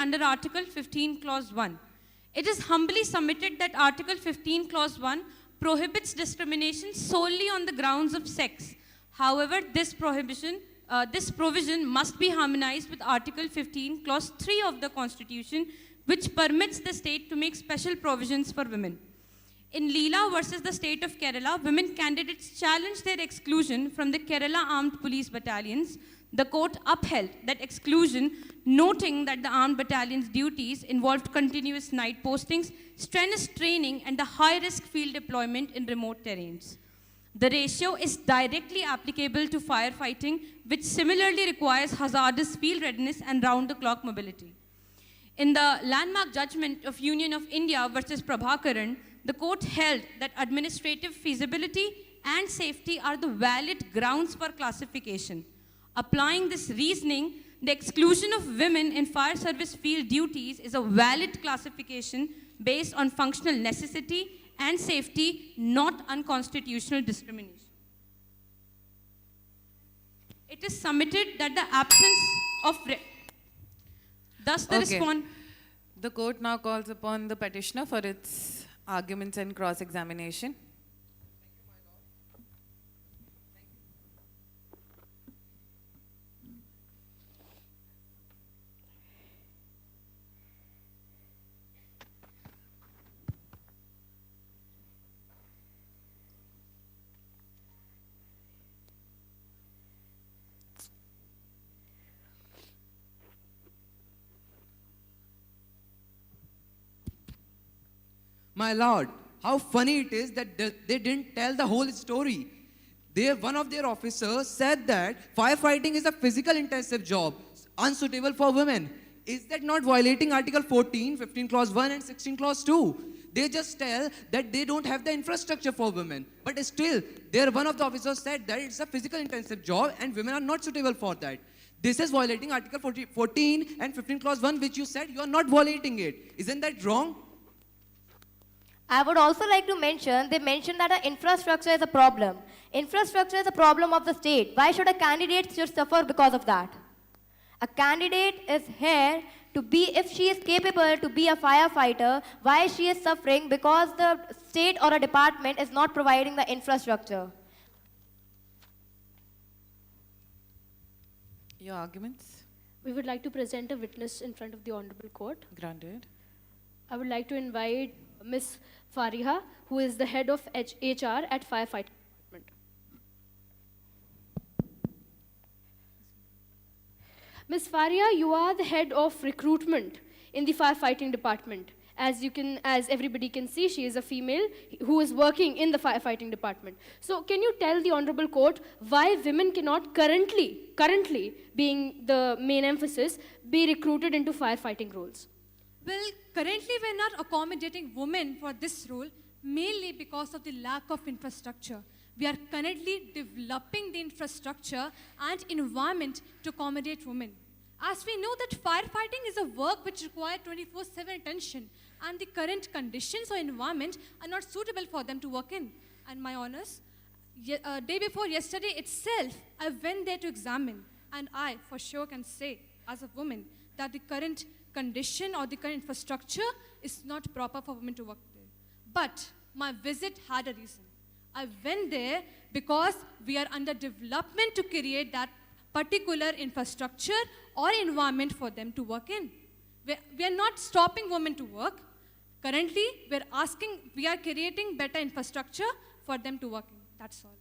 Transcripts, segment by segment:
under Article 15, Clause 1. It is humbly submitted that Article 15, Clause 1 prohibits discrimination solely on the grounds of sex. However, this provision must be harmonized with Article 15, Clause 3 of the Constitution, which permits the state to make special provisions for women. In Leela versus the state of Kerala, women candidates challenged their exclusion from the Kerala Armed Police Battalions. The court upheld that exclusion, noting that the armed battalion's duties involved continuous night postings, strenuous training, and the high-risk field deployment in remote terrains. The ratio is directly applicable to firefighting, which similarly requires hazardous field readiness and round-the-clock mobility. In the landmark judgment of Union of India versus Prabhakaran, the court held that administrative feasibility and safety are the valid grounds for classification. Applying this reasoning, the exclusion of women in fire service field duties is a valid classification based on functional necessity and safety, not unconstitutional discrimination. It is submitted that the absence of... Thus, the respond... The court now calls upon the petitioner for its arguments and cross-examination. My lord, how funny it is that they didn't tell the whole story. One of their officers said that firefighting is a physical intensive job, unsuitable for women. Is that not violating Article 14, 15 Clause 1 and 16 Clause 2? They just tell that they don't have the infrastructure for women. But still, one of the officers said that it's a physical intensive job and women are not suitable for that. This is violating Article 14 and 15 Clause 1, which you said you are not violating it. Isn't that wrong? I would also like to mention, they mentioned that our infrastructure is a problem. Infrastructure is a problem of the state. Why should a candidate suffer because of that? A candidate is here to be, if she is capable to be a firefighter, why she is suffering? Because the state or a department is not providing the infrastructure. Your arguments? We would like to present a witness in front of the Honorable Court. Granted. I would like to invite Ms. Fariha, who is the head of HR at Firefighting Department. Ms. Fariha, you are the head of recruitment in the Firefighting Department. As everybody can see, she is a female who is working in the Firefighting Department. So can you tell the Honorable Court why women cannot currently being the main emphasis, be recruited into firefighting roles? Well, currently we're not accommodating women for this role, mainly because of the lack of infrastructure. We are currently developing the infrastructure and environment to accommodate women. As we know that firefighting is a work which requires 24/7 attention, and the current conditions or environment are not suitable for them to work in. And my honors, day before yesterday itself, I went there to examine, and I for sure can say, as a woman, that the current condition or the current infrastructure is not proper for women to work there. But my visit had a reason. I went there because we are under development to create that particular infrastructure or environment for them to work in. We are not stopping women to work. Currently, we are creating better infrastructure for them to work in. That's all.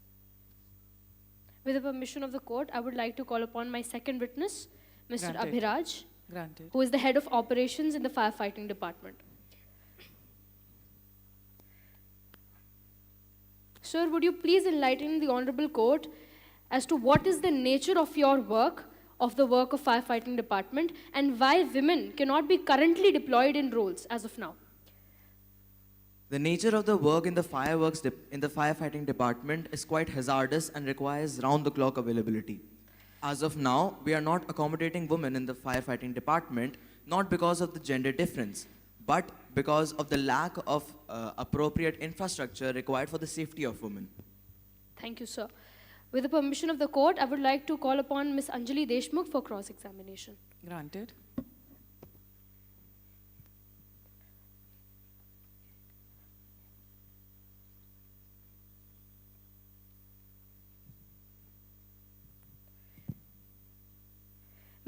With the permission of the court, I would like to call upon my second witness, Mr. Granted. Abhiraj, Granted. who is the head of operations in the Firefighting Department. Sir, would you please enlighten the Honorable Court as to what is the nature of your work, of the work of Firefighting Department, and why women cannot be currently deployed in roles as of now? The nature of the work in the firefighting department is quite hazardous and requires round-the-clock availability. As of now, we are not accommodating women in the firefighting department, not because of the gender difference, but because of the lack of appropriate infrastructure required for the safety of women. Thank you, sir. With the permission of the court, I would like to call upon Ms. Anjali Deshmukh for cross-examination. Granted.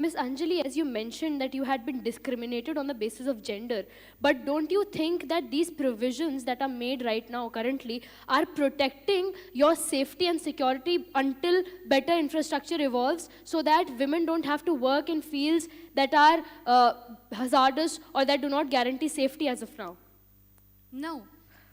Miss Anjali, as you mentioned that you had been discriminated on the basis of gender, but don't you think that these provisions that are made right now currently are protecting your safety and security until better infrastructure evolves so that women don't have to work in fields that are hazardous or that do not guarantee safety as of now? No.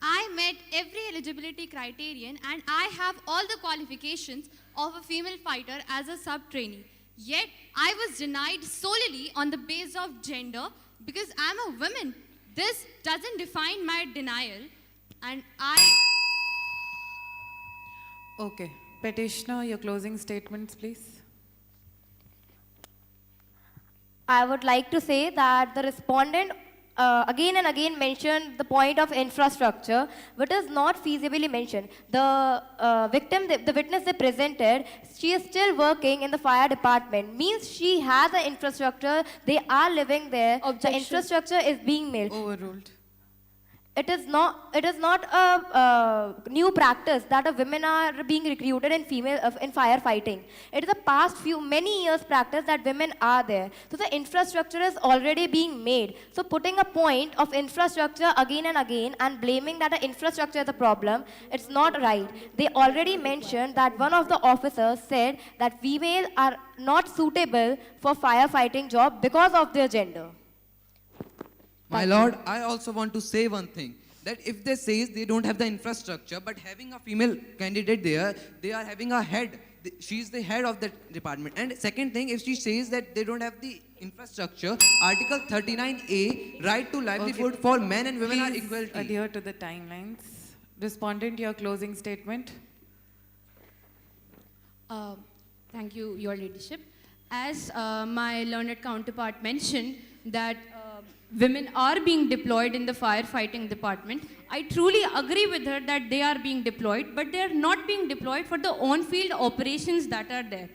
I met every eligibility criterion and I have all the qualifications of a female fighter as a sub-trainee. Yet, I was denied solely on the basis of gender because I'm a woman. This doesn't define my denial and Okay. Petitioner, your closing statements, please. I would like to say that the respondent again and again mentioned the point of infrastructure, but is not feasibly mentioned. The victim, the witness they presented, she is still working in the fire department. Means she has the infrastructure, they are living there, Objection. the infrastructure is being made. Overruled. It is not a new practice that women are being recruited in in firefighting. It is a past many years practice that women are there. So the infrastructure is already being made. So putting a point of infrastructure again and again and blaming that the infrastructure is a problem, it's not right. They already mentioned that one of the officers said that female are not suitable for firefighting job because of their gender. My lord, I also want to say one thing. That if they say they don't have the infrastructure, but having a female candidate there, they are having a head. She's the head of that department. And second thing, if she says that they don't have the infrastructure, Article 39A, right to livelihood for men and women are Please equality. adhere to the timelines. Respondent, your closing statement. Thank you, Your Ladyship. As my learned counterpart mentioned that women are being deployed in the firefighting department, I truly agree with her that they are being deployed, but they are not being deployed for the on-field operations that are there.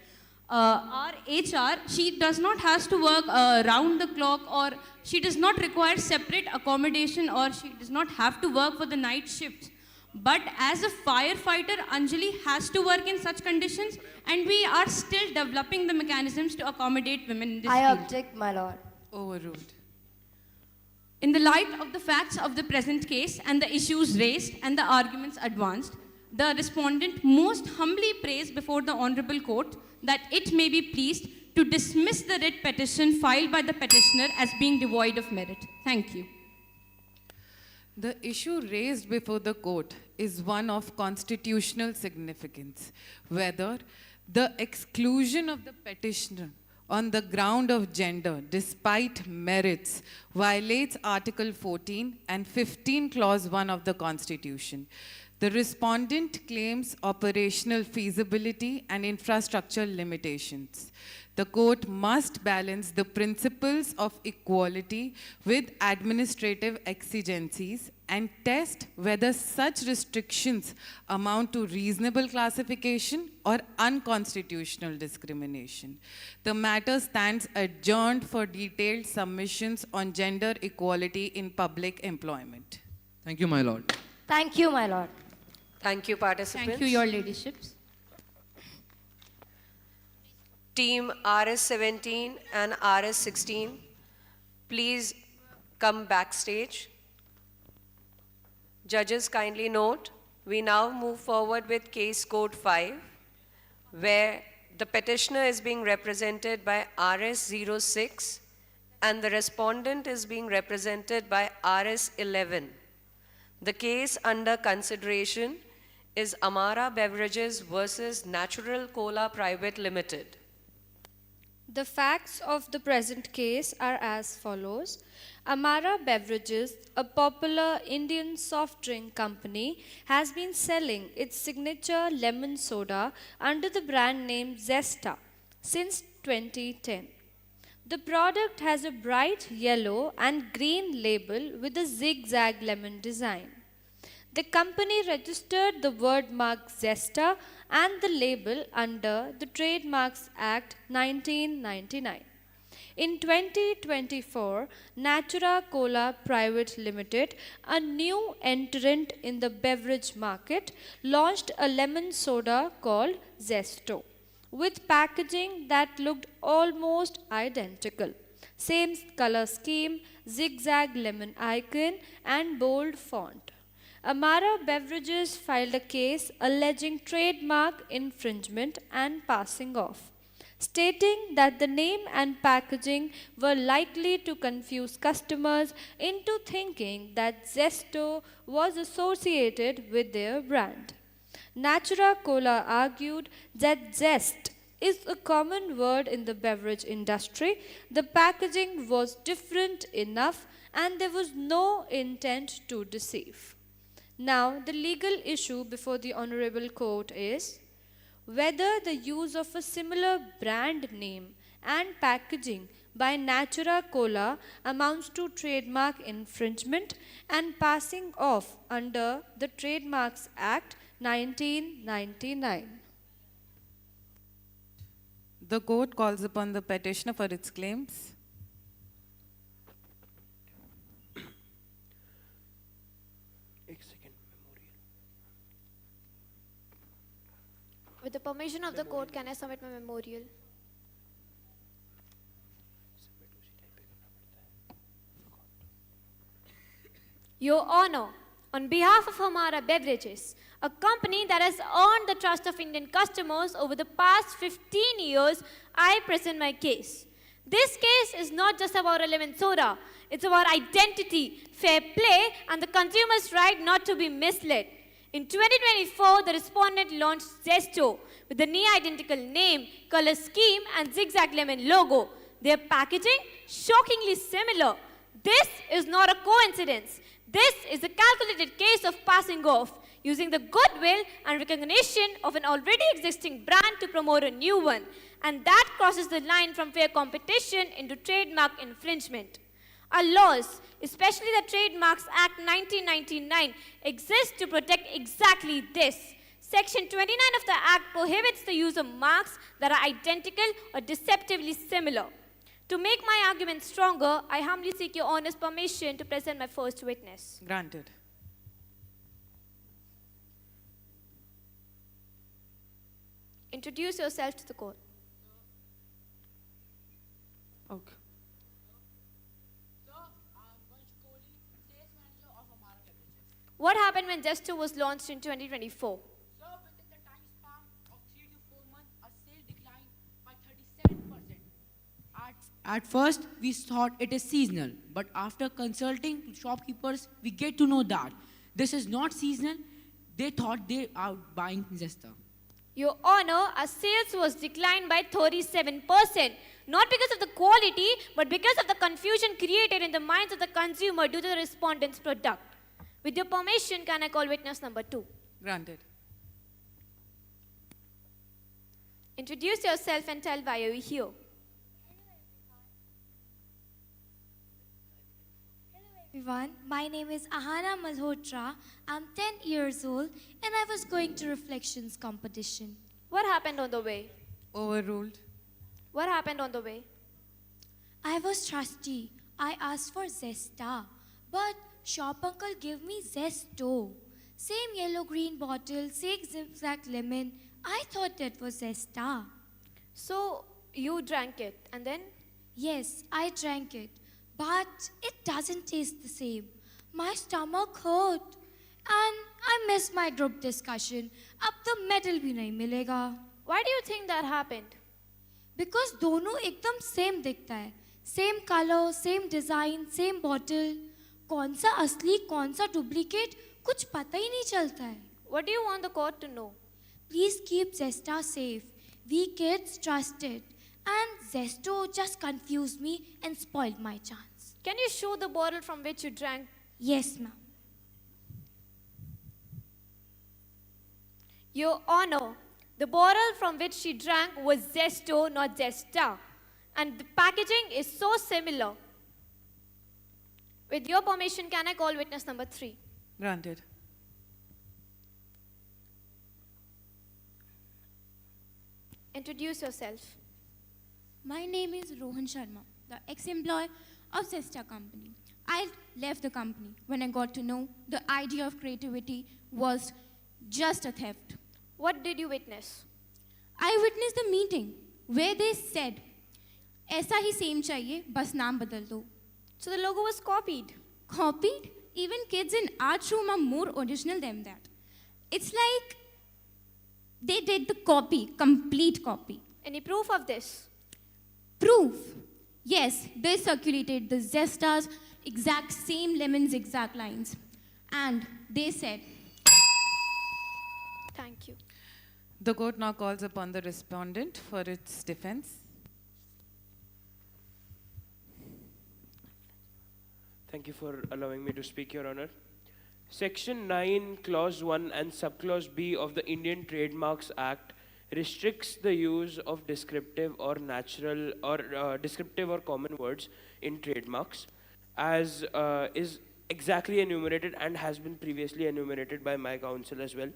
Our HR, she does not have to work round the clock, or she does not require separate accommodation, or she does not have to work for the night shifts. But as a firefighter, Anjali has to work in such conditions, and we are still developing the mechanisms to accommodate women in this I field. object, my lord. Overruled. In the light of the facts of the present case and the issues raised and the arguments advanced, the respondent most humbly prays before the Honorable Court that it may be pleased to dismiss the writ petition filed by the petitioner as being devoid of merit. Thank you. The issue raised before the court is one of constitutional significance, whether the exclusion of the petitioner on the ground of gender, despite merits, violates Article 14 and 15 Clause 1 of the Constitution. The respondent claims operational feasibility and infrastructure limitations. The court must balance the principles of equality with administrative exigencies and test whether such restrictions amount to reasonable classification or unconstitutional discrimination. The matter stands adjourned for detailed submissions on gender equality in public employment. Thank you, my lord. Thank you, my lord. Thank you, participants. Thank you, Your Ladyships. Team RS17 and RS16, please come backstage. Judges, kindly note, we now move forward with case code 5, where the petitioner is being represented by RS06 and the respondent is being represented by RS11. The case under consideration is Amara Beverages versus Natural Cola Private Limited. The facts of the present case are as follows. Amara Beverages, a popular Indian soft drink company, has been selling its signature lemon soda under the brand name Zesta since 2010. The product has a bright yellow and green label with a zigzag lemon design. The company registered the word mark Zesta and the label under the Trademarks Act 1999. In 2024, Natura Cola Private Limited, a new entrant in the beverage market, launched a lemon soda called Zesto. with packaging that looked almost identical. Same color scheme, zigzag lemon icon, and bold font. Amara Beverages filed a case alleging trademark infringement and passing off, stating that the name and packaging were likely to confuse customers into thinking that Zesto was associated with their brand. Natura Cola argued that zest is a common word in the beverage industry. The packaging was different enough and there was no intent to deceive. Now, the legal issue before the Honorable Court is whether the use of a similar brand name and packaging by Natura Cola amounts to trademark infringement and passing off under the Trademarks Act 1999. The court calls upon the petitioner for its claims. With the permission of the court, can I submit my memorial? Your Honor, on behalf of Amara Beverages, a company that has earned the trust of Indian customers over the past 15 years, I present my case. This case is not just about relevant soda, it's about identity, fair play, and the consumer's right not to be misled. In 2024, the respondent launched Zesto with a near-identical name, color scheme, and zigzag lemon logo. Their packaging, shockingly similar. This is not a coincidence. This is a calculated case of passing off, using the goodwill and recognition of an already existing brand to promote a new one. And that crosses the line from fair competition into trademark infringement. Our laws, especially the Trademarks Act 1999, exist to protect exactly this. Section 29 of the Act prohibits the use of marks that are identical or deceptively similar. To make my argument stronger, I humbly seek your Honor's permission to present my first witness. Granted. Introduce yourself to the court. Okay. What happened when Zesto was launched in 2024? So within the time span of 3 to 4 months, our sale declined by 37%. At first, we thought it is seasonal, but after consulting shopkeepers, we get to know that this is not seasonal. They thought they are buying Zesta. Your Honor, our sales was declined by 37%, not because of the quality, but because of the confusion created in the minds of the consumer due to the respondent's product. With your permission, can I call witness number 2? Granted. Introduce yourself and tell why are you here. Everyone, my name is Ahana Malhotra. I'm 10 years old and I was going to reflections competition. What happened on the way? Overruled. What happened on the way? I was trusty. I asked for Zesta, but shop uncle gave me Zesto. Same yellow-green bottle, same zigzag lemon. I thought that was Zesta. So, you drank it and then? Yes, I drank it, but it doesn't taste the same. My stomach hurt and I missed my group discussion. Ab to medal bhi nahi milega. Why do you think that happened? Because दोनों एकदम same दिखता है. Same color, same design, same bottle. कौन सा असली कौन सा duplicate कुछ पता ही नहीं चलता है. What do you want the court to know? Please keep Zesta safe. We kids trust it. And Zesto just confused me and spoiled my chance. Can you show the bottle from which you drank? Yes, ma'am. Your Honor, the bottle from which she drank was Zesto, not Zesta. And the packaging is so similar. With your permission, can I call witness number 3? Granted. Introduce yourself. My name is Rohan Sharma, the ex-employee of Zesta company. I left the company when I got to know the idea of creativity was just a theft. What did you witness? I witnessed the meeting where they said, "ऐसा ही same चाहिए, बस नाम बदल दो." So the logo was copied. Copied? Even kids in art room are more original than that. It's like they did the copy, complete copy. Any proof of this? Proof? Yes, they circulated the Zesta's exact same lemons exact lines. And they said, Thank you. The court now calls upon the respondent for its defense. Thank you for allowing me to speak, Your Honor. Section 9, Clause 1 and Subclause B of the Indian Trademarks Act restricts the use of descriptive or natural or descriptive or common words in trademarks, as is exactly enumerated and has been previously enumerated by my counsel as well.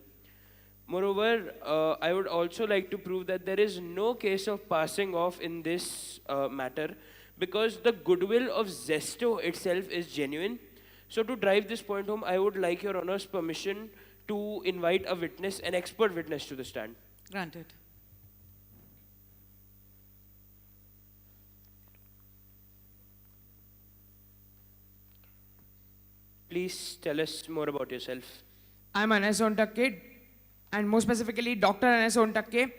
Moreover, I would also like to prove that there is no case of passing off in this matter, because the goodwill of Zesto itself is genuine. So to drive this point home, I would like Your Honor's permission to invite a witness, an expert witness, to the stand. Granted. Please tell us more about yourself. I'm Anas Ontakke, and more specifically, Dr. Anas Ontakke.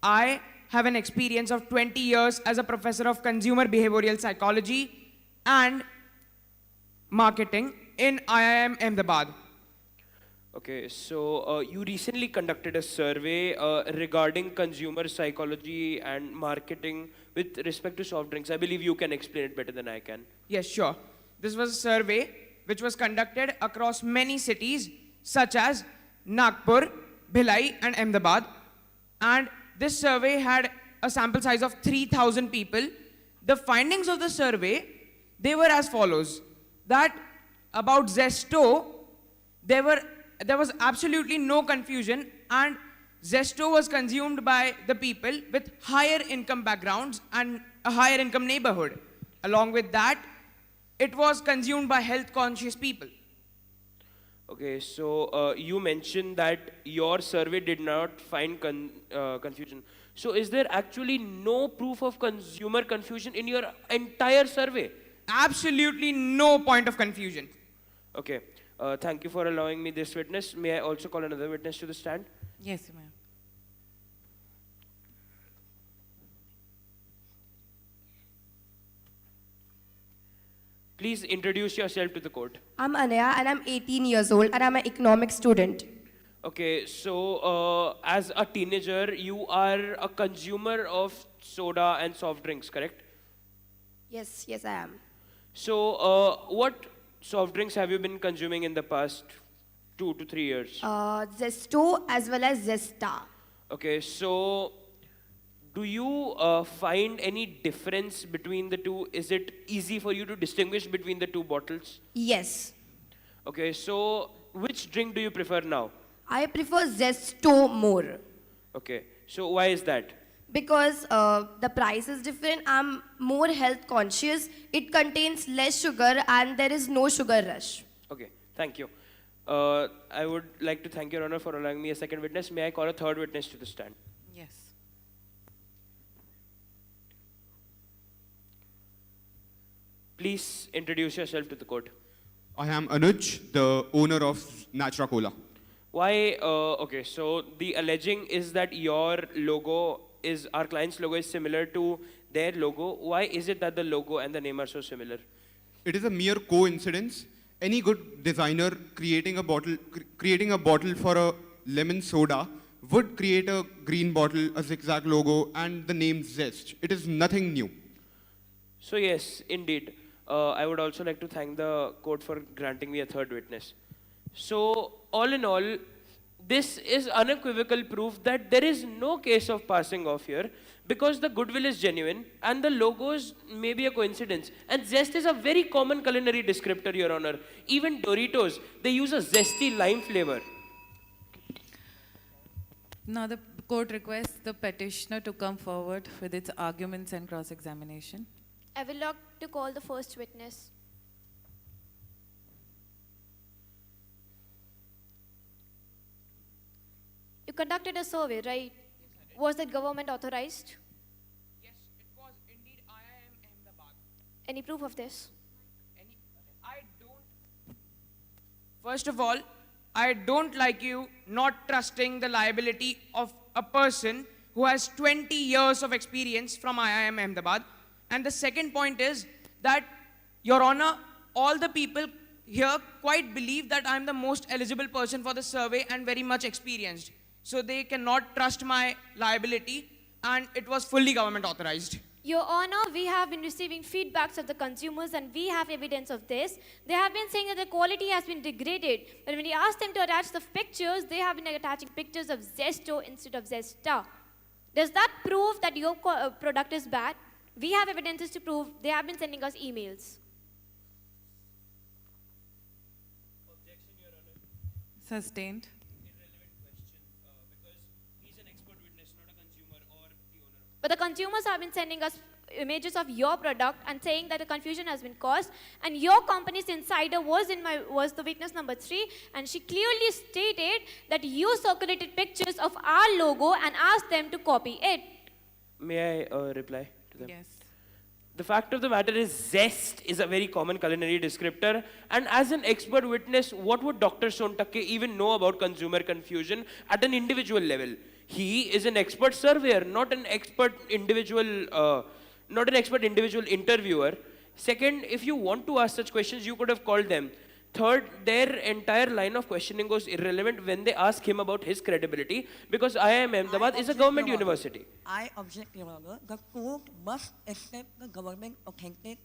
I have an experience of 20 years as a professor of consumer behavioral psychology and marketing in IIM Ahmedabad. Okay, so you recently conducted a survey regarding consumer psychology and marketing with respect to soft drinks. I believe you can explain it better than I can. Yes, sure. This was a survey which was conducted across many cities such as Nagpur, Bhilai and Ahmedabad. And this survey had a sample size of 3,000 people. The findings of the survey, they were as follows. That about Zesto, there was absolutely no confusion, and Zesto was consumed by the people with higher income backgrounds and a higher income neighborhood. Along with that, it was consumed by health conscious people. Okay, so you mentioned that your survey did not find confusion. So is there actually no proof of consumer confusion in your entire survey? Absolutely no point of confusion. Okay, thank you for allowing me this witness. May I also call another witness to the stand? Yes, ma'am. Please introduce yourself to the court. I'm Anaya and I'm 18 years old and I'm an economics student. Okay, so as a teenager, you are a consumer of soda and soft drinks, correct? Yes, I am. So what soft drinks have you been consuming in the past 2 to 3 years? Zesto as well as Zesta. Okay, so do you find any difference between the two? Is it easy for you to distinguish between the two bottles? Yes. Okay, so which drink do you prefer now? I prefer Zesto more. Okay, so why is that? Because the price is different. I'm more health conscious. It contains less sugar and there is no sugar rush. Okay, thank you. I would like to thank Your Honor for allowing me a second witness. May I call a third witness to the stand? Yes. Please introduce yourself to the court. I am Anuj, the owner of Natura Cola. Why, okay, so the alleging is that your logo is, our client's logo is similar to their logo. Why is it that the logo and the name are so similar? It is a mere coincidence. Any good designer creating a bottle for a lemon soda would create a green bottle, a zigzag logo, and the name Zest. It is nothing new. So yes, indeed. I would also like to thank the court for granting me a third witness. So, all in all, this is unequivocal proof that there is no case of passing off here, because the goodwill is genuine and the logos may be a coincidence. And zest is a very common culinary descriptor, Your Honor. Even Doritos, they use a zesty lime flavor. Now the court requests the petitioner to come forward with its arguments and cross-examination. I will like to call the first witness. You conducted a survey, right? Was that government authorized? Yes, it was indeed IIM Ahmedabad. Any proof of this? I don't. First of all, I don't like you not trusting the liability of a person who has 20 years of experience from IIM Ahmedabad. And the second point is that, Your Honor, all the people here quite believe that I'm the most eligible person for the survey and very much experienced. So they cannot trust my liability, and it was fully government authorized. Your Honor, we have been receiving feedbacks of the consumers and we have evidence of this. They have been saying that the quality has been degraded. But when we ask them to attach the pictures, they have been attaching pictures of Zesto instead of Zesta. Does that prove that your product is bad? We have evidences to prove. They have been sending us emails. Objection, Your Honor. Sustained. Irrelevant question because he's an expert witness, not a consumer or the owner. But the consumers have been sending us images of your product and saying that the confusion has been caused. And your company's insider was the witness number 3, and she clearly stated that you circulated pictures of our logo and asked them to copy it. May I reply to them? Yes. The fact of the matter is zest is a very common culinary descriptor, and as an expert witness, what would Dr. Sontakke even know about consumer confusion at an individual level? He is an expert surveyor, not an expert individual interviewer. Second, if you want to ask such questions, you could have called them. Third, their entire line of questioning was irrelevant when they ask him about his credibility, because IIM Ahmedabad is a government university. I object, Your Honor. The court must accept the government authentic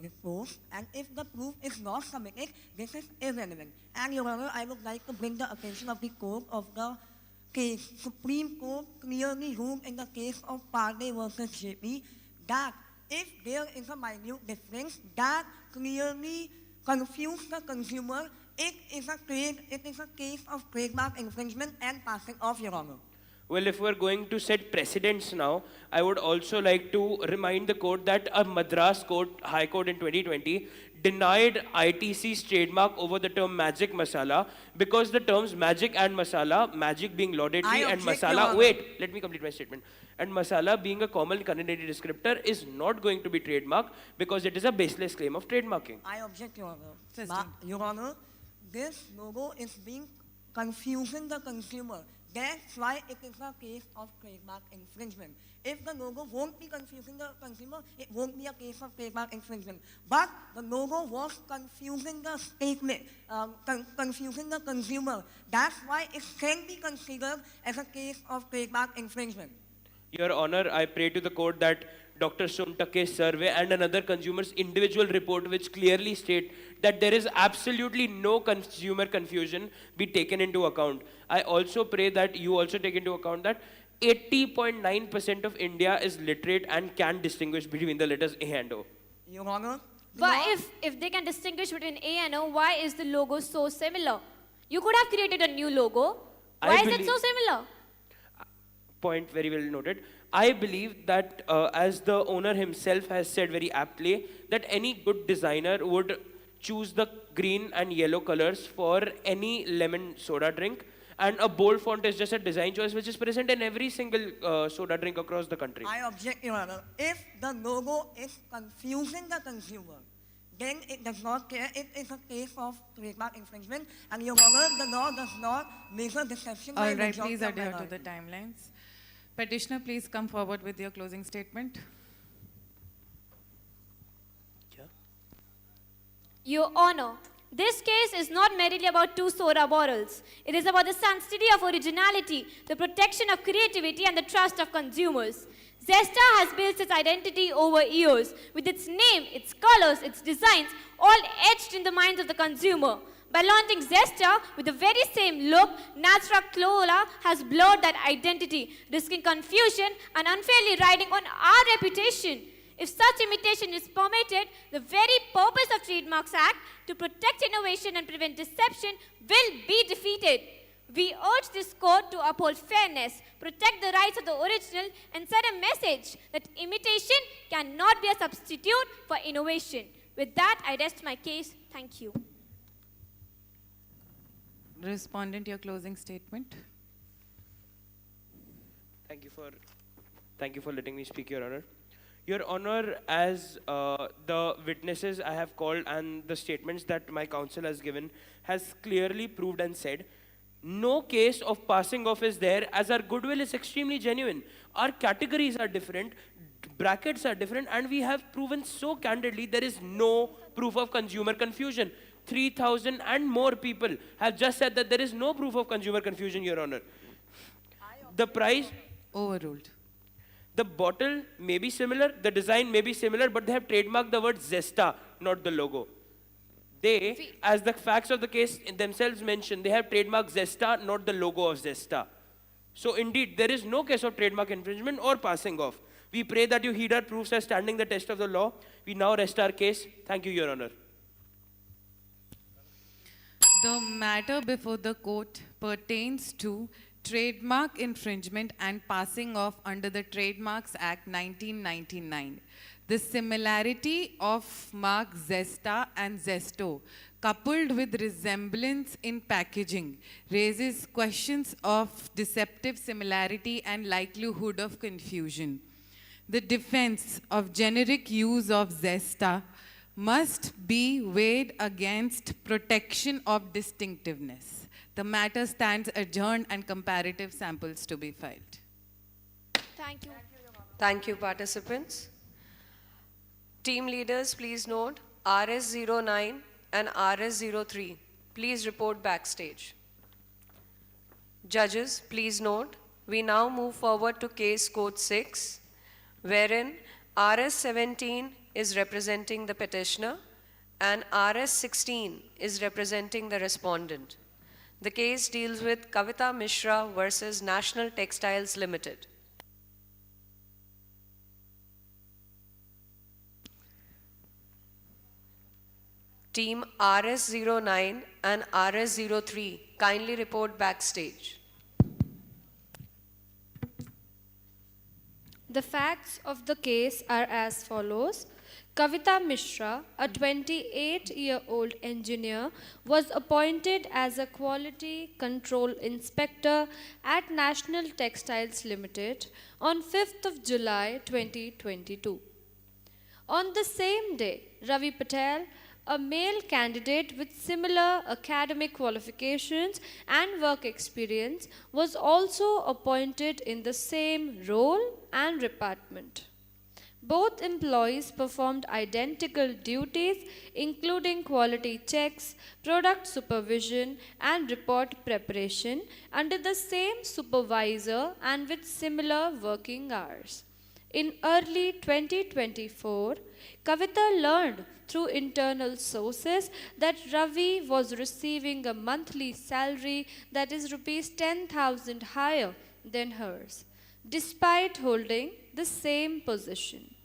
report, and if the proof is not submitted, this is irrelevant. And, Your Honor, I would like to bring the attention of the court of the case. Supreme Court clearly ruled in the case of Parde versus JP that if there is a minute difference, that clearly confuse the consumer. It is a case of trademark infringement and passing off, Your Honor. Well, if we're going to set precedents now, I would also like to remind the court that a Madras court, High Court in 2020, denied ITC's trademark over the term magic masala because the terms magic and masala, magic being laudatory and masala, wait, let me complete my statement. And masala being a common culinary descriptor is not going to be trademarked because it is a baseless claim of trademarking. I object, Your Honor. Your Honor, this logo is being confusing the consumer. That's why it is a case of trademark infringement. If the logo won't be confusing the consumer, it won't be a case of trademark infringement. But the logo was confusing the statement, confusing the consumer. That's why it can be considered as a case of trademark infringement. Your Honor, I pray to the court that Dr. Sontakke's survey and another consumer's individual report which clearly state that there is absolutely no consumer confusion be taken into account. I also pray that you also take into account that 80.9% of India is literate and can distinguish between the letters A and O. Your Honor? But if they can distinguish between A and O, why is the logo so similar? You could have created a new logo. Why is it so similar? Point very well noted. I believe that as the owner himself has said very aptly, that any good designer would choose the green and yellow colors for any lemon soda drink, and a bold font is just a design choice which is present in every single soda drink across the country. I object, Your Honor. If the logo is confusing the consumer, then it does not care. It is a case of trademark infringement, and Your Honor, the law does not measure deception by All right, majority please of adhere to minority. the timelines. Petitioner, please come forward with your closing statement. Your Honor, this case is not merely about two soda bottles. It is about the sanctity of originality, the protection of creativity, and the trust of consumers. Zesta has built its identity over years, with its name, its colors, its designs, all etched in the minds of the consumer. By launching Zesta with the very same look, Natural Cola has blurred that identity, risking confusion and unfairly riding on our reputation. If such imitation is permitted, the very purpose of Trademarks Act to protect innovation and prevent deception will be defeated. We urge this court to uphold fairness, protect the rights of the original, and send a message that imitation cannot be a substitute for innovation. With that, I rest my case. Thank you. Respondent, your closing statement. Thank you for letting me speak, Your Honor. Your Honor, as the witnesses I have called and the statements that my counsel has given has clearly proved and said, no case of passing off is there, as our goodwill is extremely genuine. Our categories are different, brackets are different, and we have proven so candidly there is no proof of consumer confusion. 3,000 and more people have just said that there is no proof of consumer confusion, Your Honor. The price... Overruled. The bottle may be similar, the design may be similar, but they have trademarked the word Zesta, not the logo. They, as the facts of the case themselves mention, they have trademarked Zesta, not the logo of Zesta. So indeed, there is no case of trademark infringement or passing off. We pray that you heed our proofs as standing the test of the law. We now rest our case. Thank you, Your Honor. The matter before the court pertains to trademark infringement and passing off under the Trademarks Act 1999. The similarity of mark Zesta and Zesto, coupled with resemblance in packaging, raises questions of deceptive similarity and likelihood of confusion. The defense of generic use of Zesta must be weighed against protection of distinctiveness. The matter stands adjourned and comparative samples to be filed. Thank you. Thank you, participants. Team leaders, please note, RS09 and RS03, please report backstage. Judges, please note, we now move forward to case code 6, wherein RS17 is representing the petitioner and RS16 is representing the respondent. The case deals with Kavita Mishra versus National Textiles Limited. Team RS09 and RS03, kindly report backstage. The facts of the case are as follows. Kavita Mishra, a 28-year-old engineer, was appointed as a quality control inspector at National Textiles Limited on 5th of July 2022. On the same day, Ravi Patel, a male candidate with similar academic qualifications and work experience, was also appointed in the same role and department. Both employees performed identical duties, including quality checks, product supervision, and report preparation under the same supervisor and with similar working hours. In early 2024, Kavita learned through internal sources that Ravi was receiving a monthly salary that is rupees 10,000 higher than hers, despite holding the same position.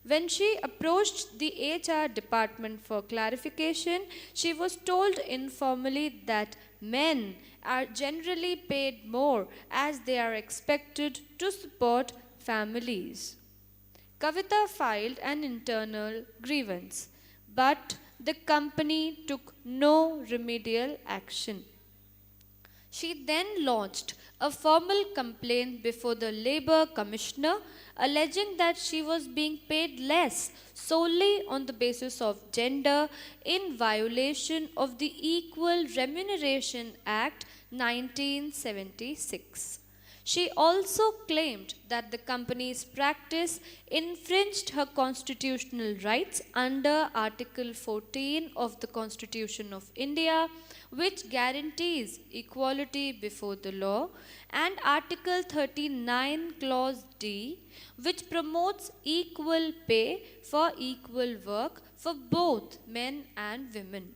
When she approached the HR department for clarification, she was told informally that men are generally paid more as they are expected to support families. Kavita filed an internal grievance, but the company took no remedial action. She then launched a formal complaint before the Labour Commissioner, alleging that she was being paid less solely on the basis of gender in violation of the Equal Remuneration Act 1976. She also claimed that the company's practice infringed her constitutional rights under Article 14 of the Constitution of India, which guarantees equality before the law, and Article 39, Clause D, which promotes equal pay for equal work for both men and women.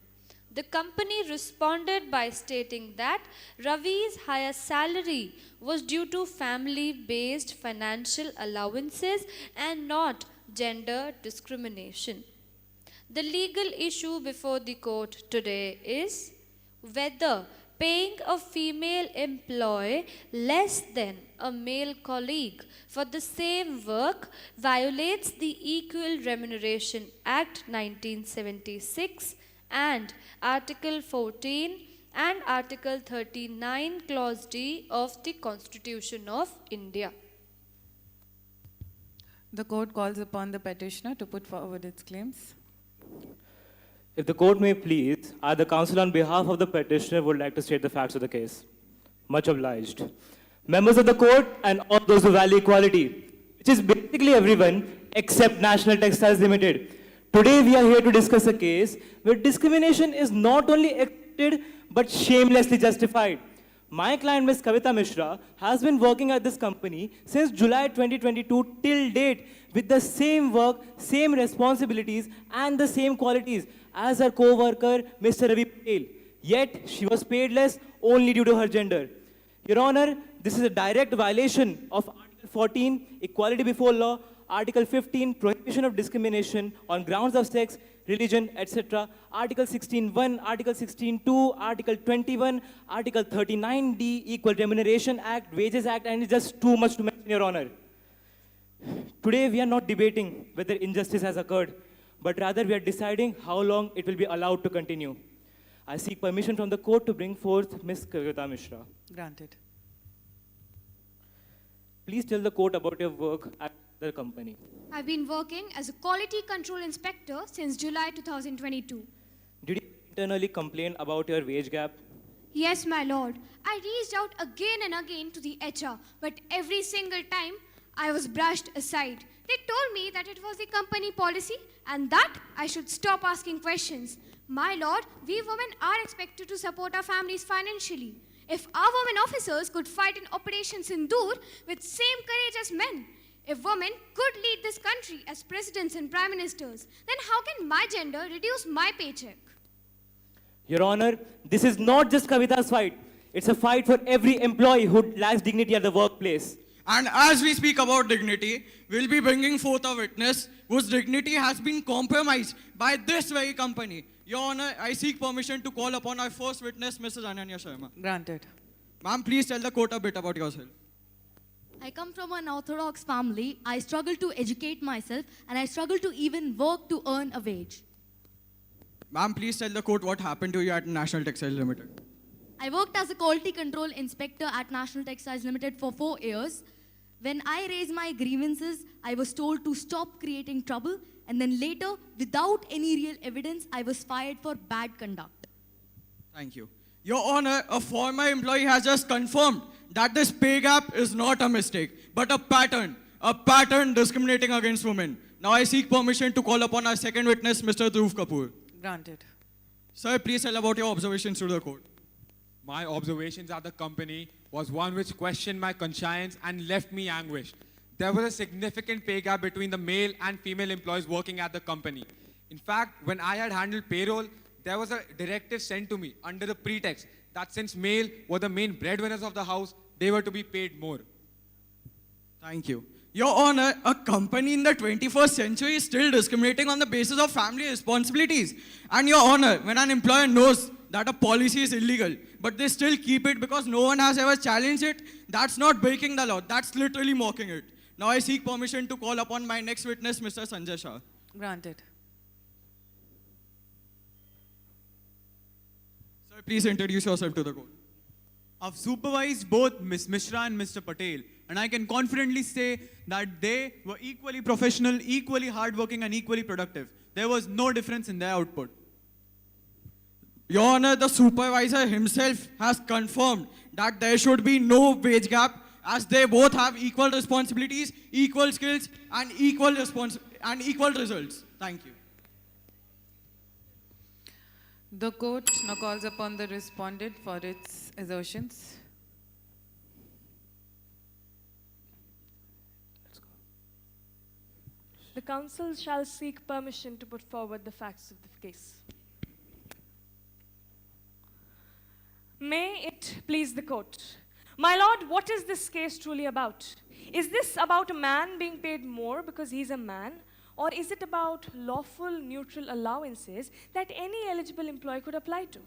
The company responded by stating that Ravi's higher salary was due to family-based financial allowances and not gender discrimination. The legal issue before the court today is whether paying a female employee less than a male colleague for the same work violates the Equal Remuneration Act 1976 and Article 14 and Article 39 Clause D of the Constitution of India. The court calls upon the petitioner to put forward its claims. If the court may please, I, the counsel on behalf of the petitioner, would like to state the facts of the case. Much obliged. Members of the court and all those who value equality, which is basically everyone except National Textiles Limited. Today we are here to discuss a case where discrimination is not only accepted but shamelessly justified. My client, Ms. Kavita Mishra, has been working at this company since July 2022 till date with the same work, same responsibilities, and the same qualities as her co-worker, Mr. Ravi Patel. Yet, she was paid less only due to her gender. Your Honor, this is a direct violation of Article 14, Equality Before Law, Article 15, Prohibition of Discrimination on grounds of sex, religion, etc., Article 16.1, Article 16.2, Article 21, Article 39D, Equal Remuneration Act, Wages Act, and it's just too much to mention, Your Honor. Today, we are not debating whether injustice has occurred, but rather we are deciding how long it will be allowed to continue. I seek permission from the court to bring forth Ms. Kavita Mishra. Granted. Please tell the court about your work at the company. I've been working as a quality control inspector since July 2022. Did you internally complain about your wage gap? Yes, my lord. I reached out again and again to the HR, but every single time I was brushed aside. They told me that it was the company policy and that I should stop asking questions. My lord, we women are expected to support our families financially. If our women officers could fight in Operation Sindoor with same courage as men, if women could lead this country as presidents and prime ministers, then how can my gender reduce my paycheck? Your Honor, this is not just Kavita's fight. It's a fight for every employee who lacks dignity at the workplace. And as we speak about dignity, we'll be bringing forth a witness whose dignity has been compromised by this very company. Your Honor, I seek permission to call upon our first witness, Mrs. Ananya Sharma. Granted. Ma'am, please tell the court a bit about yourself. I come from an orthodox family. I struggle to educate myself and I struggle to even work to earn a wage. Ma'am, please tell the court what happened to you at National Textiles Limited. I worked as a quality control inspector at National Textiles Limited for 4 years. When I raised my grievances, I was told to stop creating trouble, and then later, without any real evidence, I was fired for bad conduct. Thank you. Your Honor, a former employee has just confirmed that this pay gap is not a mistake, but a pattern discriminating against women. Now I seek permission to call upon our second witness, Mr. Dhruv Kapoor. Granted. Sir, please tell about your observations to the court. My observations at the company was one which questioned my conscience and left me anguished. There was a significant pay gap between the male and female employees working at the company. In fact, when I had handled payroll, there was a directive sent to me under the pretext that since male were the main breadwinners of the house, they were to be paid more. Thank you. Your Honor, a company in the 21st century is still discriminating on the basis of family responsibilities. And Your Honor, when an employer knows that a policy is illegal, but they still keep it because no one has ever challenged it, that's not breaking the law. That's literally mocking it. Now I seek permission to call upon my next witness, Mr. Sanjay Shah. Granted. Sir, please introduce yourself to the court. I've supervised both Ms. Mishra and Mr. Patel, and I can confidently say that they were equally professional, equally hardworking, and equally productive. There was no difference in their output. Your Honor, the supervisor himself has confirmed that there should be no wage gap as they both have equal responsibilities, equal skills, and equal results. Thank you. The court now calls upon the respondent for its assertions. The counsel shall seek permission to put forward the facts of the case. May it please the court. My lord, what is this case truly about? Is this about a man being paid more because he's a man? Or is it about lawful neutral allowances that any eligible employee could apply to?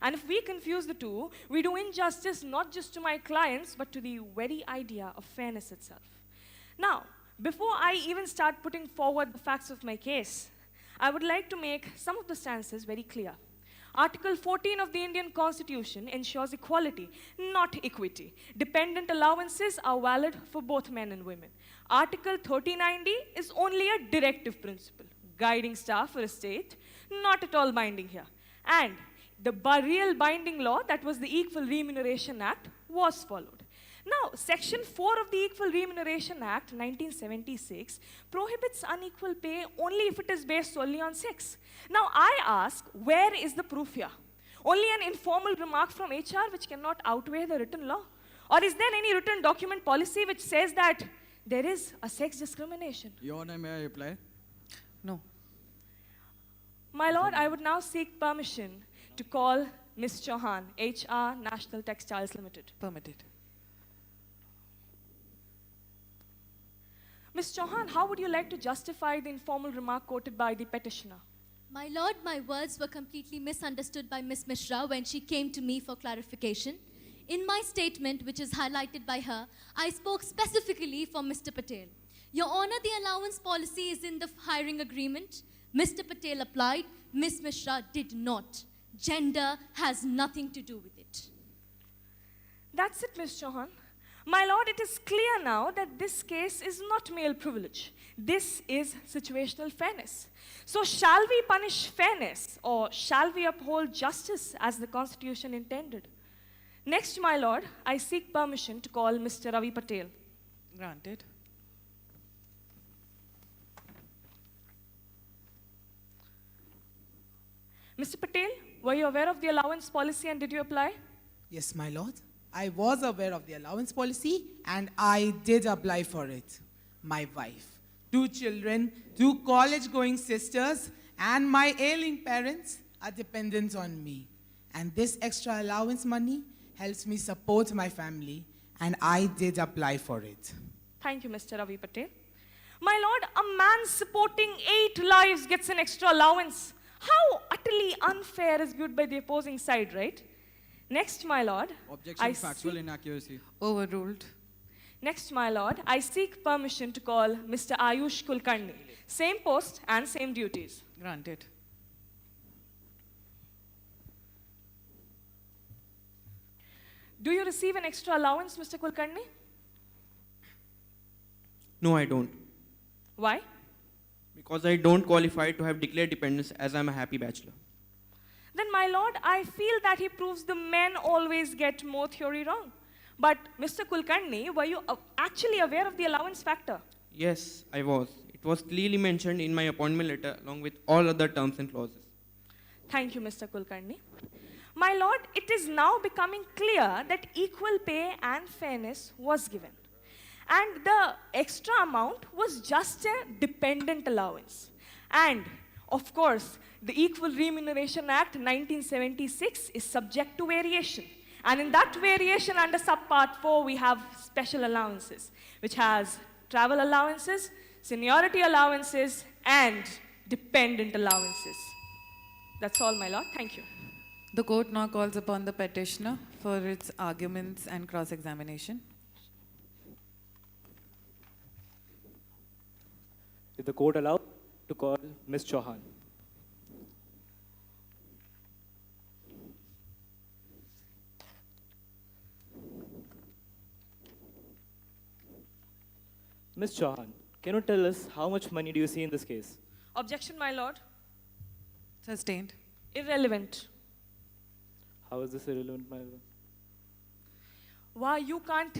And if we confuse the two, we do injustice not just to my clients, but to the very idea of fairness itself. Now, before I even start putting forward the facts of my case, I would like to make some of the stances very clear. Article 14 of the Indian Constitution ensures equality, not equity. Dependent allowances are valid for both men and women. Article 39D is only a directive principle, guiding staff for a state, not at all binding here. And the real binding law, that was the Equal Remuneration Act, was followed. Now, Section 4 of the Equal Remuneration Act, 1976, prohibits unequal pay only if it is based solely on sex. Now, I ask, where is the proof here? Only an informal remark from HR which cannot outweigh the written law? Or is there any written document policy which says that there is a sex discrimination? Your Honor, may I reply? No. My Lord, I would now seek permission to call Ms. Chauhan, HR, National Textiles Limited. Permitted. Ms. Chauhan, how would you like to justify the informal remark quoted by the petitioner? My lord, my words were completely misunderstood by Ms. Mishra when she came to me for clarification. In my statement, which is highlighted by her, I spoke specifically for Mr. Patel. Your Honor, the allowance policy is in the hiring agreement. Mr. Patel applied, Ms. Mishra did not. Gender has nothing to do with it. That's it, Ms. Chauhan. My lord, it is clear now that this case is not male privilege. This is situational fairness. So shall we punish fairness, or shall we uphold justice as the Constitution intended? Next, my lord, I seek permission to call Mr. Ravi Patel. Granted. Mr. Patel, were you aware of the allowance policy and did you apply? Yes, my lord. I was aware of the allowance policy and I did apply for it. My wife, 2 children, 2 college-going sisters, and my ailing parents are dependent on me. And this extra allowance money helps me support my family, and I did apply for it. Thank you, Mr. Ravi Patel. My lord, a man supporting 8 lives gets an extra allowance. How utterly unfair is viewed by the opposing side, right? Next, my lord. Objection, factual inaccuracy. Overruled. Next, my lord, I seek permission to call Mr. Ayush Kulkarni. Same post and same duties. Granted. Do you receive an extra allowance, Mr. Kulkarni? No, I don't. Why? Because I don't qualify to have declared dependence as I'm a happy bachelor. Then, my lord, I feel that he proves the men always get more theory wrong. But, Mr. Kulkarni, were you actually aware of the allowance factor? Yes, I was. It was clearly mentioned in my appointment letter along with all other terms and clauses. Thank you, Mr. Kulkarni. My lord, it is now becoming clear that equal pay and fairness was given. And the extra amount was just a dependent allowance. And, of course, the Equal Remuneration Act 1976 is subject to variation. And in that variation under subpart 4, we have special allowances, which has travel allowances, seniority allowances, and dependent allowances. That's all, my lord. Thank you. The court now calls upon the petitioner for its arguments and cross-examination. Is the court allowed to call Ms. Chauhan? Ms. Chauhan, can you tell us how much money do you see in this case? Objection, my lord. Sustained. Irrelevant. How is this irrelevant, my lord? Why you can't,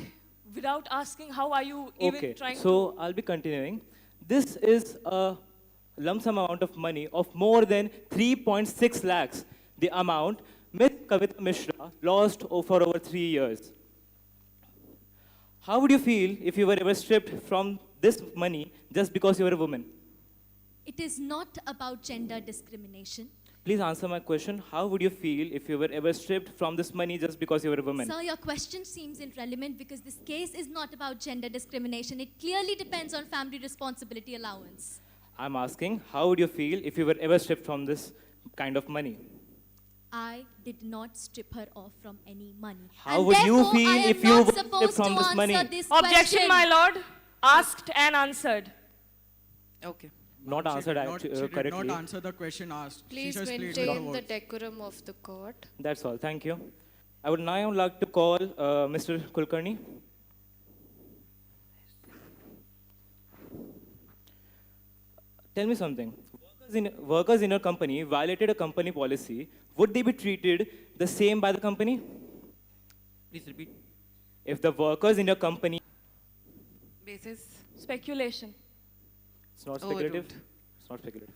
without asking, how are you even trying so I'll be continuing. This is a lump sum amount of money of more than 3.6 lakhs, the amount Ms. Kavita Mishra lost for over 3 years. How would you feel if you were ever stripped from this money just because you were a woman? It is not about gender discrimination. Please answer my question. How would you feel if you were ever stripped from this money just because you were a woman? Sir, your question seems irrelevant because this case is not about gender discrimination. It clearly depends on family responsibility allowance. I'm asking, how would you feel if you were ever stripped from this kind of money? I did not strip her off from any money. How and would you therefore, feel I am if you not were stripped supposed from to this money? answer this Objection, question. my lord. Asked and answered. Okay. not answered She did correctly. not answer the question asked. Please she just played with maintain the words. decorum of the court. That's all. Thank you. I would now like to call Mr. Kulkarni. Tell me something. Workers in your company violated a company policy. Would they be treated the same by the company? Please repeat. If the workers in your company... Basis? Speculation. It's not speculative. It's not speculative.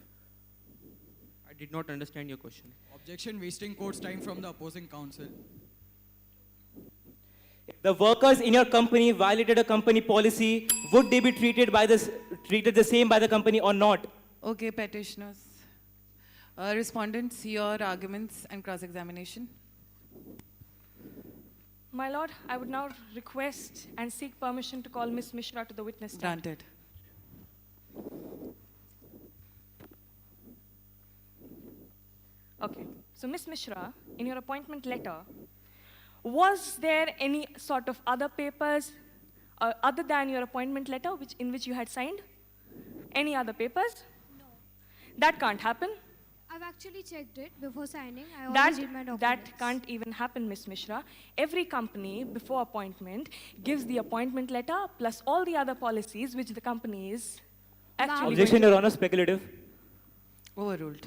I did not understand your question. Objection, wasting court's time from the opposing counsel. If the workers in your company violated a company policy, would they be treated the same by the company or not? Okay, petitioners. Respondents, your arguments and cross-examination. My lord, I would now request and seek permission to call Ms. Mishra to the witness stand. Granted. Okay. So, Ms. Mishra, in your appointment letter, was there any sort of other papers other than your appointment letter in which you had signed? Any other papers? No. That can't happen. I've actually checked it before signing. I always read my documents. That can't even happen, Ms. Mishra. Every company, before appointment, gives the appointment letter plus all the other policies which the company is actually... Objection, Your Honor, speculative. Overruled.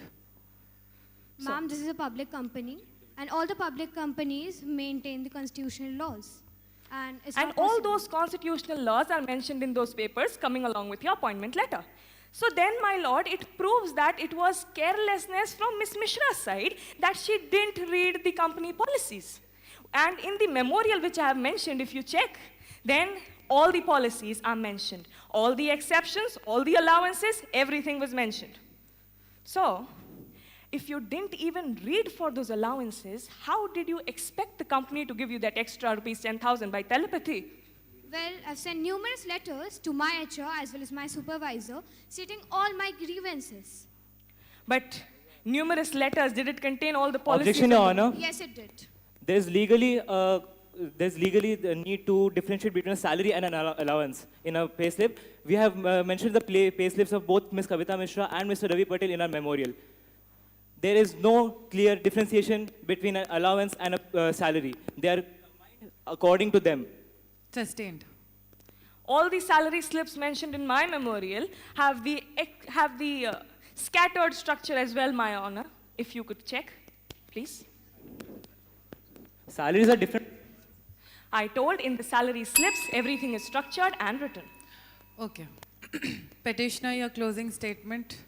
Ma'am, this is a public company, and all the public companies maintain the constitutional laws. And all those constitutional laws are mentioned in those papers coming along with your appointment letter. So then, my lord, it proves that it was carelessness from Ms. Mishra's side that she didn't read the company policies. And in the memorial which I have mentioned, if you check, then all the policies are mentioned. All the exceptions, all the allowances, everything was mentioned. So, if you didn't even read for those allowances, how did you expect the company to give you that extra rupees 10,000 by telepathy? Well, I've sent numerous letters to my HR as well as my supervisor stating all my grievances. But numerous letters, did it contain all the policies? Objection, Your Honor. Yes, it did. There's legally the need to differentiate between a salary and an allowance in a payslip. We have mentioned the payslips of both Ms. Kavita Mishra and Mr. Ravi Patel in our memorial. There is no clear differentiation between an allowance and a salary. They are combined according to them. Sustained. All the salary slips mentioned in my memorial have the scattered structure as well, my honor. If you could check, please. Salaries are different. I told in the salary slips, everything is structured and written. Okay. Petitioner, your closing statement.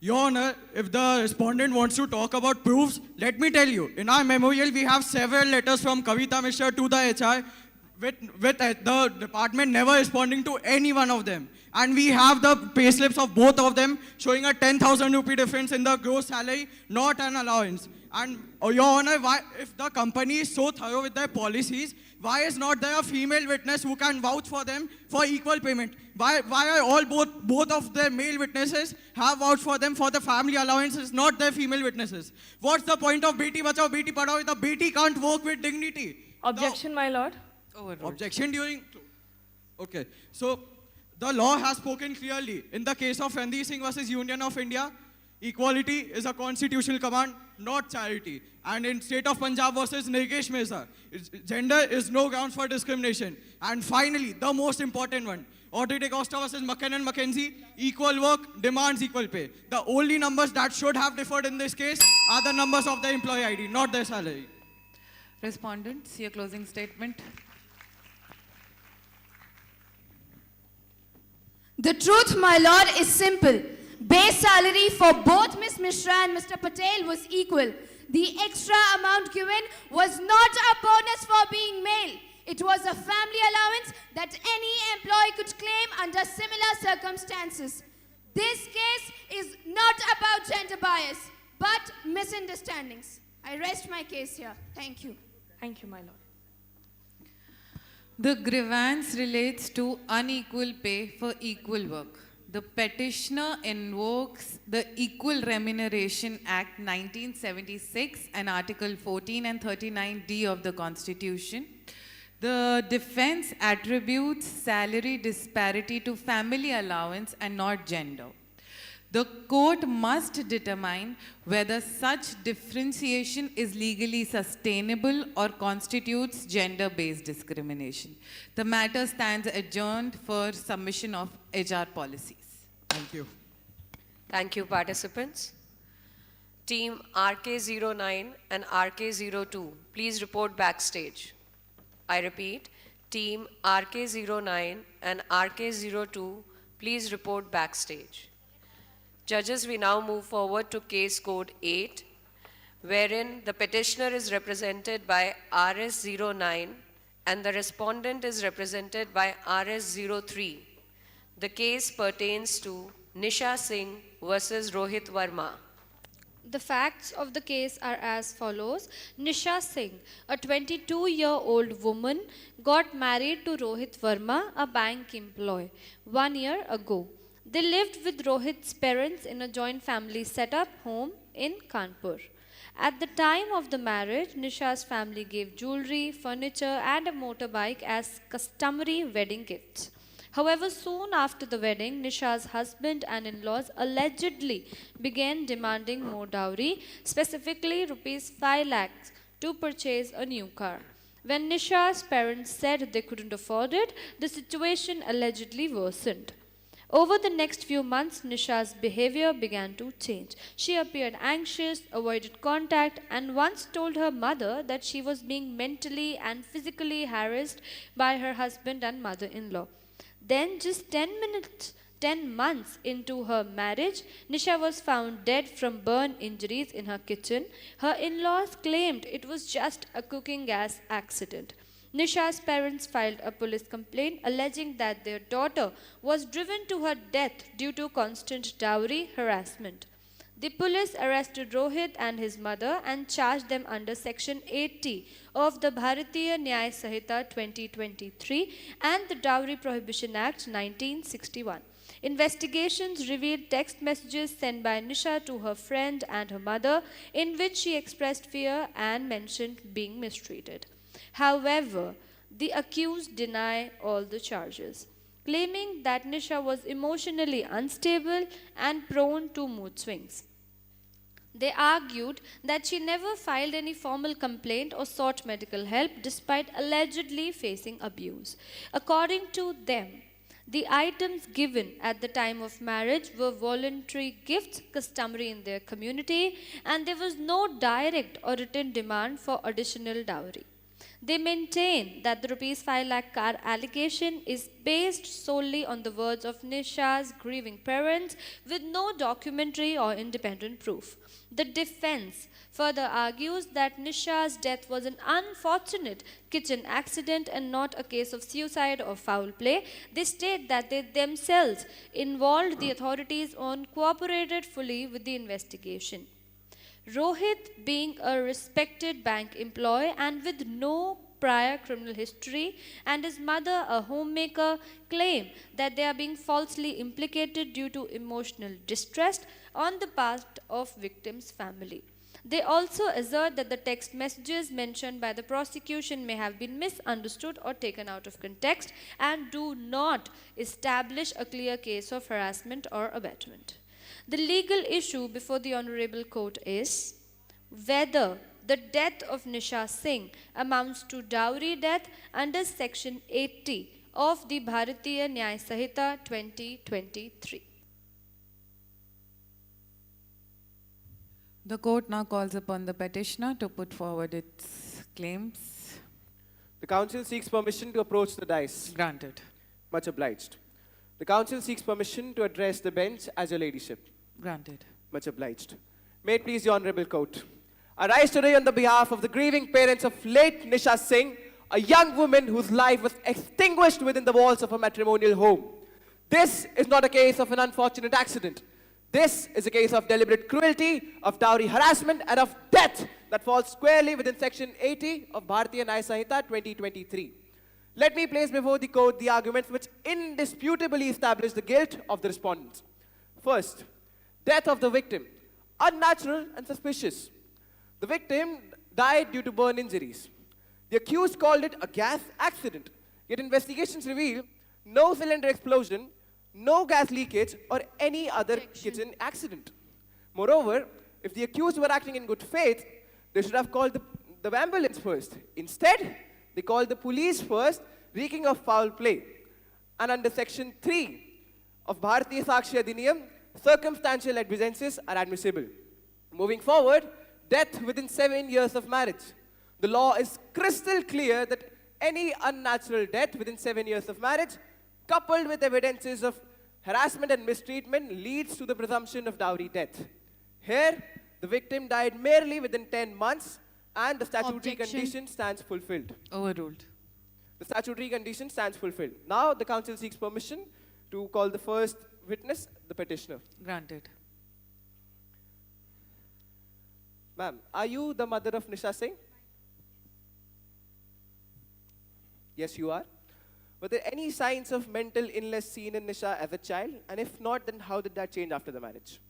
Your Honor, if the respondent wants to talk about proofs, let me tell you, in our memorial, we have several letters from Kavita Mishra to the HR with the department never responding to any one of them. And we have the payslips of both of them showing a 10,000 rupee difference in the gross salary, not an allowance. And Your Honor, why, if the company is so thorough with their policies, why is not there a female witness who can vouch for them for equal payment? Why are both of the male witnesses have vouched for them for the family allowances, not their female witnesses? What's the point of Beti Bachao, Beti Padhao if the Beti can't work with dignity? Objection, my lord. Objection during... Okay, so the law has spoken clearly. In the case of Ranveer Singh versus Union of India, equality is a constitutional command, not charity. And in state of Punjab versus Nirgesh Mehta, gender is no grounds for discrimination. And finally, the most important one, Audit Acosta versus McKenna and McKenzie, equal work demands equal pay. The only numbers that should have differed in this case are the numbers of the employee ID, not their salary. Respondents, your closing statement. The truth, my lord, is simple. Base salary for both Ms. Mishra and Mr. Patel was equal. The extra amount given was not a bonus for being male. It was a family allowance that any employee could claim under similar circumstances. This case is not about gender bias, but misunderstandings. I rest my case here. Thank you. Thank you, my lord. The grievance relates to unequal pay for equal work. The petitioner invokes the Equal Remuneration Act 1976 and Article 14 and 39D of the Constitution. The defense attributes salary disparity to family allowance and not gender. The court must determine whether such differentiation is legally sustainable or constitutes gender-based discrimination. The matter stands adjourned for submission of HR policies. Thank you. Thank you, participants. Team RK09 and RK02, please report backstage. I repeat, Team RK09 and RK02, please report backstage. Judges, we now move forward to case code 8, wherein the petitioner is represented by RS09 and the respondent is represented by RS03. The case pertains to Nisha Singh versus Rohit Verma. The facts of the case are as follows. Nisha Singh, a 22-year-old woman, got married to Rohit Verma, a bank employee, 1 year ago. They lived with Rohit's parents in a joint family setup home in Kanpur. At the time of the marriage, Nisha's family gave jewelry, furniture, and a motorbike as customary wedding gifts. However, soon after the wedding, Nisha's husband and in-laws allegedly began demanding more dowry, specifically rupees 5 lakhs, to purchase a new car. When Nisha's parents said they couldn't afford it, the situation allegedly worsened. Over the next few months, Nisha's behavior began to change. She appeared anxious, avoided contact, and once told her mother that she was being mentally and physically harassed by her husband and mother-in-law. Then, just 10 months into her marriage, Nisha was found dead from burn injuries in her kitchen. Her in-laws claimed it was just a cooking gas accident. Nisha's parents filed a police complaint alleging that their daughter was driven to her death due to constant dowry harassment. The police arrested Rohit and his mother and charged them under Section 80 of the Bharatiya Nyaya Sanhita 2023 and the Dowry Prohibition Act 1961. Investigations revealed text messages sent by Nisha to her friend and her mother in which she expressed fear and mentioned being mistreated. However, the accused deny all the charges, claiming that Nisha was emotionally unstable and prone to mood swings. They argued that she never filed any formal complaint or sought medical help despite allegedly facing abuse. According to them, the items given at the time of marriage were voluntary gifts customary in their community, and there was no direct or written demand for additional dowry. They maintain that the rupees 5 lakh car allegation is based solely on the words of Nisha's grieving parents with no documentary or independent proof. The defense further argues that Nisha's death was an unfortunate kitchen accident and not a case of suicide or foul play. They state that they themselves involved the authorities and cooperated fully with the investigation. Rohit, being a respected bank employee and with no prior criminal history, and his mother, a homemaker, claim that they are being falsely implicated due to emotional distress on the part of victim's family. They also assert that the text messages mentioned by the prosecution may have been misunderstood or taken out of context and do not establish a clear case of harassment or abetment. The legal issue before the Honorable Court is whether the death of Nisha Singh amounts to dowry death under Section 80 of the Bharatiya Nyaya Sanhita 2023. The court now calls upon the petitioner to put forward its claims. The counsel seeks permission to approach the dais. Granted. Much obliged. The counsel seeks permission to address the bench as your ladyship. Granted. Much obliged. May it please the Honorable Court. I rise today on the behalf of the grieving parents of late Nisha Singh, a young woman whose life was extinguished within the walls of her matrimonial home. This is not a case of an unfortunate accident. This is a case of deliberate cruelty, of dowry harassment, and of death that falls squarely within Section 80 of Bharatiya Nyaya Sanhita 2023. Let me place before the court the arguments which indisputably establish the guilt of the respondents. First, death of the victim, unnatural and suspicious. The victim died due to burn injuries. The accused called it a gas accident, yet investigations reveal no cylinder explosion, no gas leakage, or any other kitchen accident. Moreover, if the accused were acting in good faith, they should have called the ambulance first. Instead, they called the police first, reeking of foul play. And under Section 3 of Bharatiya Sakshi Adhiniyam, circumstantial evidences are admissible. Moving forward, death within 7 years of marriage. The law is crystal clear that any unnatural death within 7 years of marriage, coupled with evidences of harassment and mistreatment, leads to the presumption of dowry death. Here, the victim died merely within 10 months and the statutory condition stands fulfilled. Overruled. The statutory condition stands fulfilled. Now, the council seeks permission to call the first witness, the petitioner. Granted. Ma'am, are you the mother of Nisha Singh? Yes, you are. Were there any signs of mental illness seen in Nisha as a child? And if not, then how did that change after the marriage?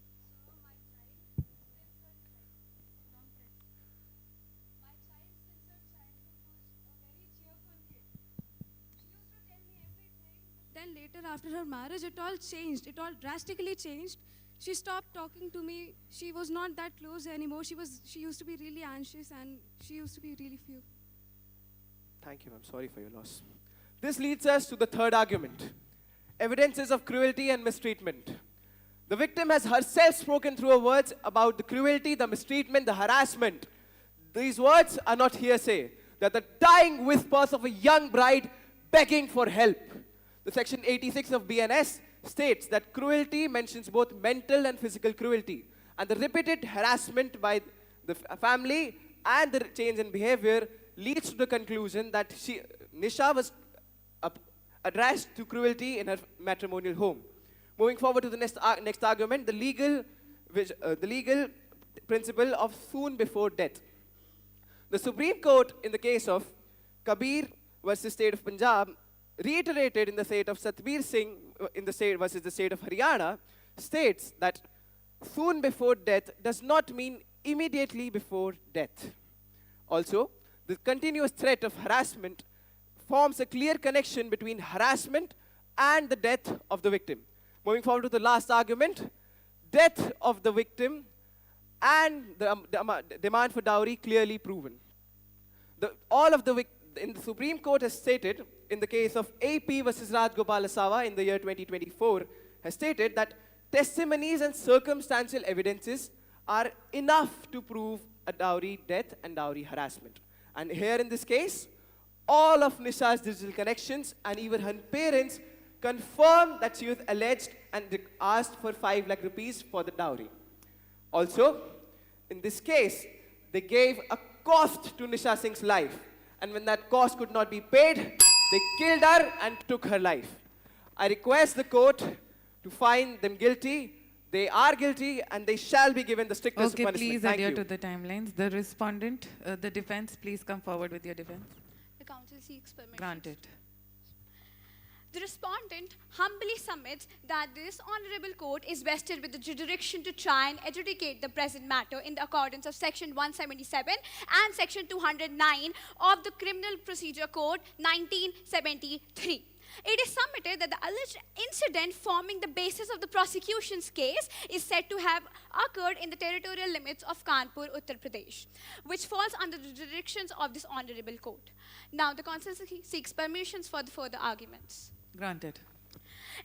Then later, after her marriage, it all changed. It all drastically changed. She stopped talking to me. She was not that close anymore. She used to be really anxious and she used to be really few. Thank you, ma'am. Sorry for your loss. This leads us to the third argument. Evidences of cruelty and mistreatment. The victim has herself spoken through her words about the cruelty, the mistreatment, the harassment. These words are not hearsay. They're the dying whispers of a young bride begging for help. The Section 86 of BNS states that cruelty mentions both mental and physical cruelty. And the repeated harassment by the family and the change in behavior leads to the conclusion that Nisha was addressed to cruelty in her matrimonial home. Moving forward to the next argument, the legal principle of soon before death. The Supreme Court, in the case of Kabir versus State of Punjab, reiterated in the state of Satbir Singh in the state versus the state of Haryana, states that soon before death does not mean immediately before death. Also, the continuous threat of harassment forms a clear connection between harassment and the death of the victim. Moving forward to the last argument, death of the victim and the demand for dowry clearly proven. In the Supreme Court has stated, in the case of AP versus Rajgopal Asawa in the year 2024, has stated that testimonies and circumstantial evidences are enough to prove a dowry death and dowry harassment. And here in this case, all of Nisha's digital connections and even her parents confirmed that she was alleged and asked for 5 lakh rupees for the dowry. Also, in this case, they gave a cost to Nisha Singh's life. And when that cost could not be paid, they killed her and took her life. I request the court to find them guilty. They are guilty and they shall be given the strictest punishment. Please Thank adhere you. to the timelines. The respondent, the defense, please come forward with your defense. The counsel seeks permission. Granted. The respondent humbly submits that this honorable court is vested with the jurisdiction to try and adjudicate the present matter in the accordance of Section 177 and Section 209 of the Criminal Procedure Code 1973. It is submitted that the alleged incident forming the basis of the prosecution's case is said to have occurred in the territorial limits of Kanpur, Uttar Pradesh, which falls under the jurisdictions of this honorable court. Now, the counsel seeks permissions for the further arguments. Granted.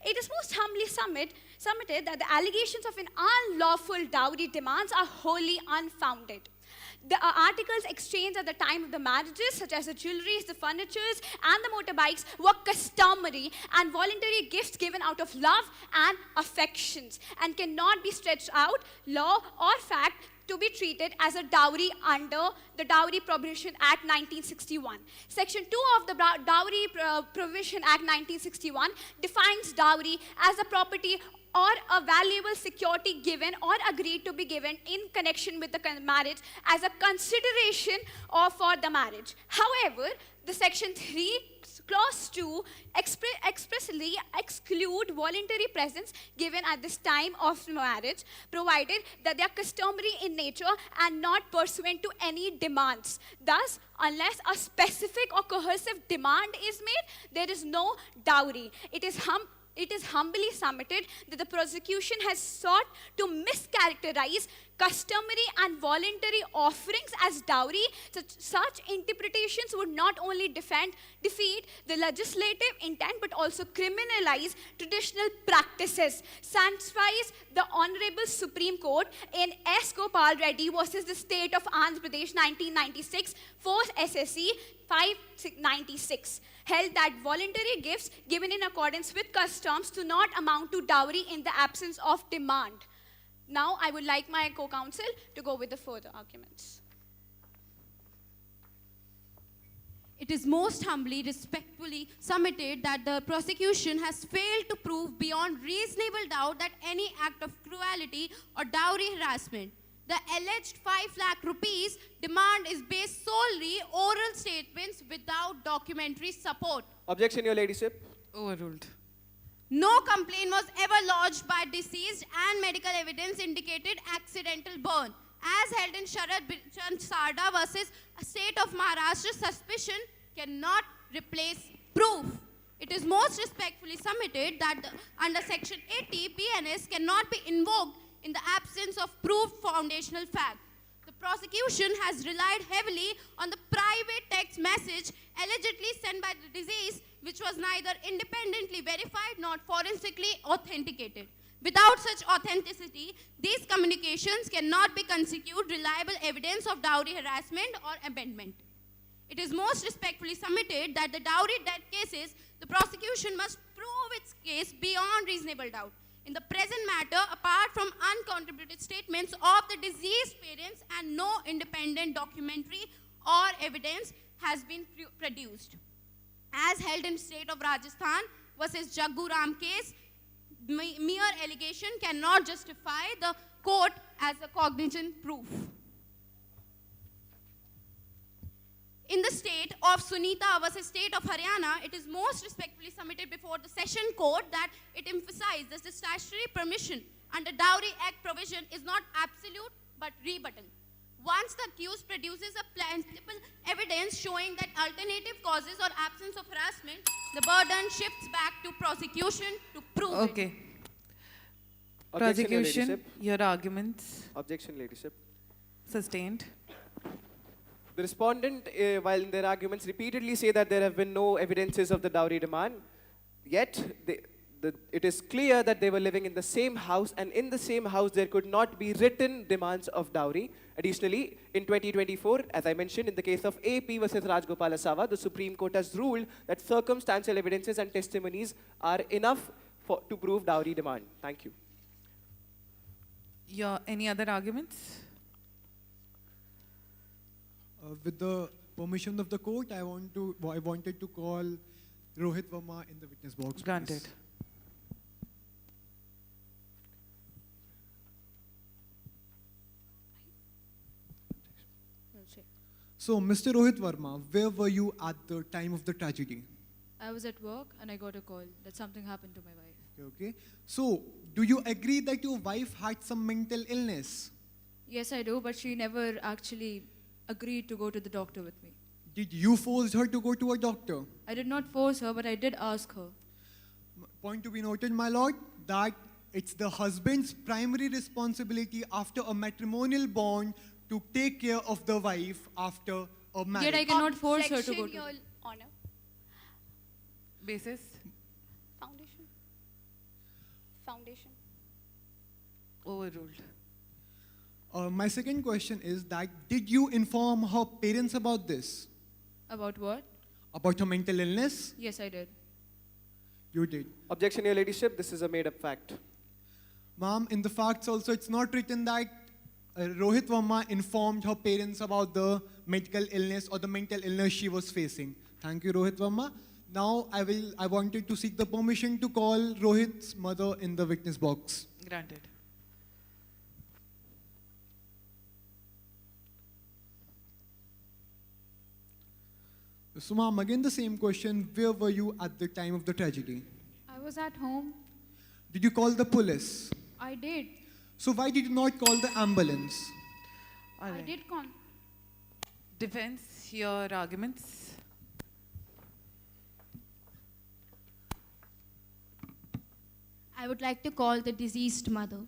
It is most humbly submitted that the allegations of an unlawful dowry demands are wholly unfounded. The articles exchanged at the time of the marriages, such as the jewelries, the furnitures, and the motorbikes, were customary and voluntary gifts given out of love and affections, and cannot be stretched out, law or fact, to be treated as a dowry under the Dowry Prohibition Act 1961. Section 2 of the Dowry Prohibition Act 1961 defines dowry as the property or a valuable security given or agreed to be given in connection with the marriage as a consideration for the marriage. However, the section 3 clause 2 expressly exclude voluntary presence given at this time of marriage, provided that they are customary in nature and not pursuant to any demands. Thus, unless a specific or coercive demand is made, there is no dowry. It is humbly submitted that the prosecution has sought to mischaracterize customary and voluntary offerings as dowry. Such interpretations would not only defeat the legislative intent but also criminalize traditional practices. Satisfies the Honorable Supreme Court in S. Gopal Reddy versus the State of Andhra Pradesh 1996, 4th SSC 596, held that voluntary gifts given in accordance with customs do not amount to dowry in the absence of demand. Now, I would like my co-counsel to go with the further arguments. It is most humbly, respectfully submitted that the prosecution has failed to prove beyond reasonable doubt that any act of cruelty or dowry harassment. The alleged 5 lakh rupees demand is based solely oral statements without documentary support. Objection, Your Ladyship. Overruled. No complaint was ever lodged by deceased and medical evidence indicated accidental burn. As held in Sharad Chand Sarda versus State of Maharashtra, suspicion cannot replace proof. It is most respectfully submitted that under Section 80, PNS cannot be invoked in the absence of proved foundational fact. The prosecution has relied heavily on the private text message allegedly sent by the deceased, which was neither independently verified nor forensically authenticated. Without such authenticity, these communications cannot be constituted reliable evidence of dowry harassment or abetment. It is most respectfully submitted that the dowry death cases, the prosecution must prove its case beyond reasonable doubt. In the present matter, apart from uncontroverted statements of the deceased parents and no independent documentary or evidence has been produced. As held in State of Rajasthan versus Jaggu Ram case, mere allegation cannot justify the court as a cognizant proof. In the state of Sunita versus State of Haryana, it is most respectfully submitted before the Session Court that it emphasized that the statutory permission under Dowry Act provision is not absolute but rebuttal. Once the accused produces a plausible evidence showing that alternative causes or absence of harassment, the burden shifts back to prosecution to prove it. Okay. Objection, Your Prosecution, Ladyship. your arguments. Objection, Ladyship. Sustained. The respondent, while in their arguments, repeatedly say that there have been no evidences of the dowry demand, yet it is clear that they were living in the same house, and in the same house there could not be written demands of dowry. Additionally, in 2024, as I mentioned, in the case of AP versus Rajgopal Asawa, the Supreme Court has ruled that circumstantial evidences and testimonies are enough to prove dowry demand. Thank you. Any other arguments? With the permission of the court, I wanted to call Rohit Verma in the witness box. Granted. Please. So, Mr. Rohit Verma, where were you at the time of the tragedy? I was at work and I got a call that something happened to my wife. Okay. So, do you agree that your wife had some mental illness? Yes, I do, but she never actually agreed to go to the doctor with me. Did you force her to go to a doctor? I did not force her, but I did ask her. Point to be noted, my lord, that it's the husband's primary responsibility after a matrimonial bond to take care of the wife after a marriage. Yet I cannot force her to Objection, go to. Your Honor. Basis? Foundation. Foundation. Overruled. My second question is that did you inform her parents about this? About what? About her mental illness? Yes, I did. You did. Objection, Your Ladyship. This is a made-up fact. Ma'am, in the facts also, it's not written that Rohit Verma informed her parents about the medical illness or the mental illness she was facing. Thank you, Rohit Verma. Now I wanted to seek the permission to call Rohit's mother in the witness box. Granted. So ma'am, again the same question. Where were you at the time of the tragedy? I was at home. Did you call the police? I did. So why did you not call the ambulance? I did call. Defense, your arguments. I would like to call the deceased mother.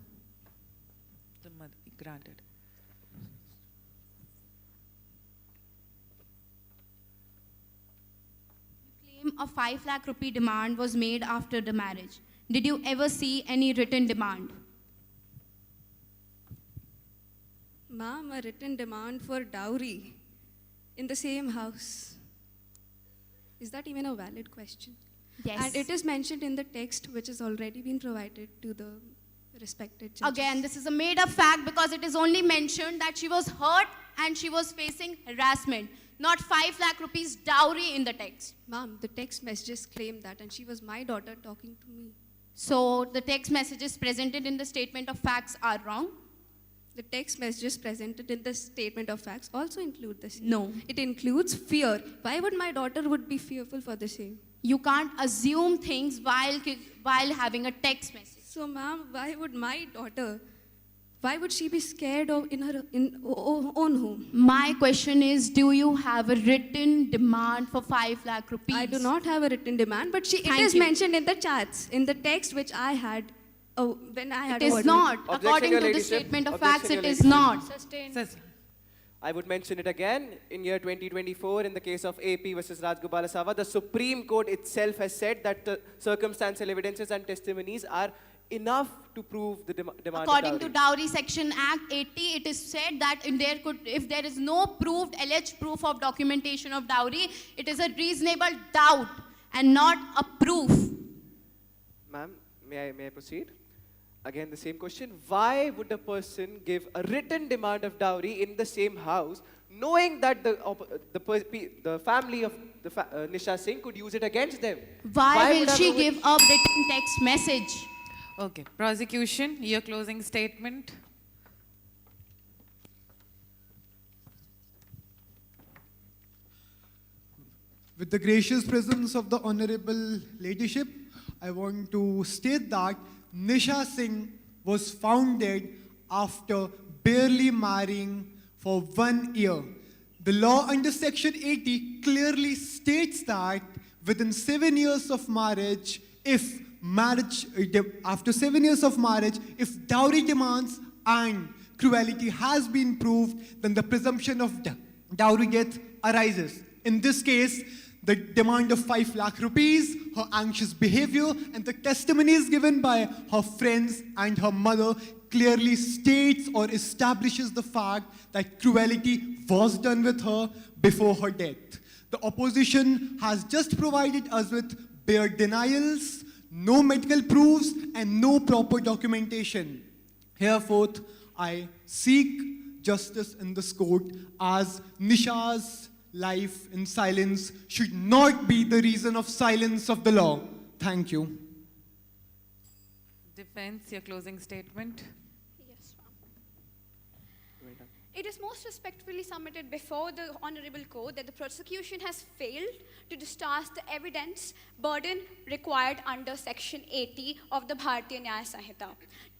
The mother, granted. Claim a 5 lakh rupee demand was made after the marriage. Did you ever see any written demand? Ma'am, a written demand for dowry in the same house. Is that even a valid question? Yes. And it is mentioned in the text which has already been provided to the respected judges. Again, this is a made-up fact because it is only mentioned that she was hurt and she was facing harassment, not 5 lakh rupees dowry in the text. Ma'am, the text messages claim that, and she was my daughter talking to me. So the text messages presented in the statement of facts are wrong? The text messages presented in the statement of facts also include the same. No. It includes fear. Why would my daughter would be fearful for the same? You can't assume things while having a text message. So ma'am, why would my daughter, why would she be scared of in her own home? My question is, do you have a written demand for 5 lakh rupees? I do not have a written demand, but it Thank is you. mentioned in the chats, in the text which I had when I had It is ordered. not. Objection, According Your to the Ladyship. statement of Objection, facts, Your it is Ladyship. not. Sustained. I would mention it again. In year 2024, in the case of AP versus Rajgopal, the Supreme Court itself has said that the circumstantial evidences and testimonies are enough to prove the demand According of to dowry. Dowry Section Act 80, it is said that if there is no alleged proof of documentation of dowry, it is a reasonable doubt and not a proof. Ma'am, may I proceed? Again, the same question. Why would a person give a written demand of dowry in the same house, knowing that the family of Nisha Singh could use it against them? Why will would she a- give a written text message? Okay. Prosecution, your closing statement. With the gracious presence of the Honorable Ladyship, I want to state that Nisha Singh was found dead after barely marrying for 1 year. The law under Section 80 clearly states that within 7 years of marriage, after 7 years of marriage, if dowry demands and cruelty has been proved, then the presumption of dowry death arises. In this case, the demand of 5 lakh rupees, her anxious behavior, and the testimonies given by her friends and her mother clearly states or establishes the fact that cruelty was done with her before her death. The opposition has just provided us with bare denials, no medical proofs, and no proper documentation. Hereforth, I seek justice in this court as Nisha's life in silence should not be the reason of silence of the law. Thank you. Defense, your closing statement. Yes, ma'am. It is most respectfully submitted before the Honorable Court that the prosecution has failed to discharge the evidence burden required under Section 80 of the Bharatiya Nyaya Sanhita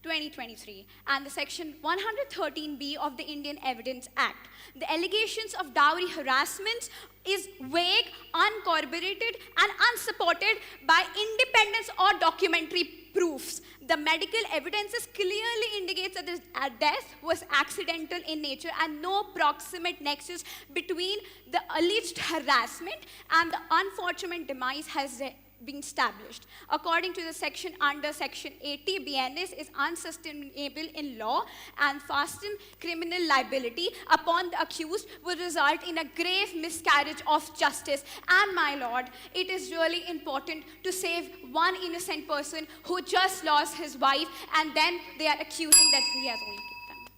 2023 and the Section 113B of the Indian Evidence Act. The allegations of dowry harassment is vague, uncorroborated, and unsupported by independent or documentary proofs. The medical evidences clearly indicates that the death was accidental in nature and no proximate nexus between the alleged harassment and the unfortunate demise has been established. According to the section under Section 80, BNS is unsustainable in law and fasten criminal liability upon the accused would result in a grave miscarriage of justice. And my lord, it is really important to save one innocent person who just lost his wife and then they are accusing that he has only killed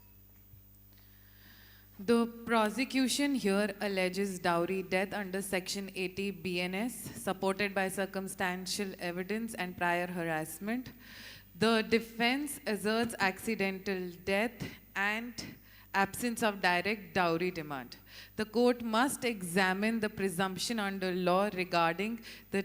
them. The prosecution here alleges dowry death under Section 80 BNS, supported by circumstantial evidence and prior harassment. The defense asserts accidental death and absence of direct dowry demand. The court must examine the presumption under law regarding the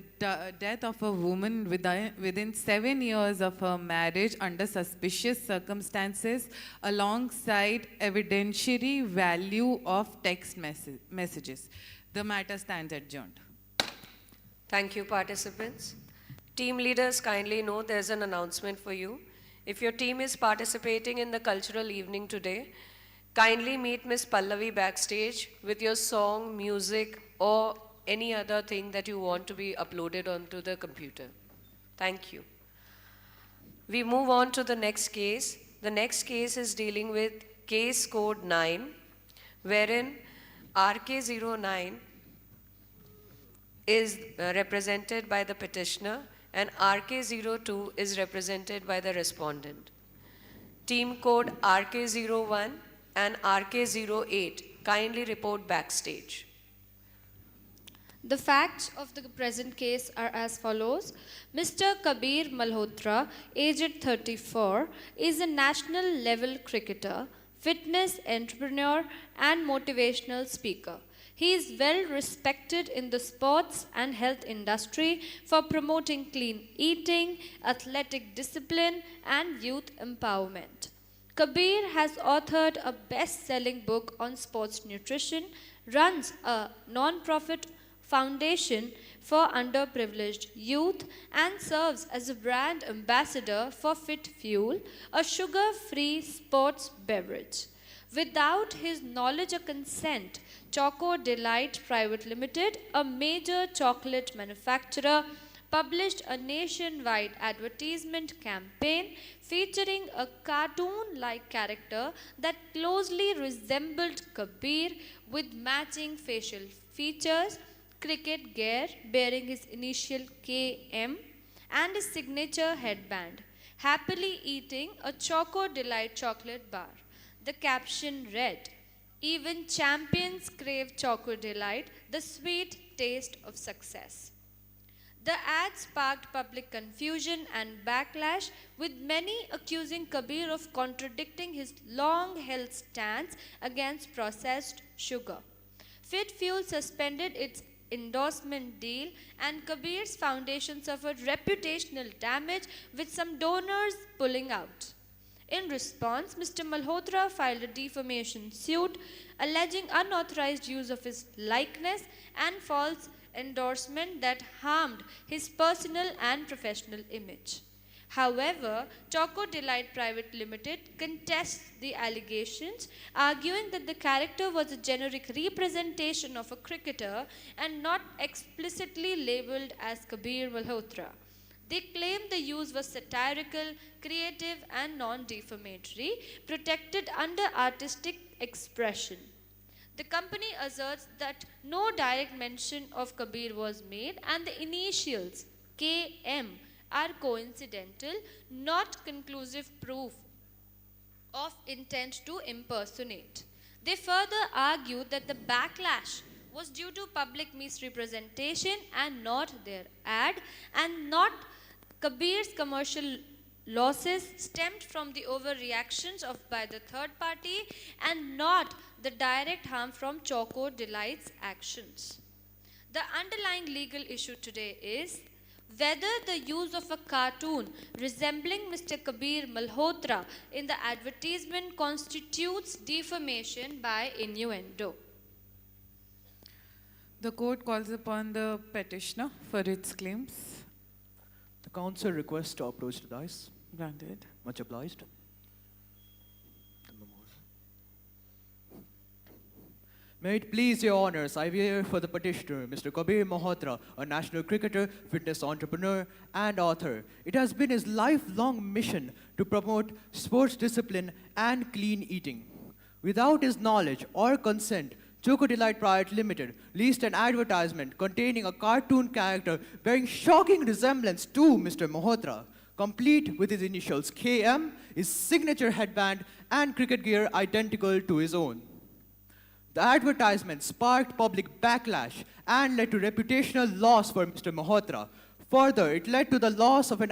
death of a woman within 7 years of her marriage under suspicious circumstances alongside evidentiary value of text messages. The matter stands adjourned. Thank you, participants. Team leaders, kindly know there's an announcement for you. If your team is participating in the cultural evening today, kindly meet Ms. Pallavi backstage with your song, music, or any other thing that you want to be uploaded onto the computer. Thank you. We move on to the next case. The next case is dealing with case code 9, wherein RK09 is represented by the petitioner and RK02 is represented by the respondent. Team code RK01 and RK08 kindly report backstage. The facts of the present case are as follows. Mr. Kabir Malhotra, aged 34, is a national level cricketer, fitness entrepreneur and motivational speaker. He is well respected in the sports and health industry for promoting clean eating, athletic discipline and youth empowerment. Kabir has authored a best-selling book on sports nutrition, runs a non-profit foundation for underprivileged youth, and serves as a brand ambassador for Fit Fuel, a sugar-free sports beverage. Without his knowledge or consent, Choco Delight Private Limited, a major chocolate manufacturer, published a nationwide advertisement campaign featuring a cartoon-like character that closely resembled Kabir with matching facial features, cricket gear bearing his initial KM, and his signature headband, happily eating a Choco Delight chocolate bar. The caption read, "Even champions crave Choco Delight, the sweet taste of success." The ad sparked public confusion and backlash, with many accusing Kabir of contradicting his long-held stance against processed sugar. Fit Fuel suspended its endorsement deal, and Kabir's foundation suffered reputational damage, with some donors pulling out. In response, Mr. Malhotra filed a defamation suit alleging unauthorized use of his likeness and false endorsement that harmed his personal and professional image. However, Choco Delight Private Limited contests the allegations, arguing that the character was a generic representation of a cricketer and not explicitly labeled as Kabir Malhotra. They claim the use was satirical, creative, and non-defamatory, protected under artistic expression. The company asserts that no direct mention of Kabir was made, and the initials KM are coincidental, not conclusive proof of intent to impersonate. They further argue that the backlash was due to public misrepresentation and not their ad, and not Kabir's commercial losses stemmed from the overreactions by the third party, and not the direct harm from Choco Delight's actions. The underlying legal issue today is whether the use of a cartoon resembling Mr. Kabir Malhotra in the advertisement constitutes defamation by innuendo. The court calls upon the petitioner for its claims. The counsel requests to approach the dais. Granted. Much obliged. May it please your honors, I hear for the petitioner, Mr. Kabir Malhotra, a national cricketer, fitness entrepreneur, and author. It has been his lifelong mission to promote sports discipline and clean eating. Without his knowledge or consent, Choco Delight Private Limited released an advertisement containing a cartoon character bearing shocking resemblance to Mr. Malhotra, complete with his initials KM, his signature headband, and cricket gear identical to his own. The advertisement sparked public backlash and led to reputational loss for Mr. Malhotra. Further, it led to the loss of an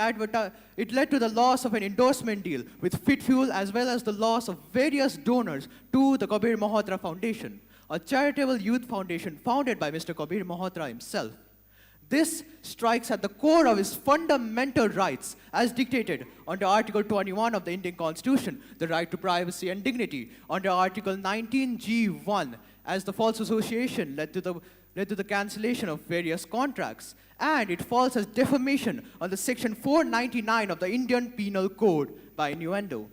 endorsement deal with Fit Fuel, as well as the loss of various donors to the Kabir Malhotra Foundation, a charitable youth foundation founded by Mr. Kabir Malhotra himself. This strikes at the core of his fundamental rights as dictated under Article 21 of the Indian Constitution, the right to privacy and dignity, under Article 19G1, as the false association led to the cancellation of various contracts, and it falls as defamation under Section 499 of the Indian Penal Code by innuendo.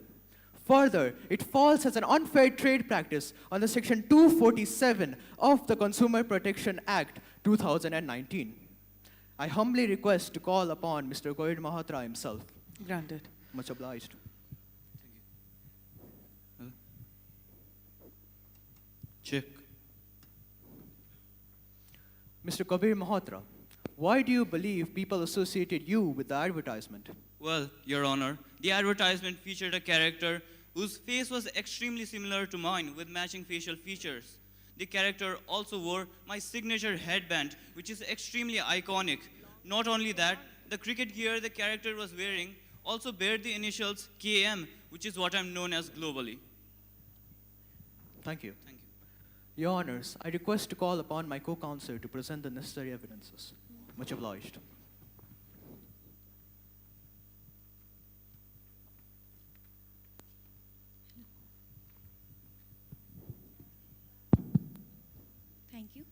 Further, it falls as an unfair trade practice under Section 247 of the Consumer Protection Act 2019. I humbly request to call upon Mr. Kabir Malhotra himself. Granted. Much obliged. Check. Mr. Kabir Malhotra, why do you believe people associated you with the advertisement? Well, Your Honor, the advertisement featured a character whose face was extremely similar to mine with matching facial features. The character also wore my signature headband, which is extremely iconic. Not only that, the cricket gear the character was wearing also bear the initials KM, which is what I'm known as globally. Thank you. Thank you. Your Honors, I request to call upon my co-counsel to present the necessary evidences. Much obliged. Thank you.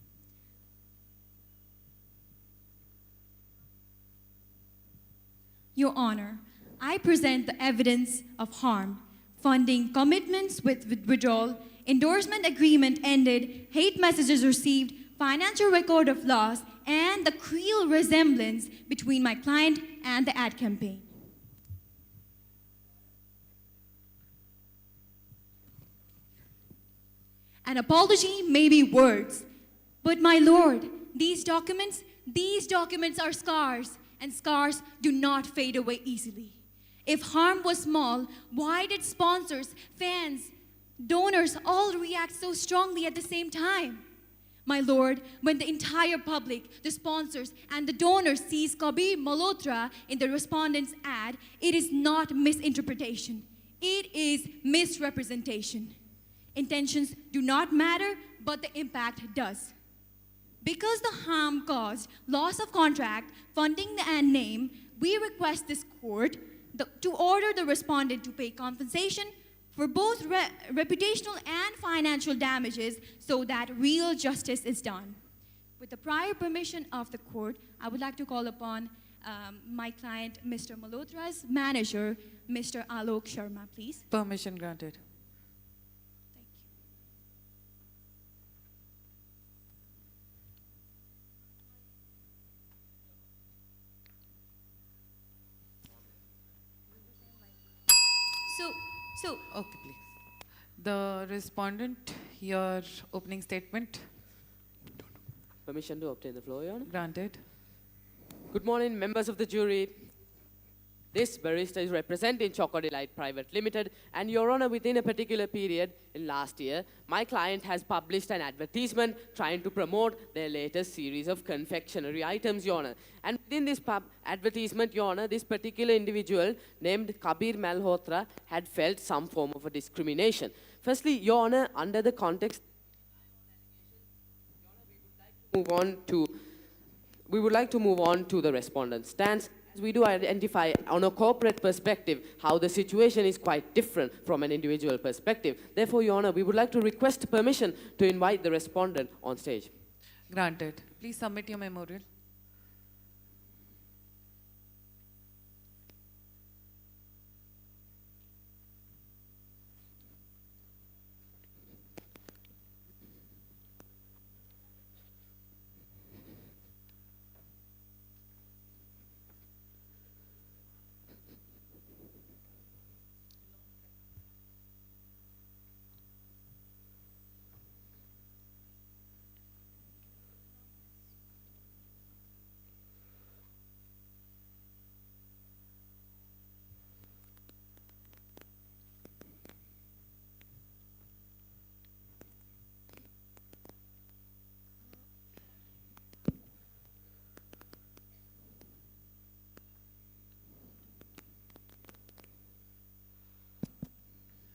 Your Honor, I present the evidence of harm, funding commitments with withdrawal, endorsement agreement ended, hate messages received, financial record of loss, and the cruel resemblance between my client and the ad campaign. An apology may be words, but my lord, these documents are scars, and scars do not fade away easily. If harm was small, why did sponsors, fans, donors all react so strongly at the same time? My lord, when the entire public, the sponsors, and the donors sees Kabir Malhotra in the respondent's ad, it is not misinterpretation. It is misrepresentation. Intentions do not matter, but the impact does. Because the harm caused loss of contract, funding and name, we request this court to order the respondent to pay compensation for both reputational and financial damages so that real justice is done. With the prior permission of the court, I would like to call upon my client, Mr. Malhotra's manager, Mr. Alok Sharma, please. Permission granted. Okay, please. The respondent, your opening statement. Permission to obtain the floor, Your Honor. Granted. Good morning, members of the jury. This barrister is representing Choco Delight Private Limited, and Your Honor, within a particular period in last year, my client has published an advertisement trying to promote their latest series of confectionery items, Your Honor. And within this advertisement, Your Honor, this particular individual named Kabir Malhotra had felt some form of a discrimination. Firstly, Your Honor, under the context, we would like to move on to the respondent's stance. We do identify on a corporate perspective how the situation is quite different from an individual perspective. Therefore, Your Honor, we would like to request permission to invite the respondent on stage. Granted. Please submit your memorial.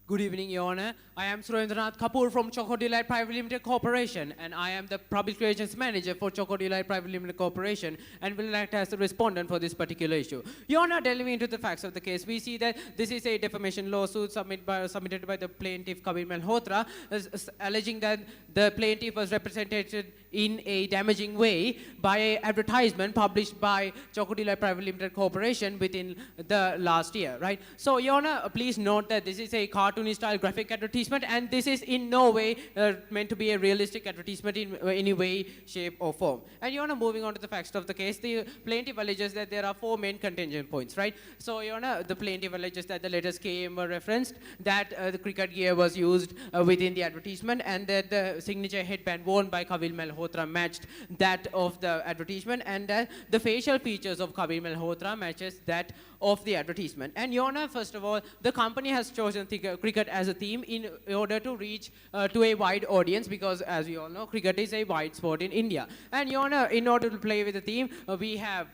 Good evening, Your Honor. I am Surendranath Kapoor from Delight Private Limited Corporation, and I am the Public Relations Manager for Delight Private Limited Corporation, and will act as the respondent for this particular issue. Your Honor, delving into the facts of the case, we see that this is a defamation lawsuit submitted by the plaintiff Kabir Malhotra, alleging that the plaintiff was represented in a damaging way by an advertisement published by Delight Private Limited Corporation within the last year, right? So, Your Honor, please note that this is a cartoony style graphic advertisement, and this is in no way meant to be a realistic advertisement in any way, shape or form. And Your Honor, moving on to the facts of the case, the plaintiff alleges that there are 4 main contingent points, right? So Your Honor, the plaintiff alleges that the letters KM were referenced, that the cricket gear was used within the advertisement, and that the signature headband worn by Kabir Malhotra matched that of the advertisement, and that the facial features of Kabir Malhotra matches that of the advertisement. And Your Honor, first of all, the company has chosen cricket as a theme in order to reach to a wide audience, because as we all know, cricket is a wide sport in India. And Your Honor, in order to play with the theme, we have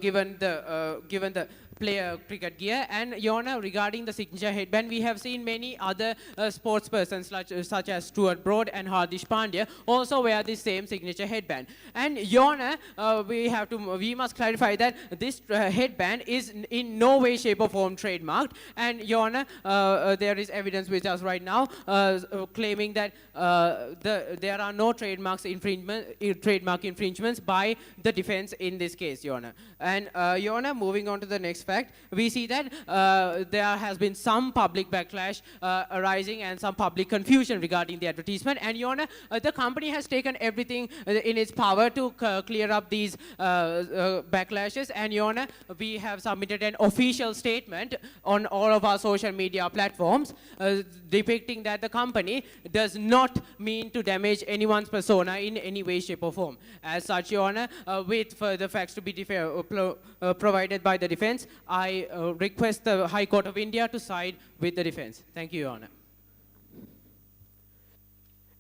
given the player cricket gear. And Your Honor, regarding the signature headband, we have seen many other sports persons such as Stuart Broad and Hardish Pandya also wear the same signature headband. And Your Honor, we must clarify that this headband is in no way, shape or form trademarked. And Your Honor, there is evidence with us right now claiming that there are no trademark infringements by the defense in this case, Your Honor. And Your Honor, moving on to the next fact, we see that there has been some public backlash arising and some public confusion regarding the advertisement. And Your Honor, the company has taken everything in its power to clear up these backlashes. And Your Honor, we have submitted an official statement on all of our social media platforms depicting that the company does not mean to damage anyone's persona in any way, shape or form. As such, Your Honor, with further facts to be provided by the defense, I request the High Court of India to side with the defense. Thank you, Your Honor.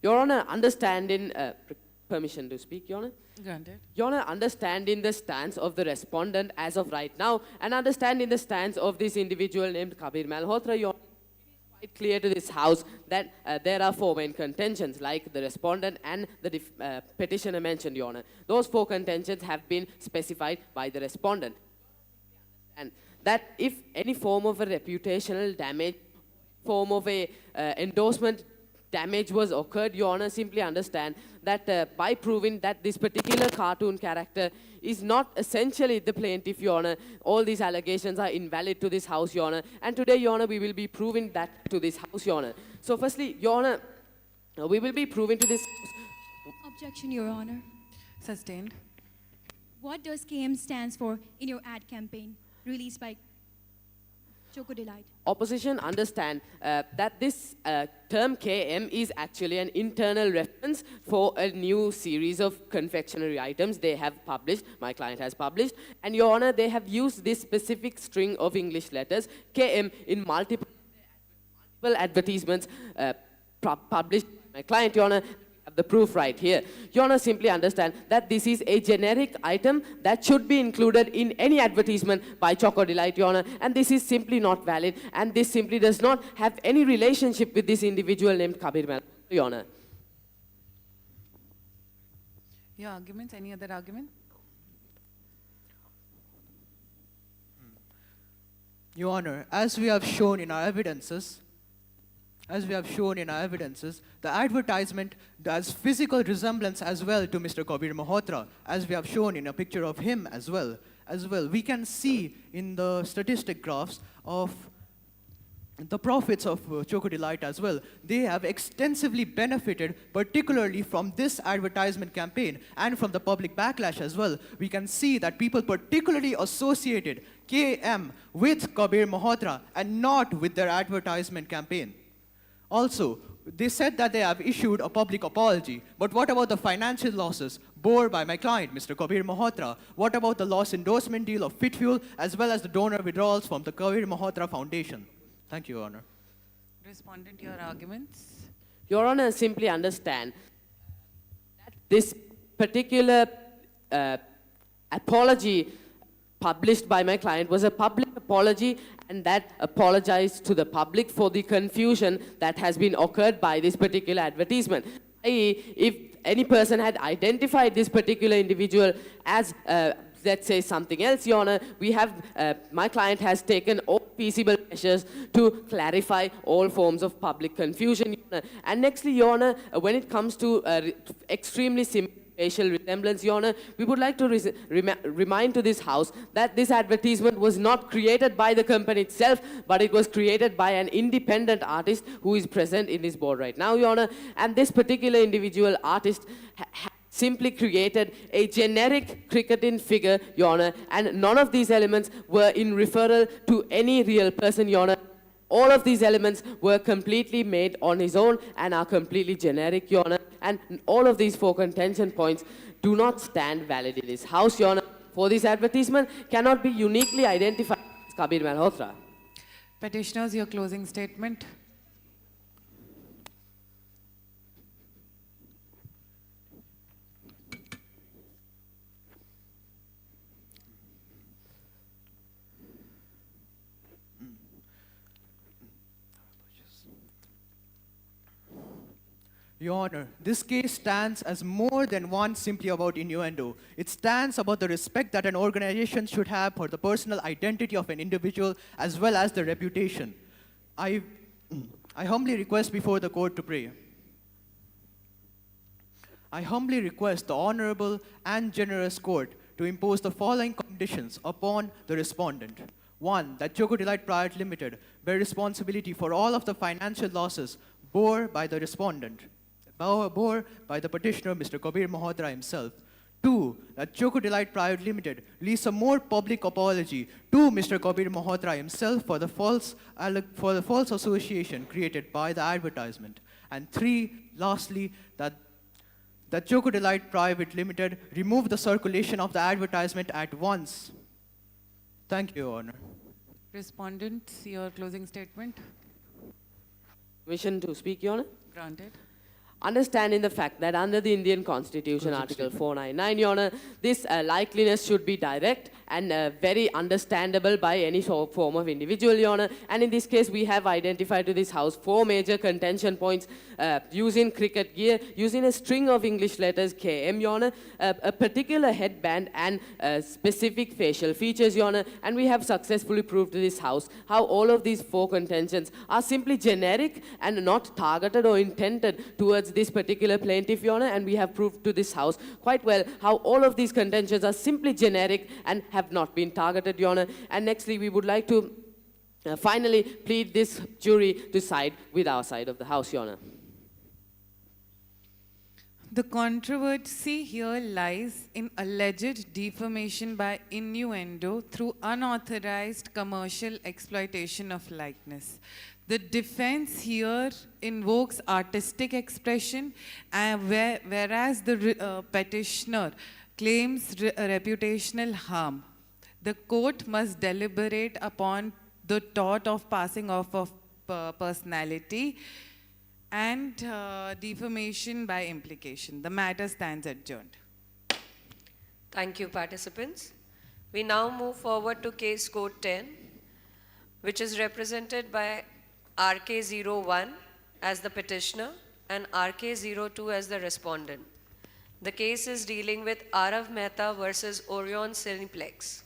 Your Honor, understanding, permission to speak, Your Honor? Granted. Your Honor, understanding the stance of the respondent as of right now, and understanding the stance of this individual named Kabir Malhotra, Your Honor, it is quite clear to this House that there are 4 main contentions, like the respondent and the petitioner mentioned, Your Honor. Those 4 contentions have been specified by the respondent. And that if any form of a reputational damage, form of a endorsement damage was occurred, Your Honor, simply understand that by proving that this particular cartoon character is not essentially the plaintiff, Your Honor, all these allegations are invalid to this House, Your Honor. And today, Your Honor, we will be proving that to this House, Your Honor. So firstly, Your Honor, we will be proving to this House. Objection, Your Honor. Sustained. What does KM stands for in your ad campaign released by Delight? Opposition understand that this term KM is actually an internal reference for a new series of confectionery items they have published, my client has published, and Your Honor, they have used this specific string of English letters, KM, in multiple advertisements published by my client, Your Honor. The proof right here. Your Honor, simply understand that this is a generic item that should be included in any advertisement by Delight, Your Honor, and this is simply not valid, and this simply does not have any relationship with this individual named Kabir Malhotra, Your Honor. Your arguments? Any other argument? Your Honor, as we have shown in our evidences, the advertisement does physical resemblance as well to Mr. Kabir Malhotra, as we have shown in a picture of him as well. We can see in the statistic graphs of the profits of Delight as well. They have extensively benefited, particularly from this advertisement campaign and from the public backlash as well. We can see that people particularly associated KM with Kabir Malhotra and not with their advertisement campaign. Also, they said that they have issued a public apology, but what about the financial losses bore by my client, Mr. Kabir Malhotra? What about the loss endorsement deal of Fit Fuel, as well as the donor withdrawals from the Kabir Malhotra Foundation? Thank you, Your Honor. Respondent to your arguments. Your Honor, simply understand that this particular apology published by my client was a public apology and that apologize to the public for the confusion that has been occurred by this particular advertisement. I.e., if any person had identified this particular individual as let's say something else, Your Honor, my client has taken all feasible measures to clarify all forms of public confusion, Your Honor. And nextly, Your Honor, when it comes to extremely similar facial resemblance, Your Honor, we would like to remind to this House that this advertisement was not created by the company itself, but it was created by an independent artist who is present in this board right now, Your Honor. And this particular individual artist simply created a generic cricketing figure, Your Honor, and none of these elements were in referral to any real person, Your Honor. All of these elements were completely made on his own and are completely generic, Your Honor. And all of these 4 contention points do not stand valid in this House, Your Honor. For this advertisement cannot be uniquely identified as Kabir Malhotra. Petitioners, your closing statement. Your Honor, this case stands as more than one simply about innuendo. It stands about the respect that an organization should have for the personal identity of an individual as well as the reputation. I humbly request before the court to pray. I humbly request the honorable and generous court to impose the following conditions upon the respondent. 1. That Choco Delight Private Limited bear responsibility for all of the financial losses bore by the respondent. Bore by the petitioner, Mr. Kabir Malhotra himself. 2. That Choco Delight Private Limited release a more public apology to Mr. Kabir Malhotra himself for the false association created by the advertisement. And 3. Lastly, that Choco Delight Private Limited remove the circulation of the advertisement at once. Thank you, Your Honor. Respondents, your closing statement. Permission to speak, Your Honor? Granted. Understanding the fact that under the Indian Constitution, Article 499, Your Honor, this likeliness should be direct and very understandable by any form of individual, Your Honor. And in this case, we have identified to this House 4 major contention points using cricket gear, using a string of English letters KM, Your Honor, a particular headband and specific facial features, Your Honor. And we have successfully proved to this House how all of these 4 contentions are simply generic and not targeted or intended towards this particular plaintiff, Your Honor, and we have proved to this House quite well how all of these contentions are simply generic and have not been targeted, Your Honor. And nextly, we would like to finally plead this jury to side with our side of the House, Your Honor. The controversy here lies in alleged defamation by innuendo through unauthorized commercial exploitation of likeness. The defense here invokes artistic expression, whereas the petitioner claims reputational harm. The court must deliberate upon the tort of passing off of personality and defamation by implication. The matter stands adjourned. Thank you, participants. We now move forward to case code 10, which is represented by RK01 as the petitioner and RK02 as the respondent. The case is dealing with Arav Mehta versus Orion Cineplex.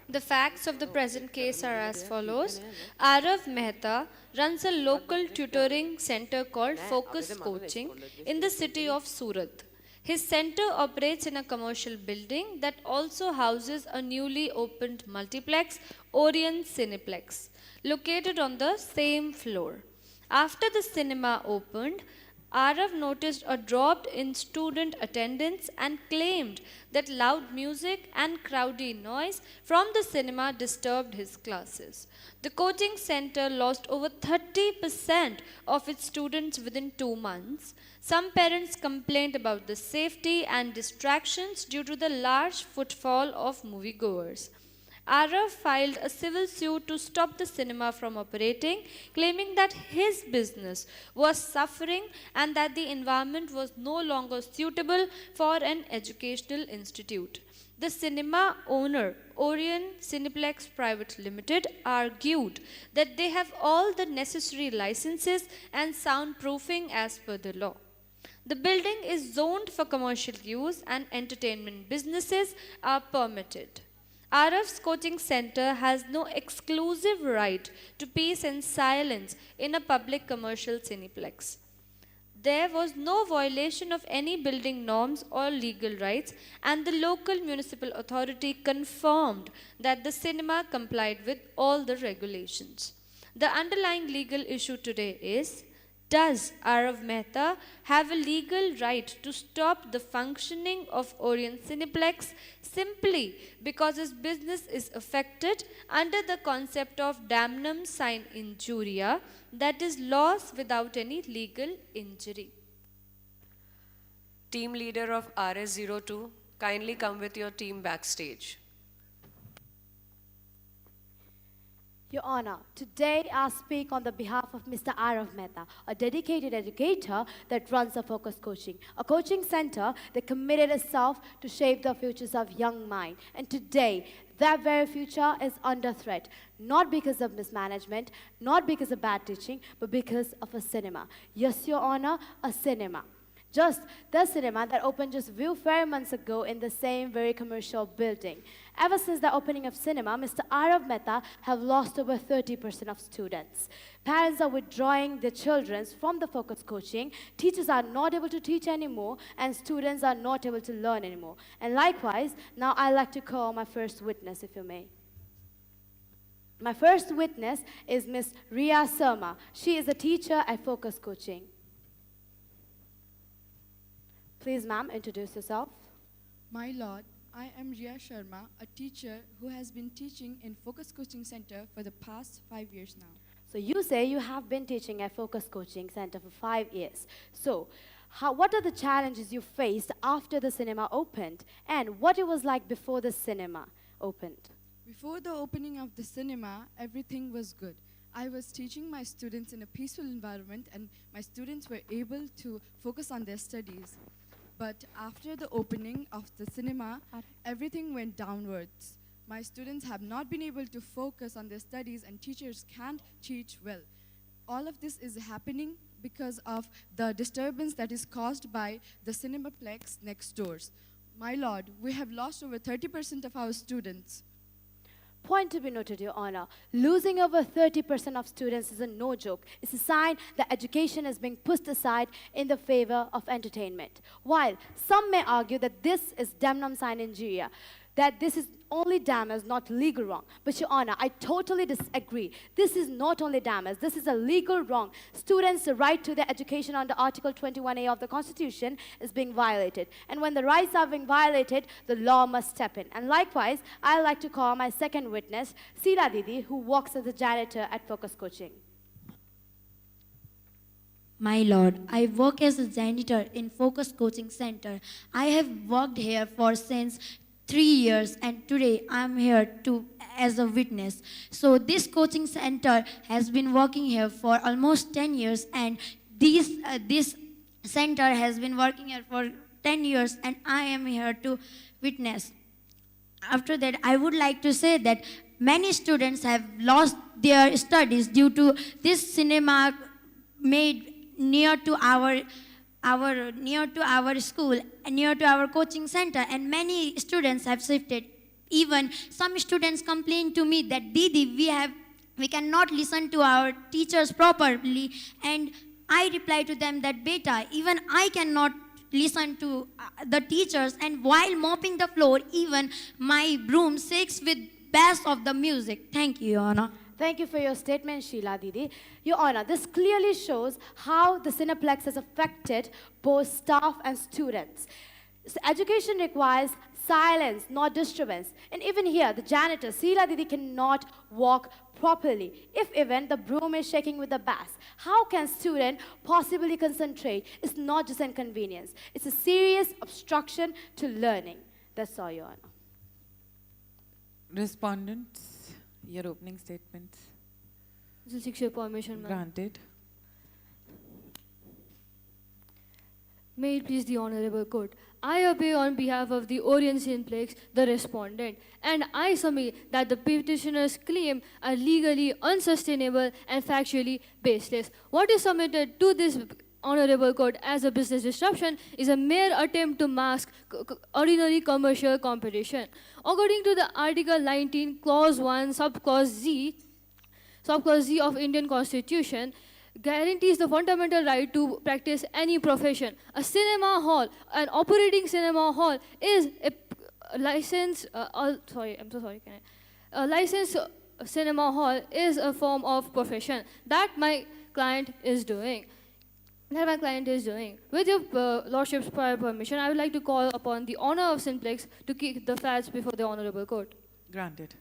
The facts of the present case are as follows. Arav Mehta runs a local tutoring center called Focus Coaching in the city of Surat. His center operates in a commercial building that also houses a newly opened multiplex, Orion Cineplex, located on the same floor. After the cinema opened, Arav noticed a drop in student attendance and claimed that loud music and crowdy noise from the cinema disturbed his classes. The coaching center lost over 30% of its students within 2 months. Some parents complained about the safety and distractions due to the large footfall of moviegoers. Arav filed a civil suit to stop the cinema from operating, claiming that his business was suffering and that the environment was no longer suitable for an educational institute. The cinema owner, Orion Cineplex Private Limited, argued that they have all the necessary licenses and soundproofing as per the law. The building is zoned for commercial use and entertainment businesses are permitted. RF's coaching center has no exclusive right to peace and silence in a public commercial cineplex. There was no violation of any building norms or legal rights, and the local municipal authority confirmed that the cinema complied with all the regulations. The underlying legal issue today is, does Arav Mehta have a legal right to stop the functioning of Orient Cineplex simply because his business is affected under the concept of damnum sine injuria, that is, loss without any legal injury? Team leader of RS02, kindly come with your team backstage. Your Honor, today I speak on the behalf of Mr. Arav Mehta, a dedicated educator that runs a focus coaching, a coaching center that committed itself to shape the futures of young minds. And today, that very future is under threat, not because of mismanagement, not because of bad teaching, but because of a cinema. Yes, Your Honor, a cinema. Just the cinema that opened just few months ago in the same very commercial building. Ever since the opening of cinema, Mr. Arav Mehta have lost over 30% of students. Parents are withdrawing their children from the focus coaching, teachers are not able to teach anymore, and students are not able to learn anymore. And likewise, now I'd like to call my first witness, if you may. My first witness is Miss Ria Sharma. She is a teacher at Focus Coaching. Please, ma'am, introduce yourself. My lord, I am Ria Sharma, a teacher who has been teaching in Focus Coaching Center for the past 5 years now. So you say you have been teaching at Focus Coaching Center for 5 years. So what are the challenges you faced after the cinema opened, and what it was like before the cinema opened? Before the opening of the cinema, everything was good. I was teaching my students in a peaceful environment, and my students were able to focus on their studies. But after the opening of the cinema, everything went downwards. My students have not been able to focus on their studies, and teachers can't teach well. All of this is happening because of the disturbance that is caused by the cinemaplex next doors. My lord, we have lost over 30% of our students. Point to be noted, Your Honor. Losing over 30% of students is a no joke. It's a sign that education is being pushed aside in the favor of entertainment. While some may argue that this is damnum sine injuria, that this is only damage, not legal wrong. But Your Honor, I totally disagree. This is not only damage, this is a legal wrong. Students' right to their education under Article 21A of the Constitution is being violated. And when the rights are being violated, the law must step in. And likewise, I'd like to call my second witness, Sila Didi, who works as a janitor at Focus Coaching. My lord, I work as a janitor in Focus Coaching Center. I have worked here for since 3 years, and today I'm here as a witness. So this coaching center has been working here for almost 10 years, and this center has been working here for 10 years, and I am here to witness. After that, I would like to say that many students have lost their studies due to this cinema made near to our school, near to our coaching center, and many students have shifted. Even some students complain to me that Didi, we cannot listen to our teachers properly, and I reply to them that beta, even I cannot listen to the teachers, and while mopping the floor, even my broom shakes with bass of the music. Thank you, Your Honor. Thank you for your statement, Sheila Didi. Your Honor, this clearly shows how the Cineplex has affected both staff and students. So education requires silence, not disturbance. And even here, the janitor, Sheila Didi, cannot walk properly. If even the broom is shaking with the bass, how can student possibly concentrate? It's not just inconvenience. It's a serious obstruction to learning. That's all, Your Honor. Respondents. Your opening statements. This is your permission, ma'am. Granted. May it please the Honorable Court. I appear on behalf of the Orient Simplex, the respondent, and I submit that the petitioner's claims are legally unsustainable and factually baseless. What is submitted to this Honorable Court as a business disruption is a mere attempt to mask ordinary commercial competition. According to the Article 19, Clause 1, Subclause Z of Indian Constitution, guarantees the fundamental right to practice any profession. A cinema hall, an operating cinema hall, is a licensed. A licensed cinema hall is a form of profession that my client is doing. With your Lordship's prior permission, I would like to call upon the Honor of Simplex to keep the facts before the Honorable Court. Granted.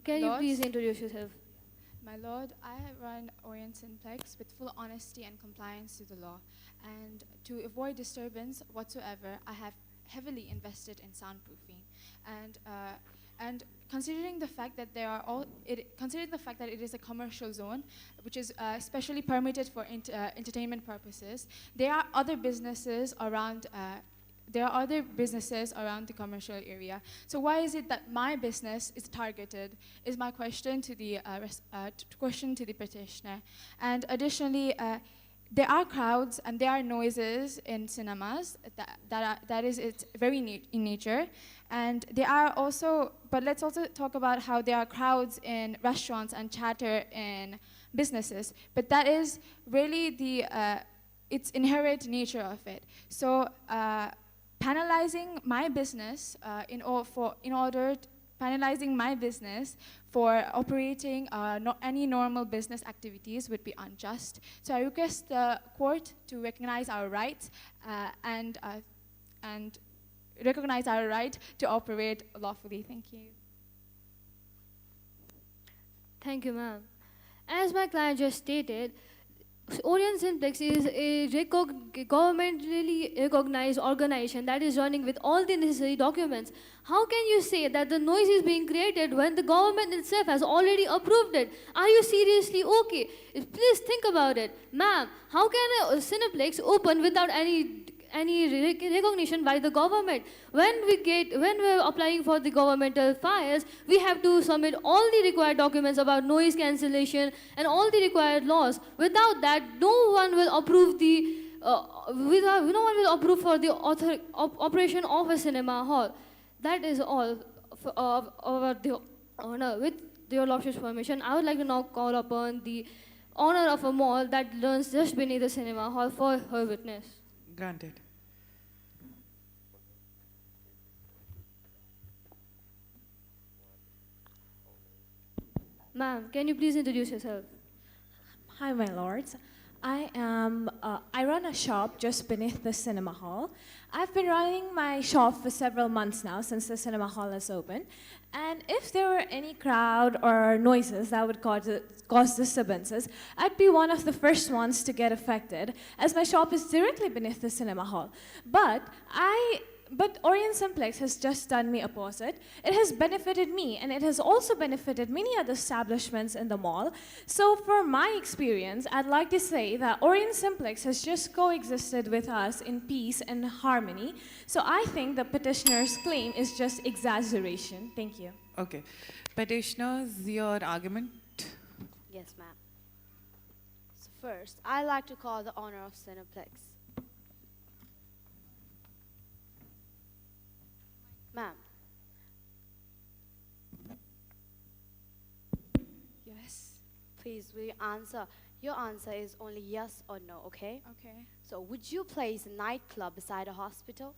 Can you please introduce yourself? My lord, I run Orient Simplex with full honesty and compliance to the law. And to avoid disturbance whatsoever, I have heavily invested in soundproofing. And considering the fact that it is a commercial zone, which is specially permitted for entertainment purposes, there are other businesses around. There are other businesses around the commercial area. So why is it that my business is targeted? Is my question to the petitioner. And additionally, there are crowds and there are noises in cinemas that is it's very in nature. And there are also, but let's also talk about how there are crowds in restaurants and chatter in businesses. But that is really the its inherent nature of it. So. Penalizing my business penalizing my business for operating any normal business activities would be unjust. So I request the court to recognize our right and recognize our right to operate lawfully. Thank you. Thank you, ma'am. As my client just stated, Orient Simplex is a governmentally recognized organization that is running with all the necessary documents. How can you say that the noise is being created when the government itself has already approved it? Are you seriously okay? Please think about it. Ma'am, how can a Cineplex open without any recognition by the government? When we're applying for the governmental files, we have to submit all the required documents about noise cancellation and all the required laws. Without that, no one will approve for the operation of a cinema hall. That is all over the honor. With your Lordship's permission, I would like to now call upon the owner of a mall that runs just beneath the cinema hall for her witness. Granted. Ma'am, can you please introduce yourself? Hi, my lords. I run a shop just beneath the cinema hall. I've been running my shop for several months now since the cinema hall is open. And if there were any crowd or noises that would cause disturbances, I'd be one of the first ones to get affected, as my shop is directly beneath the cinema hall. But Orient Simplex has just done me opposite. It has benefited me, and it has also benefited many other establishments in the mall. So for my experience, I'd like to say that Orient Simplex has just coexisted with us in peace and harmony. So I think the petitioner's claim is just exaggeration. Thank you. Okay. Petitioners, your argument? Yes, ma'am. So first, I'd like to call the owner of Cineplex. Ma'am. Yes. Please, will you answer? Your answer is only yes or no, okay? Okay. So would you place a nightclub beside a hospital?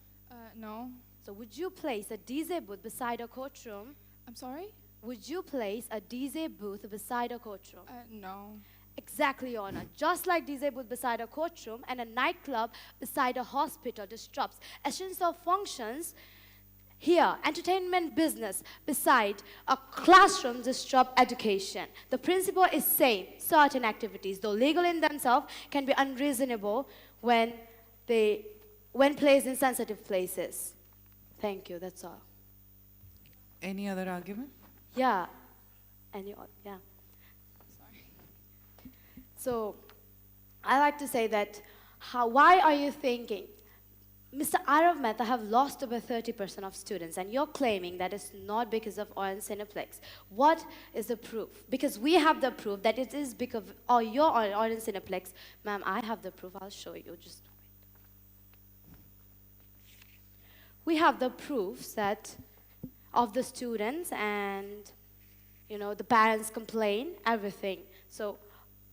No. So would you place a DJ booth beside a courtroom? I'm sorry? Would you place a DJ booth beside a courtroom? No. Exactly, Your Honor. Just like DJ booth beside a courtroom and a nightclub beside a hospital disrupts essential functions Here, entertainment business beside a classroom disrupt education. The principle is same. Certain activities, though legal in themselves, can be unreasonable when placed in sensitive places. Thank you, that's all. Any other argument? Yeah. Yeah. Sorry. So, I like to say that, why are you thinking Mr. Arav Mehta have lost over 30% of students, and you're claiming that it's not because of Orange Cineplex. What is the proof? Because we have the proof that it is because of your Orange Cineplex. Ma'am, I have the proof. I'll show you. Just wait. We have the proofs that of the students, and the parents complain, everything. So,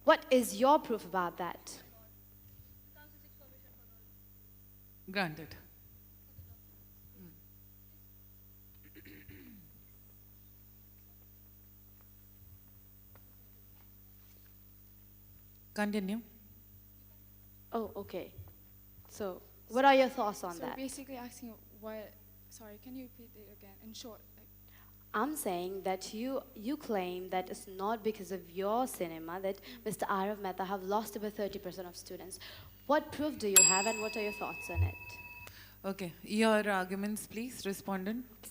what is your proof about that? Granted. Continue. Oh, okay. So, what are your thoughts on So that? basically asking what, sorry, can you repeat it again in short? I'm saying that you claim that it's not because of your cinema that Mr. Arav Mehta have lost over 30% of students. What proof do you have, and what are your thoughts on it? Okay, your arguments, please, respondents.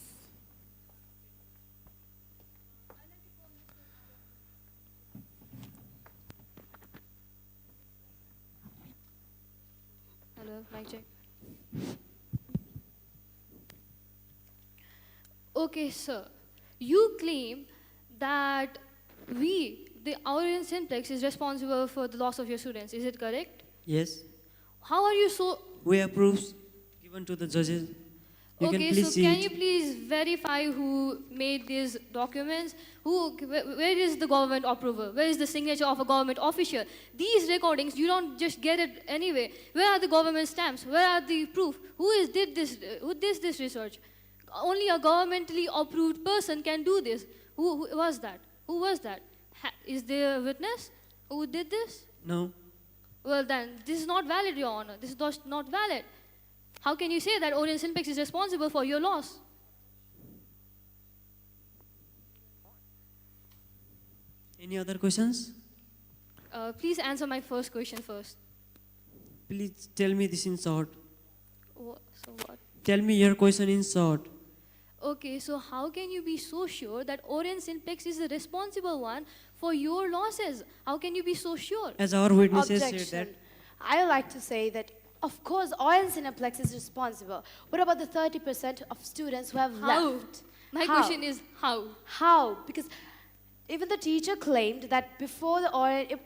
Hello, mic check. Okay, sir. You claim that the Orient Simplex, is responsible for the loss of your students. Is it correct? Yes. How are you so... We have proofs given to the judges. You can Okay, please so see can it. you please verify who made these documents? Where is the government approval? Where is the signature of a government official? These recordings, you don't just get it anyway. Where are the government stamps? Where are the proof? Who did this research? Only a governmentally approved person can do this. Who was that? Who was that? Is there a witness who did this? No. Well then, this is not valid, Your Honor. This is not valid. How can you say that Orient Simplex is responsible for your loss? Any other questions? Please answer my first question first. Please tell me this in short. So what? Tell me your question in short. Okay, so how can you be so sure that Orient Simplex is the responsible one for your losses? How can you be so sure? As our witnesses Objection. said that. I like to say that, of course, Orient Cineplex is responsible. What about the 30% of students who have How? left? My question is how? How? Because even the teacher claimed that before the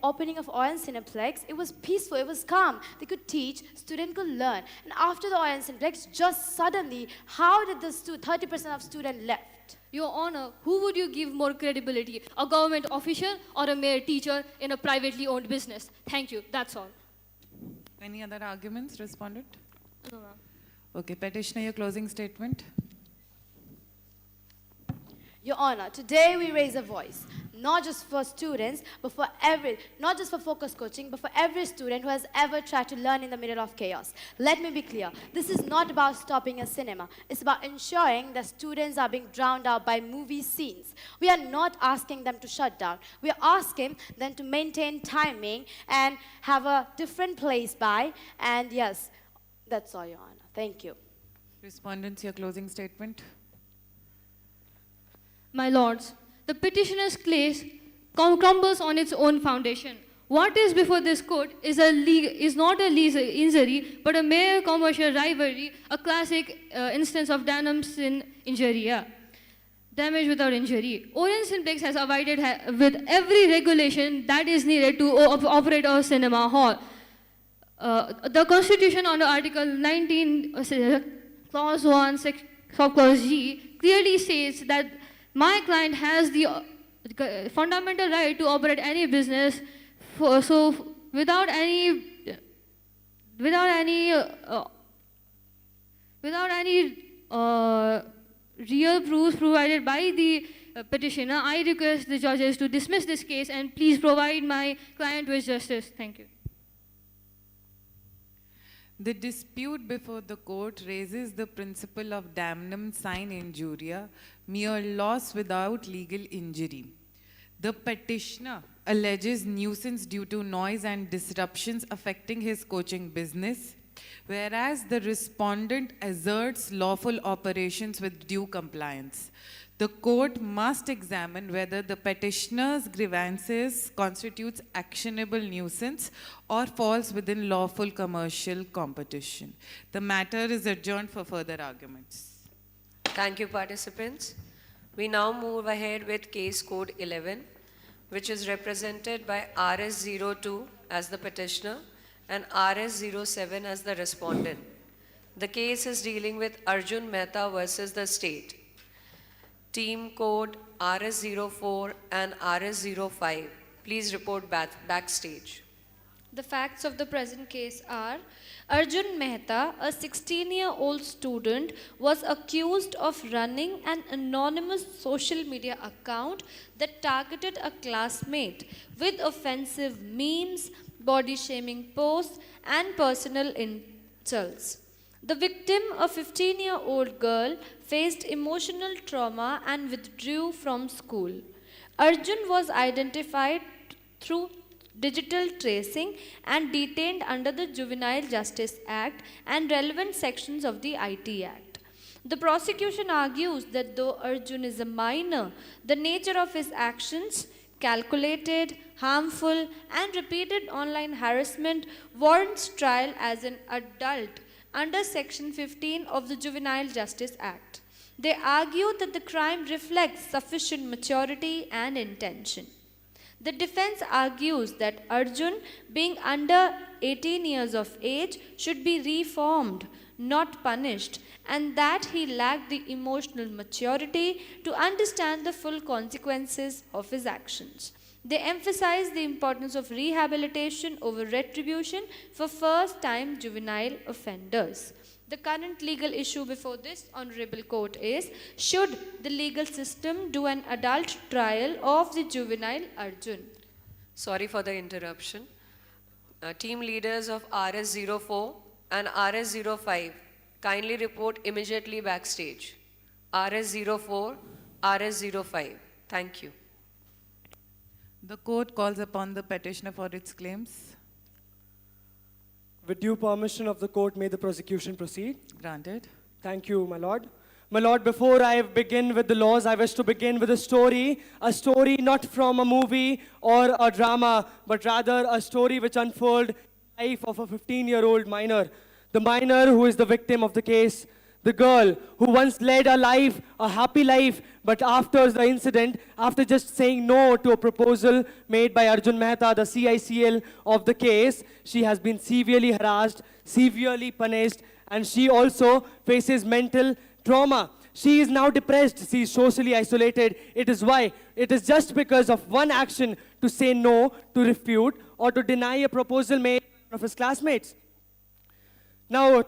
opening of Orient Cineplex, it was peaceful, it was calm. They could teach, students could learn. And after the Orient Cineplex, just suddenly, how did the 30% of students left? Your Honor, who would you give more credibility? A government official or a mere teacher in a privately owned business? Thank you, that's all. Any other arguments, respondent? No, ma'am. Okay, petitioner, your closing statement. Your Honor, today we raise a voice, not just for students, but for not just for focus coaching, but for every student who has ever tried to learn in the middle of chaos. Let me be clear, this is not about stopping a cinema. It's about ensuring that students are being drowned out by movie scenes. We are not asking them to shut down. We are asking them to maintain timing and have a different place by, and yes, that's all, Your Honor. Thank you. Respondents, your closing statement. My lords, the petitioner's case crumbles on its own foundation. What is before this court is not a legal injury, but a mere commercial rivalry, a classic instance of Danielson injury. Yeah. Damage without injury. Orient Simplex has abided with every regulation that is needed to operate a cinema hall. The Constitution under Article 19, Clause 1, Subclause G, clearly states that my client has the fundamental right to operate any business, without any real proofs provided by the petitioner. I request the judges to dismiss this case and please provide my client with justice. Thank you. The dispute before the court raises the principle of damnum sine injuria, mere loss without legal injury. The petitioner alleges nuisance due to noise and disruptions affecting his coaching business, whereas the respondent asserts lawful operations with due compliance. The court must examine whether the petitioner's grievances constitutes actionable nuisance or falls within lawful commercial competition. The matter is adjourned for further arguments. Thank you, participants. We now move ahead with case code 11, which is represented by RS02 as the petitioner and RS07 as the respondent. The case is dealing with Arjun Mehta versus the state. Team code RS04 and RS05. Please report backstage. The facts of the present case are Arjun Mehta, a 16-year-old student, was accused of running an anonymous social media account that targeted a classmate with offensive memes, body-shaming posts, and personal insults. The victim, a 15-year-old girl, faced emotional trauma and withdrew from school. Arjun was identified through digital tracing and detained under the Juvenile Justice Act and relevant sections of the IT Act. The prosecution argues that though Arjun is a minor, the nature of his actions, calculated, harmful, and repeated online harassment warrants trial as an adult under Section 15 of the Juvenile Justice Act. They argue that the crime reflects sufficient maturity and intention. The defense argues that Arjun, being under 18 years of age, should be reformed, not punished, and that he lacked the emotional maturity to understand the full consequences of his actions. They emphasize the importance of rehabilitation over retribution for first-time juvenile offenders. The current legal issue before this honorable court is, should the legal system do an adult trial of the juvenile Arjun? Sorry for the interruption. Team leaders of RS04 and RS05, kindly report immediately backstage. RS04, RS05. Thank you. The court calls upon the petitioner for its claims. With due permission of the court, may the prosecution proceed. Granted. Thank you, my lord. My lord, before I begin with the laws, I wish to begin with a story not from a movie or a drama, but rather a story which unfolded in the life of a 15-year-old minor. The minor who is the victim of the case, the girl who once led a life, a happy life, but after the incident, after just saying no to a proposal made by Arjun Mehta, the CICL of the case, she has been severely harassed, severely punished, and she also faces mental trauma. She is now depressed, she is socially isolated. It is why? It is just because of one action to say no, to refute, or to deny a proposal made by one of his classmates. Now,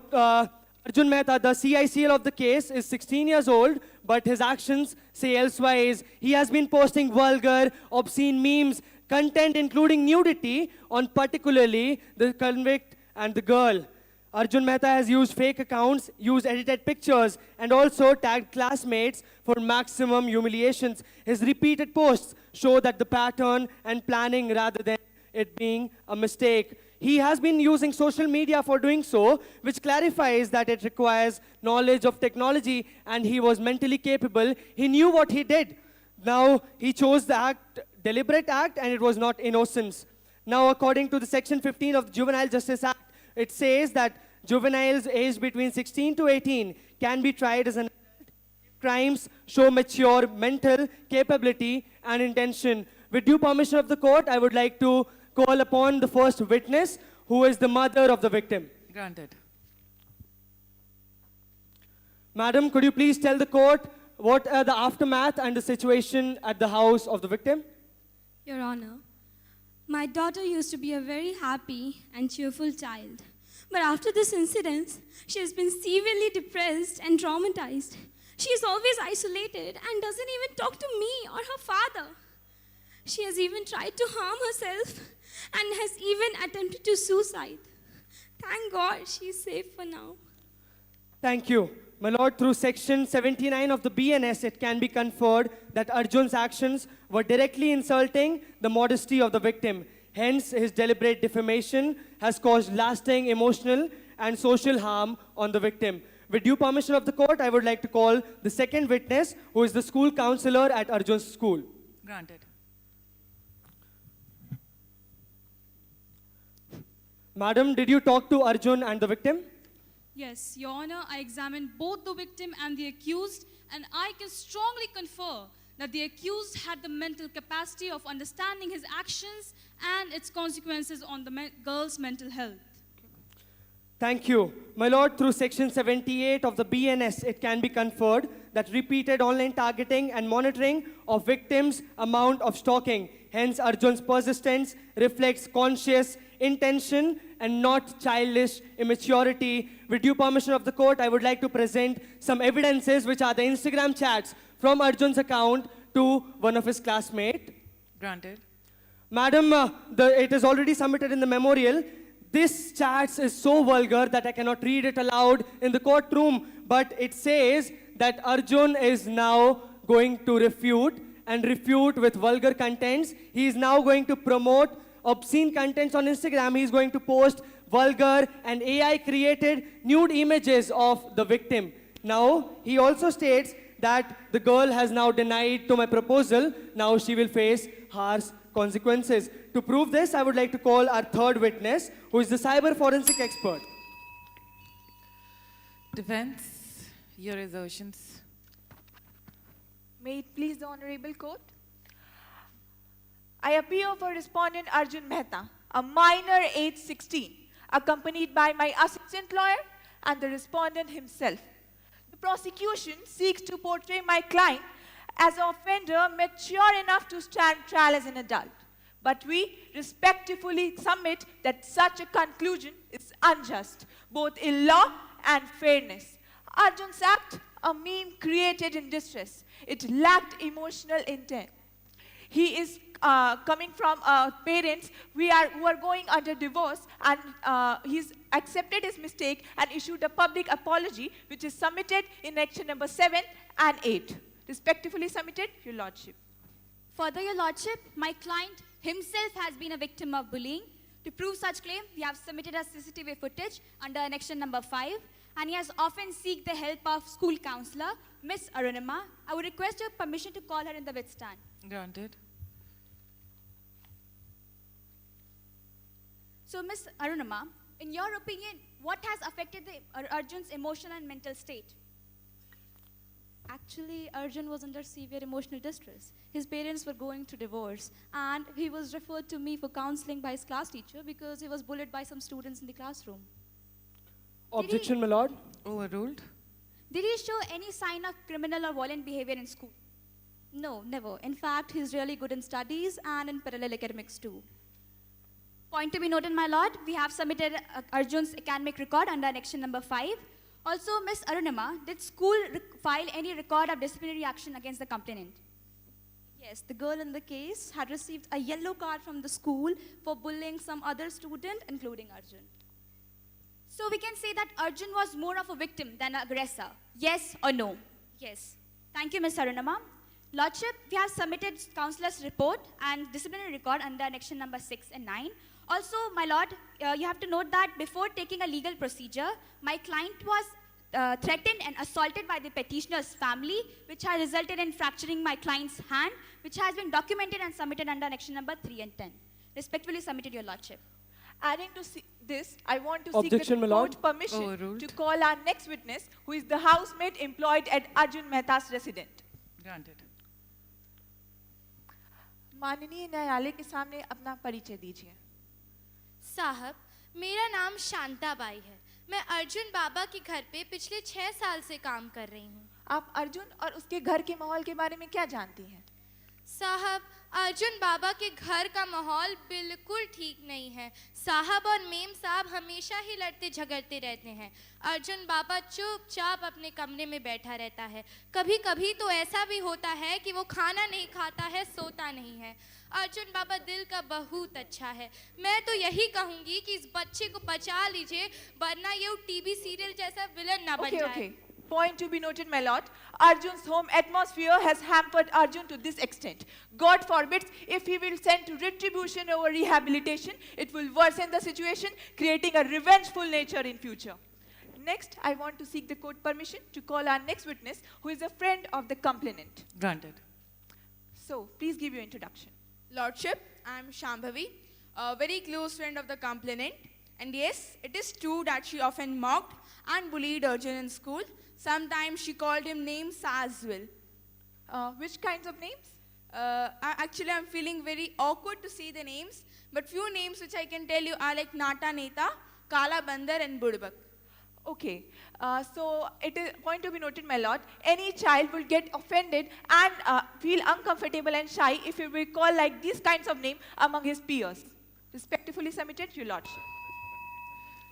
Arjun Mehta, the CICL of the case, is 16 years old, but his actions say elsewise. He has been posting vulgar, obscene memes, content including nudity on particularly the convict and the girl. Arjun Mehta has used fake accounts, used edited pictures, and also tagged classmates for maximum humiliations. His repeated posts show that the pattern and planning rather than it being a mistake. He has been using social media for doing so, which clarifies that it requires knowledge of technology, and he was mentally capable. He knew what he did. Now, he chose the act, deliberate act, and it was not innocence. Now, according to the Section 15 of the Juvenile Justice Act, it says that juveniles aged between 16 to 18 can be tried as an adult if crimes show mature mental capability and intention. With due permission of the court, I would like to call upon the first witness, who is the mother of the victim. Granted. Madam, could you please tell the court what are the aftermath and the situation at the house of the victim? Your Honor, my daughter used to be a very happy and cheerful child. But after this incident, she has been severely depressed and traumatized. She is always isolated and doesn't even talk to me or her father. She has even tried to harm herself and has even attempted to suicide. Thank God she's safe for now. Thank you. My lord, through section 79 of the BNS, it can be conferred that Arjun's actions were directly insulting the modesty of the victim. Hence, his deliberate defamation has caused lasting emotional and social harm on the victim. With due permission of the court, I would like to call the second witness, who is the school counselor at Arjun's school. Granted. Madam, did you talk to Arjun and the victim? Yes, Your Honor, I examined both the victim and the accused, and I can strongly confer that the accused had the mental capacity of understanding his actions and its consequences on the girl's mental health. Thank you. My lord, through section 78 of the BNS, it can be conferred that repeated online targeting and monitoring of victims' amount of stalking. Hence, Arjun's persistence reflects conscious intention and not childish immaturity. With due permission of the court, I would like to present some evidences, which are the Instagram chats from Arjun's account to one of his classmates. Granted. Madam, it is already submitted in the memorial. This chat is so vulgar that I cannot read it aloud in the courtroom, but it says that Arjun is now going to refute with vulgar contents. He is now going to promote obscene contents on Instagram. He is going to post vulgar and AI-created nude images of the victim. Now, he also states that the girl has now denied to my proposal. Now she will face harsh consequences. To prove this, I would like to call our third witness, who is the cyber forensic expert. Defense, your assertions. May it please the Honorable Court? I appear for Respondent Arjun Mehta, a minor aged 16, accompanied by my assistant lawyer and the respondent himself. The prosecution seeks to portray my client as an offender mature enough to stand trial as an adult. But we respectfully submit that such a conclusion is unjust, both in law and fairness. Arjun's act, a meme created in distress. It lacked emotional intent. He is coming from parents who are going under divorce, and he's accepted his mistake and issued a public apology, which is submitted in action number 7 and 8. Respectfully submitted, Your Lordship. Further, Your Lordship, my client himself has been a victim of bullying. To prove such claim, we have submitted a CCTV footage under annexation number 5, and he has often sought the help of school counselor, Miss Arunima. I would request your permission to call her in the witness stand. Granted. So, Miss Arunima, in your opinion, what has affected Arjun's emotional and mental state? Actually, Arjun was under severe emotional distress. His parents were going through divorce, and he was referred to me for counseling by his class teacher because he was bullied by some students in the classroom. Objection, my lord. Overruled. Did he show any sign of criminal or violent behavior in school? No, never. In fact, he's really good in studies and in parallel academics too. Point to be noted, my lord, we have submitted Arjun's academic record under annexation number 5. Also, Ms. Arunima, did school file any record of disciplinary action against the complainant? Yes, the girl in the case had received a yellow card from the school for bullying some other student, including Arjun. So we can say that Arjun was more of a victim than an aggressor. Yes or no? Yes. Thank you, Ms. Arunima. Lordship, we have submitted counselor's report and disciplinary record under annexation number 6 and 9. Also, my lord, you have to note that before taking a legal procedure, my client was threatened and assaulted by the petitioner's family, which has resulted in fracturing my client's hand, which has been documented and submitted under annexation number 3 and 10. Respectfully submitted, Your Lordship. Adding to this, I want to Objection, seek my the lord. court permission Overruled. to call our next witness, who is the housemaid employed at Arjun Mehta's residence. Granted. माननीय न्यायालय के सामने अपना परिचय दीजिए। साहब, मेरा नाम शांता बाई है। मैं अर्जुन बाबा के घर पे पिछले 6 साल से काम कर रही हूँ। आप अर्जुन और उसके घर के माहौल के बारे में क्या जानती हैं? साहब, अर्जुन बाबा के घर का माहौल बिल्कुल ठीक नहीं है। साहब और मेम साहब हमेशा ही लड़ते झगड़ते रहते हैं। अर्जुन बाबा चुपचाप अपने कमरे में बैठा रहता है। कभी कभी तो ऐसा भी होता है कि वो खाना नहीं खाता है, सोता नहीं है। अर्जुन बाबा दिल का बहुत अच्छा है। मैं तो यही कहूंगी कि इस बच्चे को बचा लीजिए, वरना ये टीवी सीरियल जैसा विलन ना बन जाए। Okay. Point to be noted, my lord. Arjun's home atmosphere has hampered Arjun to this extent. God forbids, if he will send to retribution over rehabilitation, it will worsen the situation, creating a revengeful nature in future. Next, I want to seek the court permission to call our next witness, who is a friend of the complainant. Granted. So, please give your introduction. Lordship, I am Shambhavi, a very close friend of the complainant. And yes, it is true that she often mocked and bullied Arjun in school. Sometimes she called him names as well. Which kinds of names? Actually, I'm feeling very awkward to say the names, but few names which I can tell you are like Nata Neta, Kala Bandar, and Budbak. Okay, so it is point to be noted, my lord. Any child will get offended and feel uncomfortable and shy if he will call like these kinds of names among his peers. Respectfully submitted, your lordship.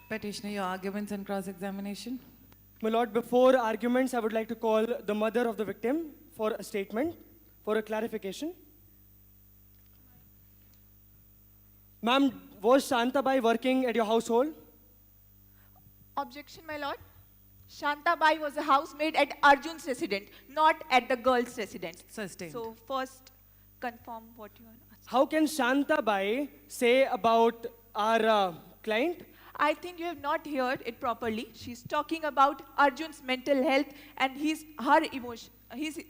Petitioner, your arguments and cross-examination. My lord, before arguments, I would like to call the mother of the victim for a statement, for a clarification. Ma'am, was Shantabai working at your household? Objection, my lord. Shantabai was a housemaid at Arjun's residence, not at the girl's residence. Sustained. So first, confirm what you are asking. How can Shantabai say about our client? I think you have not heard it properly. She's talking about Arjun's mental health and his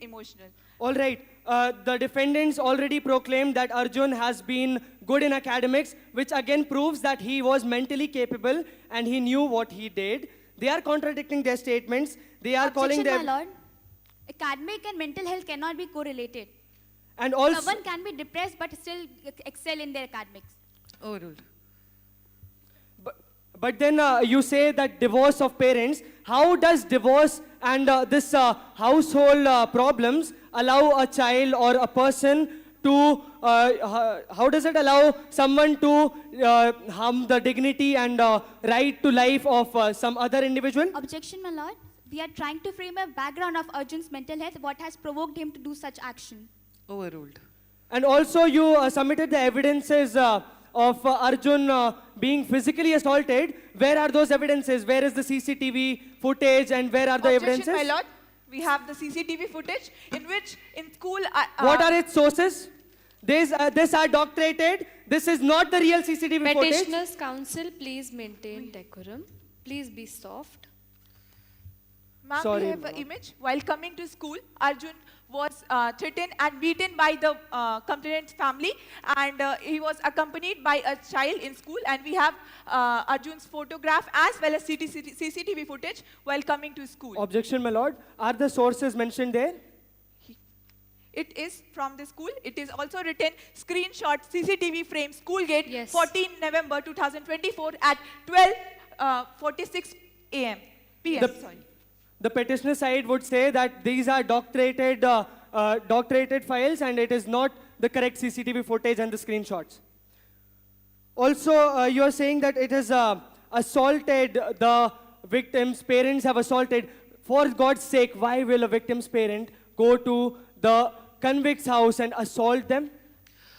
emotional. All right. The defendants already proclaimed that Arjun has been good in academics, which again proves that he was mentally capable and he knew what he did. They are contradicting their statements. They are calling them... my lord. Academic and mental health cannot be correlated. And also... Someone can be depressed but still excel in their academics. Overruled. But then you say that divorce of parents. How does divorce and this household problems allow a child or a person to, how does it allow someone to harm the dignity and right to life of some other individual? Objection, my lord. We are trying to frame a background of Arjun's mental health, what has provoked him to do such action. Overruled. And also you submitted the evidences of Arjun being physically assaulted. Where are those evidences? Where is the CCTV footage and where are the evidences? Objection, my lord. We have the CCTV footage in which in school... what are its sources? These are doctorated. This is not the real CCTV footage. Petitioner's counsel, please maintain decorum. Please be soft. Ma'am, we have an image. While coming to school, Arjun was threatened and beaten by the complainant's family, and he was accompanied by a child in school, and we have Arjun's photograph as well as CCTV footage while coming to school. Objection, my lord. Are the sources mentioned there? It is from the school. It is also written, screenshot CCTV frame, school gate, 14 November 2024 at 12:46 a.m. p.m. The petitioner side would say that these are doctorated files and it is not the correct CCTV footage and the screenshots. Also, you are saying that it is assaulted, the victim's parents have assaulted. For God's sake, why will a victim's parent go to the convict's house and assault them?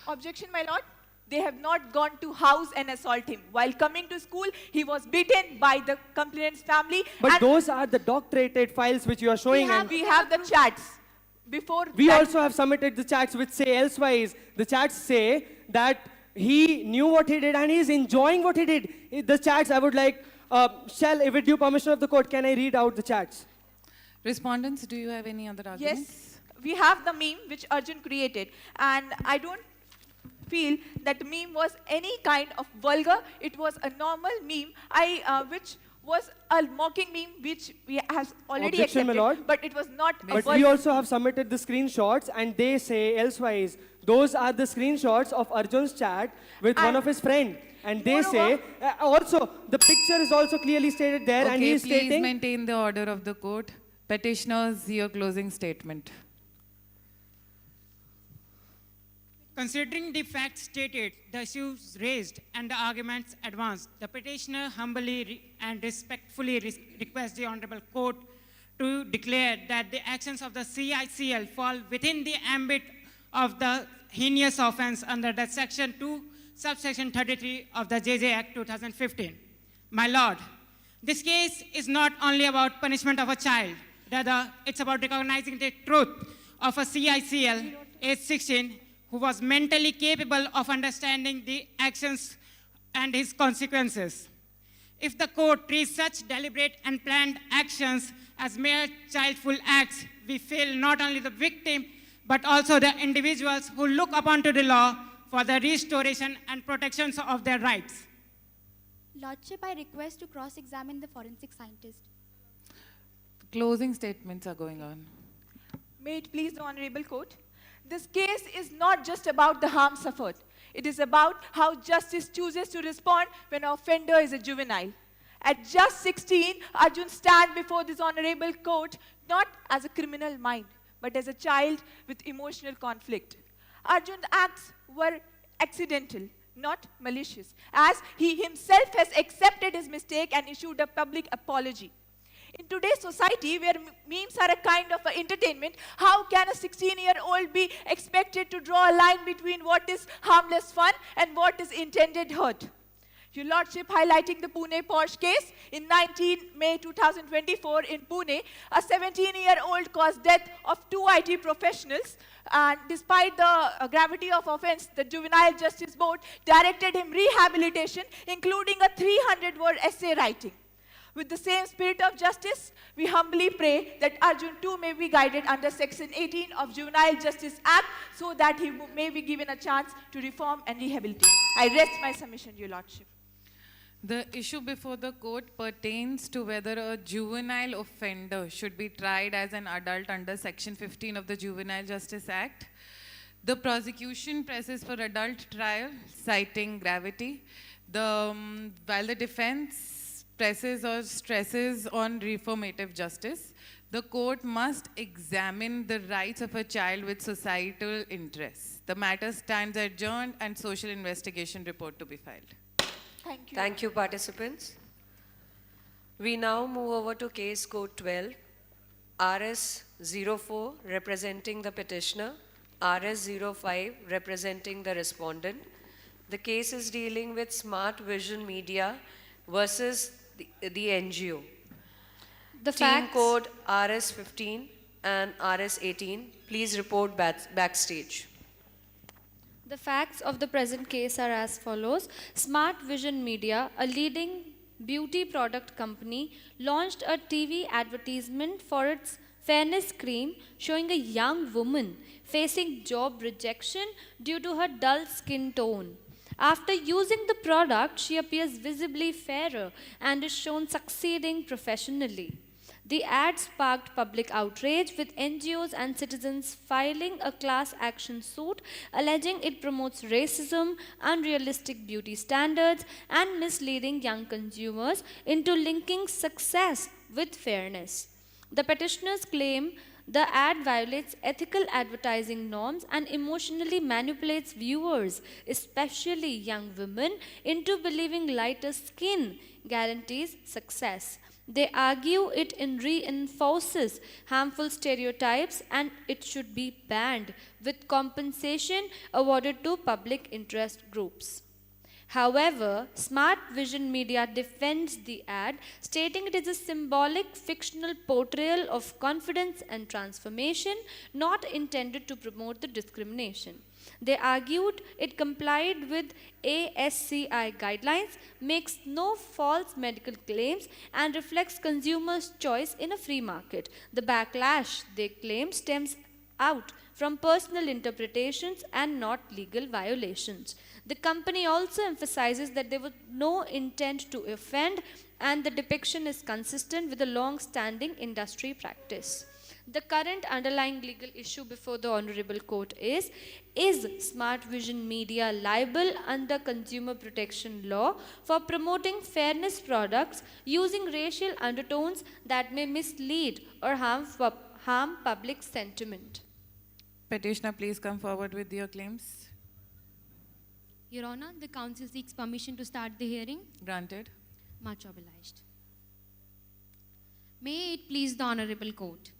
Objection, my lord. They have not gone to house and assault him. While coming to school, he was beaten by the complainant's family. But those are the doctorated files which you are showing. We have the chats. We also have submitted the chats which say elsewise. The chats say that he knew what he did and he is enjoying what he did. The chats, I would like, with due permission of the court, can I read out the chats? Respondents, do you have any other arguments? Yes, we have the meme which Arjun created, and I don't feel that meme was any kind of vulgar. It was a normal meme, which was a mocking meme which we have already Objection, accepted, my lord. but it was not a But vulgar. we also have submitted the screenshots and they say elsewise. Those are the screenshots of Arjun's chat with one of his friends. And they say, also, the picture is also clearly stated there and he is please stating... maintain the order of the court. Petitioners, your closing statement. Considering the facts stated, the issues raised, and the arguments advanced, the petitioner humbly and respectfully requests the Honorable Court to declare that the actions of the CICL fall within the ambit of the heinous offense under the Section 2, Subsection 33 of the JJ Act 2015. My Lord, this case is not only about punishment of a child, rather it's about recognizing the truth of a CICL, age 16, who was mentally capable of understanding the actions and his consequences. If the court treats such deliberate and planned actions as mere childful acts, we fail not only the victim, but also the individuals who look upon to the law for the restoration and protection of their rights. Lordship, I request to cross-examine the forensic scientist. Closing statements are going on. May it please the Honorable Court. This case is not just about the harm suffered. It is about how justice chooses to respond when an offender is a juvenile. At just 16, Arjun stands before this Honorable Court not as a criminal mind, but as a child with emotional conflict. Arjun's acts were accidental, not malicious, as he himself has accepted his mistake and issued a public apology. In today's society, where memes are a kind of entertainment, how can a 16-year-old be expected to draw a line between what is harmless fun and what is intended hurt? Your Lordship, highlighting the Pune Porsche case, in 19 May 2024 in Pune, a 17-year-old caused death of 2 IT professionals, and despite the gravity of offense, the Juvenile Justice Board directed him rehabilitation, including a 300-word essay writing. With the same spirit of justice, we humbly pray that Arjun too may be guided under Section 18 of Juvenile Justice Act so that he may be given a chance to reform and rehabilitate. I rest my submission, Your Lordship. The issue before the court pertains to whether a juvenile offender should be tried as an adult under Section 15 of the Juvenile Justice Act. The prosecution presses for adult trial, citing gravity, while the defense presses or stresses on reformative justice. The court must examine the rights of a child with societal interests. The matter stands adjourned and social investigation report to be filed. Thank you. Thank you, participants. We now move over to case code 12, RS04 representing the petitioner, RS05 representing the respondent. The case is dealing with Smart Vision Media versus the NGO. The Team facts. code RS15 and RS18. Please report backstage. The facts of the present case are as follows. Smart Vision Media, a leading beauty product company, launched a TV advertisement for its fairness cream showing a young woman facing job rejection due to her dull skin tone. After using the product, she appears visibly fairer and is shown succeeding professionally. The ad sparked public outrage, with NGOs and citizens filing a class action suit alleging it promotes racism, unrealistic beauty standards, and misleading young consumers into linking success with fairness. The petitioners claim the ad violates ethical advertising norms and emotionally manipulates viewers, especially young women, into believing lighter skin guarantees success. They argue it reinforces harmful stereotypes and it should be banned, with compensation awarded to public interest groups. However, Smart Vision Media defends the ad, stating it is a symbolic fictional portrayal of confidence and transformation, not intended to promote the discrimination. They argued it complied with ASCI guidelines, makes no false medical claims, and reflects consumers' choice in a free market. The backlash, they claim, stems out from personal interpretations and not legal violations. The company also emphasizes that there was no intent to offend and the depiction is consistent with a long-standing industry practice. The current underlying legal issue before the Honorable Court is Smart Vision Media liable under consumer protection law for promoting fairness products using racial undertones that may mislead or harm public sentiment? Petitioner, please come forward with your claims. Your Honor, the counsel seeks permission to start the hearing. Granted. Much obliged. May it please the Honorable Court.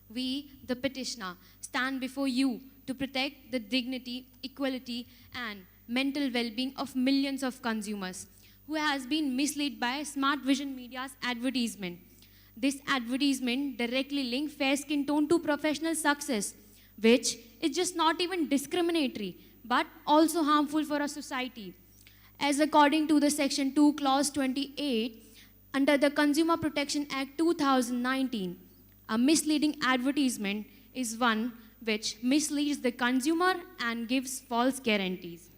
We, the petitioner, stand before you to protect the dignity, equality, and mental well-being of millions of consumers who has been misled by Smart Vision Media's advertisement. This advertisement directly links fair skin tone to professional success, which is just not even discriminatory, but also harmful for our society. As according to the Section 2, Clause 28, under the Consumer Protection Act 2019, a misleading advertisement is one which misleads the consumer and gives false guarantees.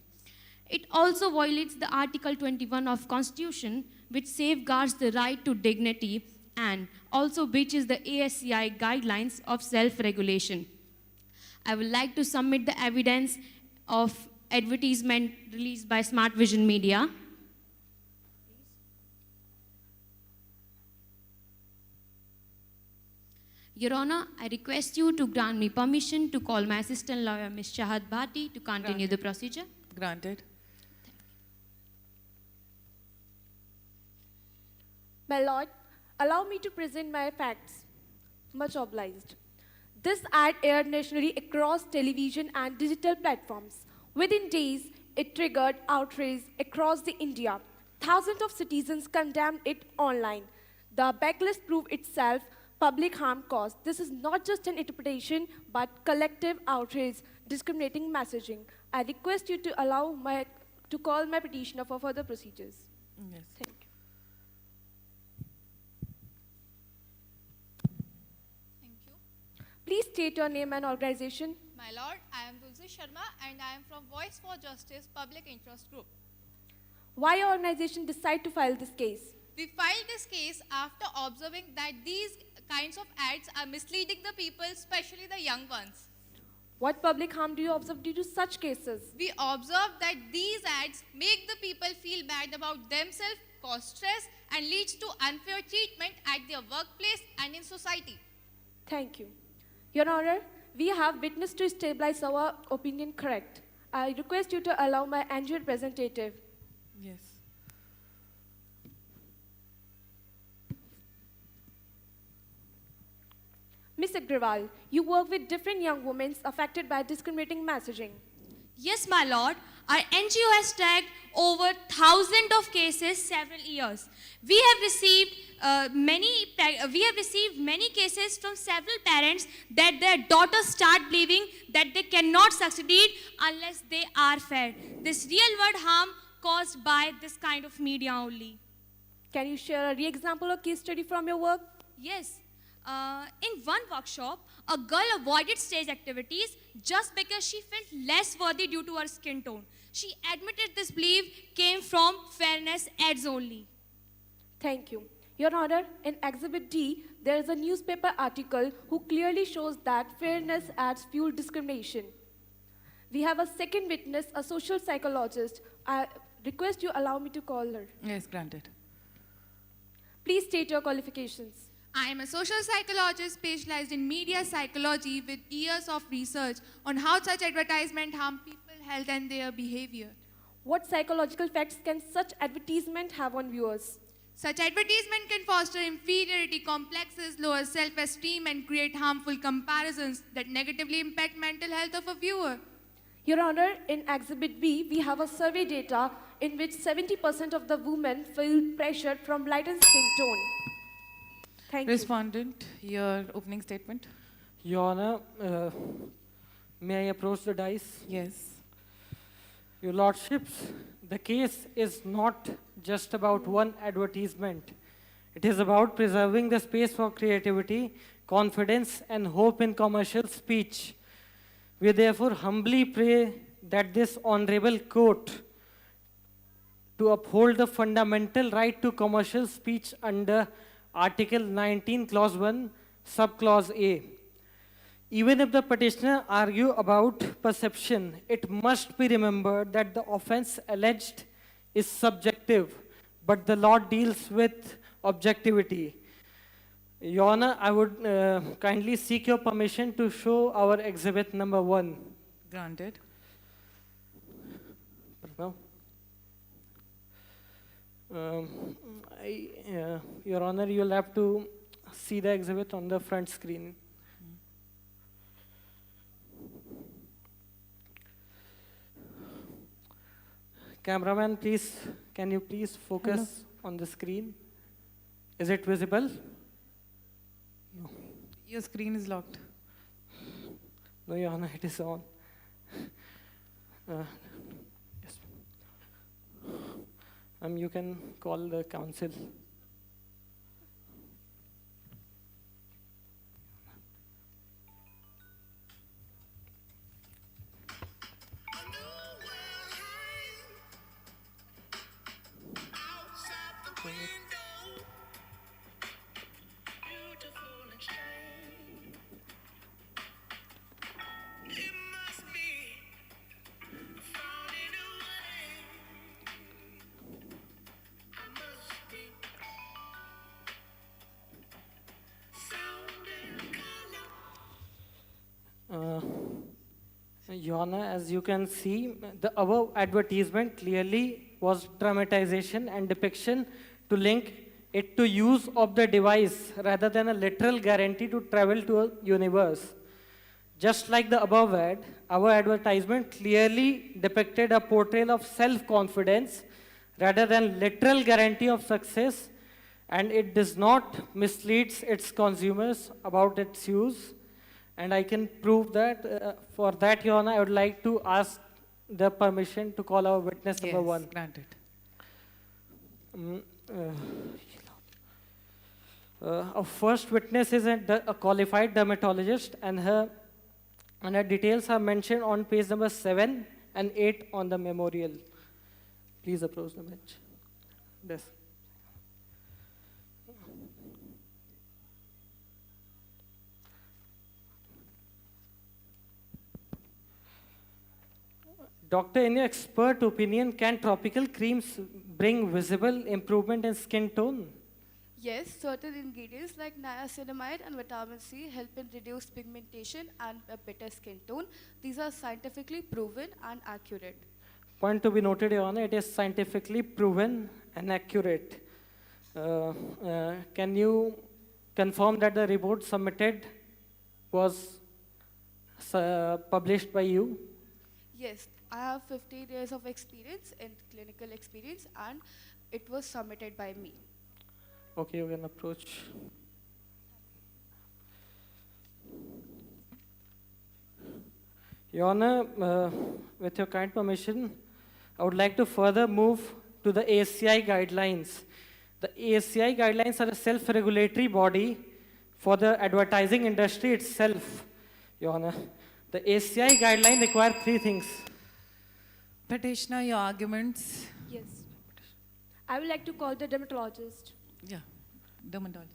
It also violates the Article 21 of Constitution, which safeguards the right to dignity and also breaches the ASCI guidelines of self-regulation. I would like to submit the evidence of advertisement released by Smart Vision Media. Your Honor, I request you to grant me permission to call my assistant lawyer, Ms. Shahad Bhatti, to continue the procedure. Granted. My lord, allow me to present my facts. Much obliged. This ad aired nationally across television and digital platforms. Within days, it triggered outrage across the India. Thousands of citizens condemned it online. The backlash proved itself public harm caused. This is not just an interpretation, but collective outrage, discriminating messaging. I request you to allow to call my petitioner for further procedures. Yes. Thank you. Please state your name and organization. My lord, I am Tulsi Sharma and I am from Voice for Justice Public Interest Group. Why your organization decided to file this case? We filed this case after observing that these kinds of ads are misleading the people, especially the young ones. What public harm do you observe due to such cases? We observe that these ads make the people feel bad about themselves, cause stress, and leads to unfair treatment at their workplace and in society. Thank you. Your Honor, we have witnessed to stabilize our opinion correct. I request you to allow my NGO representative. Yes. Ms. Agrawal, you work with different young women affected by discriminating messaging. Yes, my lord. Our NGO has tracked over thousands of cases several years. We have received many cases from several parents that their daughters start believing that they cannot succeed unless they are fair. This real-world harm caused by this kind of media only. Can you share a re-example or case study from your work? Yes. In one workshop, a girl avoided stage activities just because she felt less worthy due to her skin tone. She admitted this belief came from fairness ads only. Thank you. Your Honor, in Exhibit D, there is a newspaper article who clearly shows that fairness ads fuel discrimination. We have a second witness, a social psychologist. I request you allow me to call her. Yes, granted. Please state your qualifications. I am a social psychologist specialized in media psychology with years of research on how such advertisement harm people's health and their behavior. What psychological effects can such advertisement have on viewers? Such advertisement can foster inferiority complexes, lower self-esteem, and create harmful comparisons that negatively impact mental health of a viewer. Your Honor, in Exhibit B, we have a survey data in which 70% of the women feel pressured from lightened skin tone. Thank Respondent, your opening statement. Your Honor, may I approach the dais? Yes. Your Lordships, the case is not just about one advertisement. It is about preserving the space for creativity, confidence, and hope in commercial speech. We therefore humbly pray that this honorable court to uphold the fundamental right to commercial speech under Article 19, Clause 1, Subclause A. Even if the petitioner argue about perception, it must be remembered that the offense alleged is subjective, but the law deals with objectivity. Your Honor, I would kindly seek your permission to show our exhibit number 1. Granted. Pranav. Your Honor, you'll have to see the exhibit on the front screen. Cameraman, please, can you please focus on the screen? Is it visible? No. Your screen is locked. No, Your Honor, it is on. Yes. You can call the counsel. Your Honor, as you can see, the above advertisement clearly was dramatization and depiction to link it to use of the device rather than a literal guarantee to travel to a universe. Just like the above ad, our advertisement clearly depicted a portrayal of self-confidence rather than literal guarantee of success, and it does not mislead its consumers about its use. And I can prove that. For that, Your Honor, I would like to ask the permission to call our witness number one. Yes, granted. Our first witness is a qualified dermatologist, and her details are mentioned on page number 7 and 8 on the memorial. Please approach the bench. Yes. Doctor, in your expert opinion, can tropical creams bring visible improvement in skin tone? Yes, certain ingredients like niacinamide and vitamin C help in reduce pigmentation and a better skin tone. These are scientifically proven and accurate. Point to be noted, Your Honor, it is scientifically proven and accurate. Can you confirm that the report submitted was published by you? Yes, I have 15 years of experience in clinical experience, and it was submitted by me. Okay, you can approach. Your Honor, with your kind permission, I would like to further move to the ASCI guidelines. The ASCI guidelines are a self-regulatory body for the advertising industry itself, Your Honor. The ASCI guideline require 3 things. Petitioner, your arguments. Yes. I would like to call the dermatologist. Yeah, dermatologist.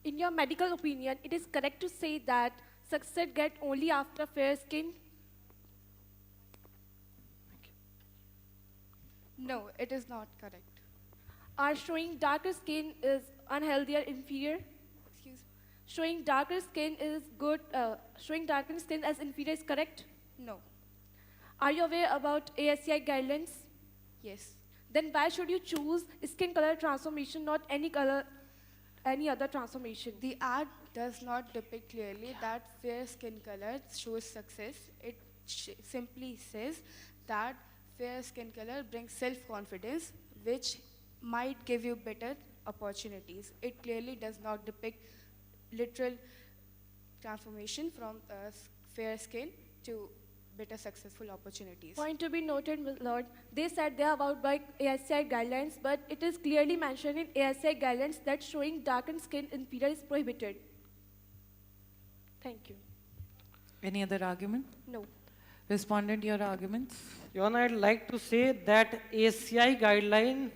In your medical opinion, it is correct to say that success gets only after fair skin? No, it is not correct. Are showing darker skin is unhealthy or inferior? Excuse me. Showing darker skin is good, showing darker skin as inferior is correct? No. Are you aware about ASCI guidelines? Yes. Then why should you choose skin color transformation, not any other transformation? The ad does not depict clearly that fair skin color shows success. It simply says that fair skin color brings self-confidence, which might give you better opportunities. It clearly does not depict literal transformation from fair skin to better successful opportunities. Point to be noted, my Lord. They said they are about by ASCI guidelines, but it is clearly mentioned in ASCI guidelines that showing darkened skin inferior is prohibited. Thank you. Any other argument? No. Respondent, your arguments. Your Honor, I'd like to say that ASCI guideline,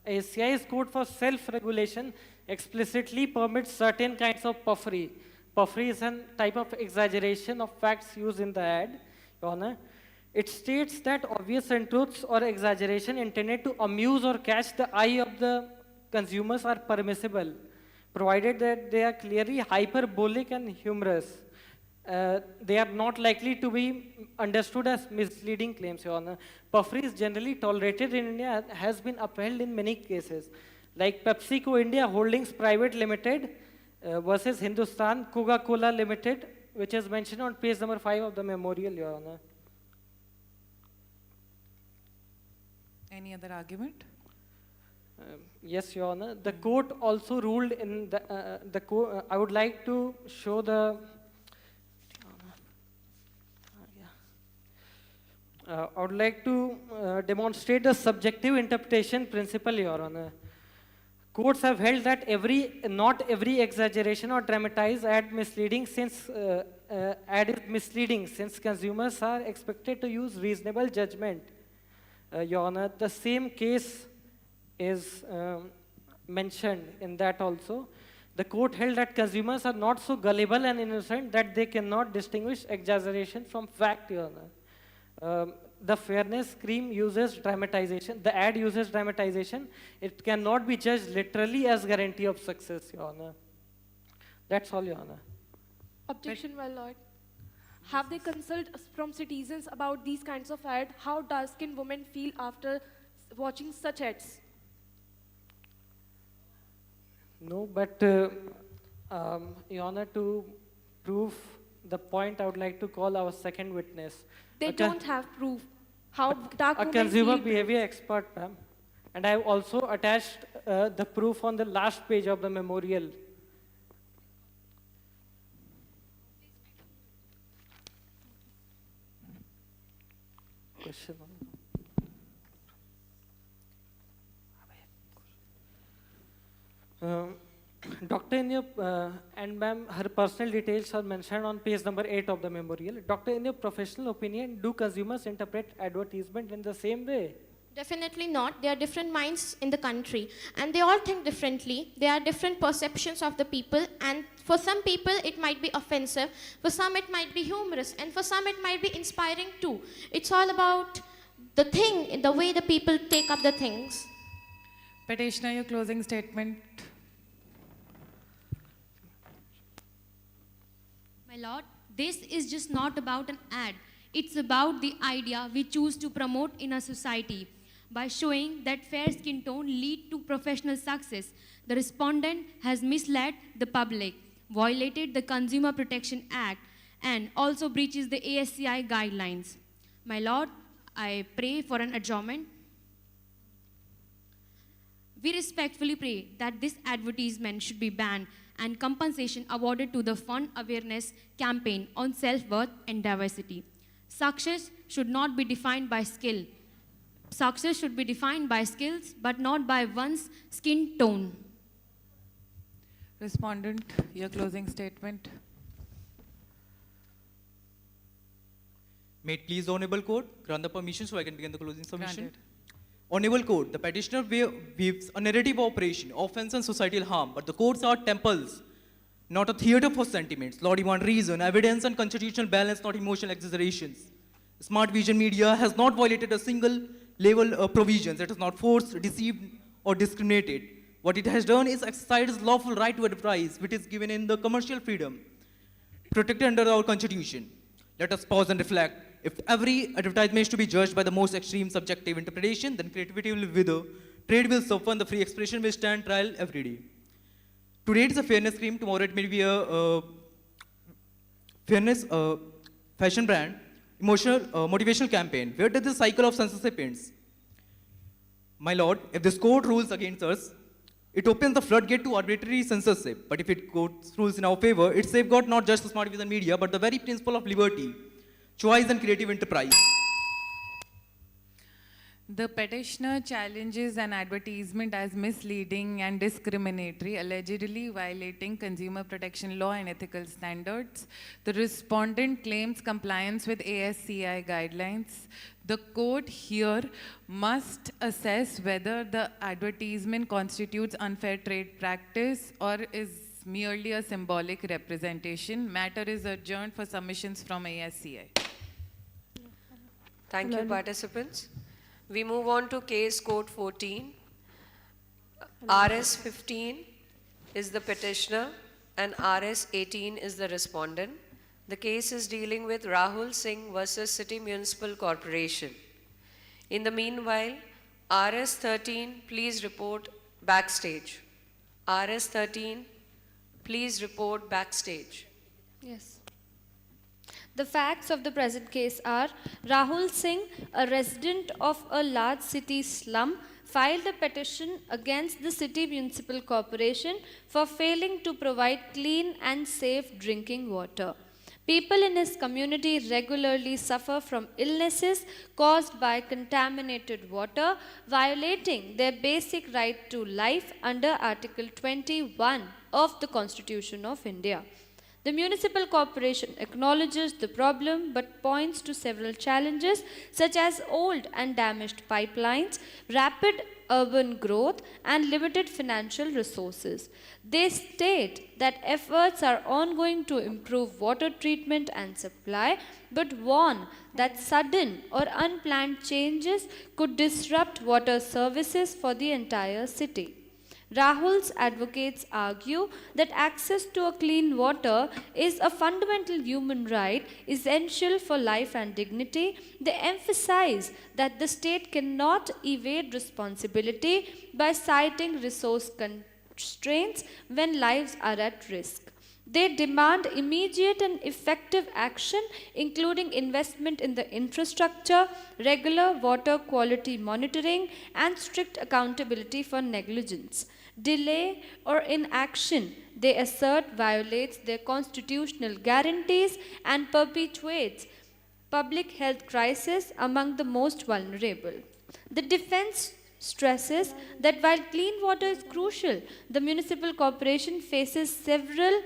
ASCI's code for self-regulation explicitly permits certain kinds of puffery. Puffery is a type of exaggeration of facts used in the ad, Your Honor. It states that obvious untruths or exaggeration intended to amuse or catch the eye of the consumers are permissible. provided that they are clearly hyperbolic and humorous. They are not likely to be understood as misleading claims, Your Honor. Puffery is generally tolerated in India and has been upheld in many cases, like PepsiCo India Holdings Private Limited versus Hindustan Coca-Cola Limited, which is mentioned on page number 5 of the memorial, Your Honor. Any other argument? Yes, Your Honor. The court also ruled in the I would like to show the. I would like to demonstrate the subjective interpretation principle, Your Honor. Courts have held that not every exaggeration or dramatized ad is misleading since consumers are expected to use reasonable judgment. Your Honor, the same case is mentioned in that also. The court held that consumers are not so gullible and innocent that they cannot distinguish exaggeration from fact, Your Honor. The fairness cream uses dramatization. The ad uses dramatization. It cannot be judged literally as guarantee of success, Your Honor. That's all, Your Honor. Objection, my lord. Have they consulted from citizens about these kinds of ads? How dark-skinned women feel after watching such ads? No, but Your Honor, to prove the point, I would like to call our second witness. They don't have proof. How dark a women consumer feel. behavior expert, ma'am. And I have also attached the proof on the last page of the memorial. Question. Doctor, in your, and ma'am, her personal details are mentioned on page number 8 of the memorial. Doctor, in your professional opinion, do consumers interpret advertisement in the same way? Definitely not. There are different minds in the country and they all think differently. There are different perceptions of the people, and for some people it might be offensive, for some it might be humorous, and for some it might be inspiring too. It's all about the thing, the way the people take up the things. Petitioner, your closing statement. My lord, this is just not about an ad. It's about the idea we choose to promote in a society. By showing that fair skin tone lead to professional success, the respondent has misled the public, violated the Consumer Protection Act, and also breaches the ASCI guidelines. My lord, I pray for an adjournment. We respectfully pray that this advertisement should be banned and compensation awarded to the Fund Awareness Campaign on Self-Worth and Diversity. Success should not be defined by skill. Success should be defined by skills, but not by one's skin tone. Respondent, your closing statement. May it please the Honorable Court, grant the permission so I can begin the closing submission. Granted. Honorable Court, the petitioner weaves a narrative of operation, offense and societal harm, but the courts are temples, not a theater for sentiments. Law demands reason, evidence and constitutional balance, not emotional exaggerations. Smart Vision Media has not violated a single level provisions. It has not forced, deceived or discriminated. What it has done is exercise its lawful right to advertise, which is given in the commercial freedom, protected under our constitution. Let us pause and reflect. If every advertisement is to be judged by the most extreme subjective interpretation, then creativity will wither, trade will suffer, and the free expression will stand trial every day. Today it is a fairness cream, tomorrow it may be a fairness fashion brand, emotional motivational campaign. Where does this cycle of censorship ends? My lord, if this court rules against us, it opens the floodgate to arbitrary censorship. But if it rules in our favor, it safeguards not just the Smart Vision Media, but the very principle of liberty, choice and creative enterprise. The petitioner challenges an advertisement as misleading and discriminatory, allegedly violating consumer protection law and ethical standards. The respondent claims compliance with ASCI guidelines. The court here must assess whether the advertisement constitutes unfair trade practice or is merely a symbolic representation. Matter is adjourned for submissions from ASCI. Thank you, participants. We move on to case code 14, RS 15, is the petitioner and RS 18 is the respondent. The case is dealing with Rahul Singh versus City Municipal Corporation. In the meanwhile, RS 13, please report backstage. RS 13, please report backstage. Yes. The facts of the present case are Rahul Singh, a resident of a large city slum, filed a petition against the City Municipal Corporation for failing to provide clean and safe drinking water. People in his community regularly suffer from illnesses caused by contaminated water, violating their basic right to life under Article 21 of the Constitution of India. The municipal corporation acknowledges the problem but points to several challenges such as old and damaged pipelines, rapid urban growth, and limited financial resources. They state that efforts are ongoing to improve water treatment and supply, but warn that sudden or unplanned changes could disrupt water services for the entire city. Rahul's advocates argue that access to a clean water is a fundamental human right essential for life and dignity. They emphasize that the state cannot evade responsibility by citing resource constraints when lives are at risk. They demand immediate and effective action, including investment in the infrastructure, regular water quality monitoring, and strict accountability for negligence. Delay or inaction, they assert, violates their constitutional guarantees and perpetuates public health crisis among the most vulnerable. The defense stresses that while clean water is crucial, the municipal corporation faces several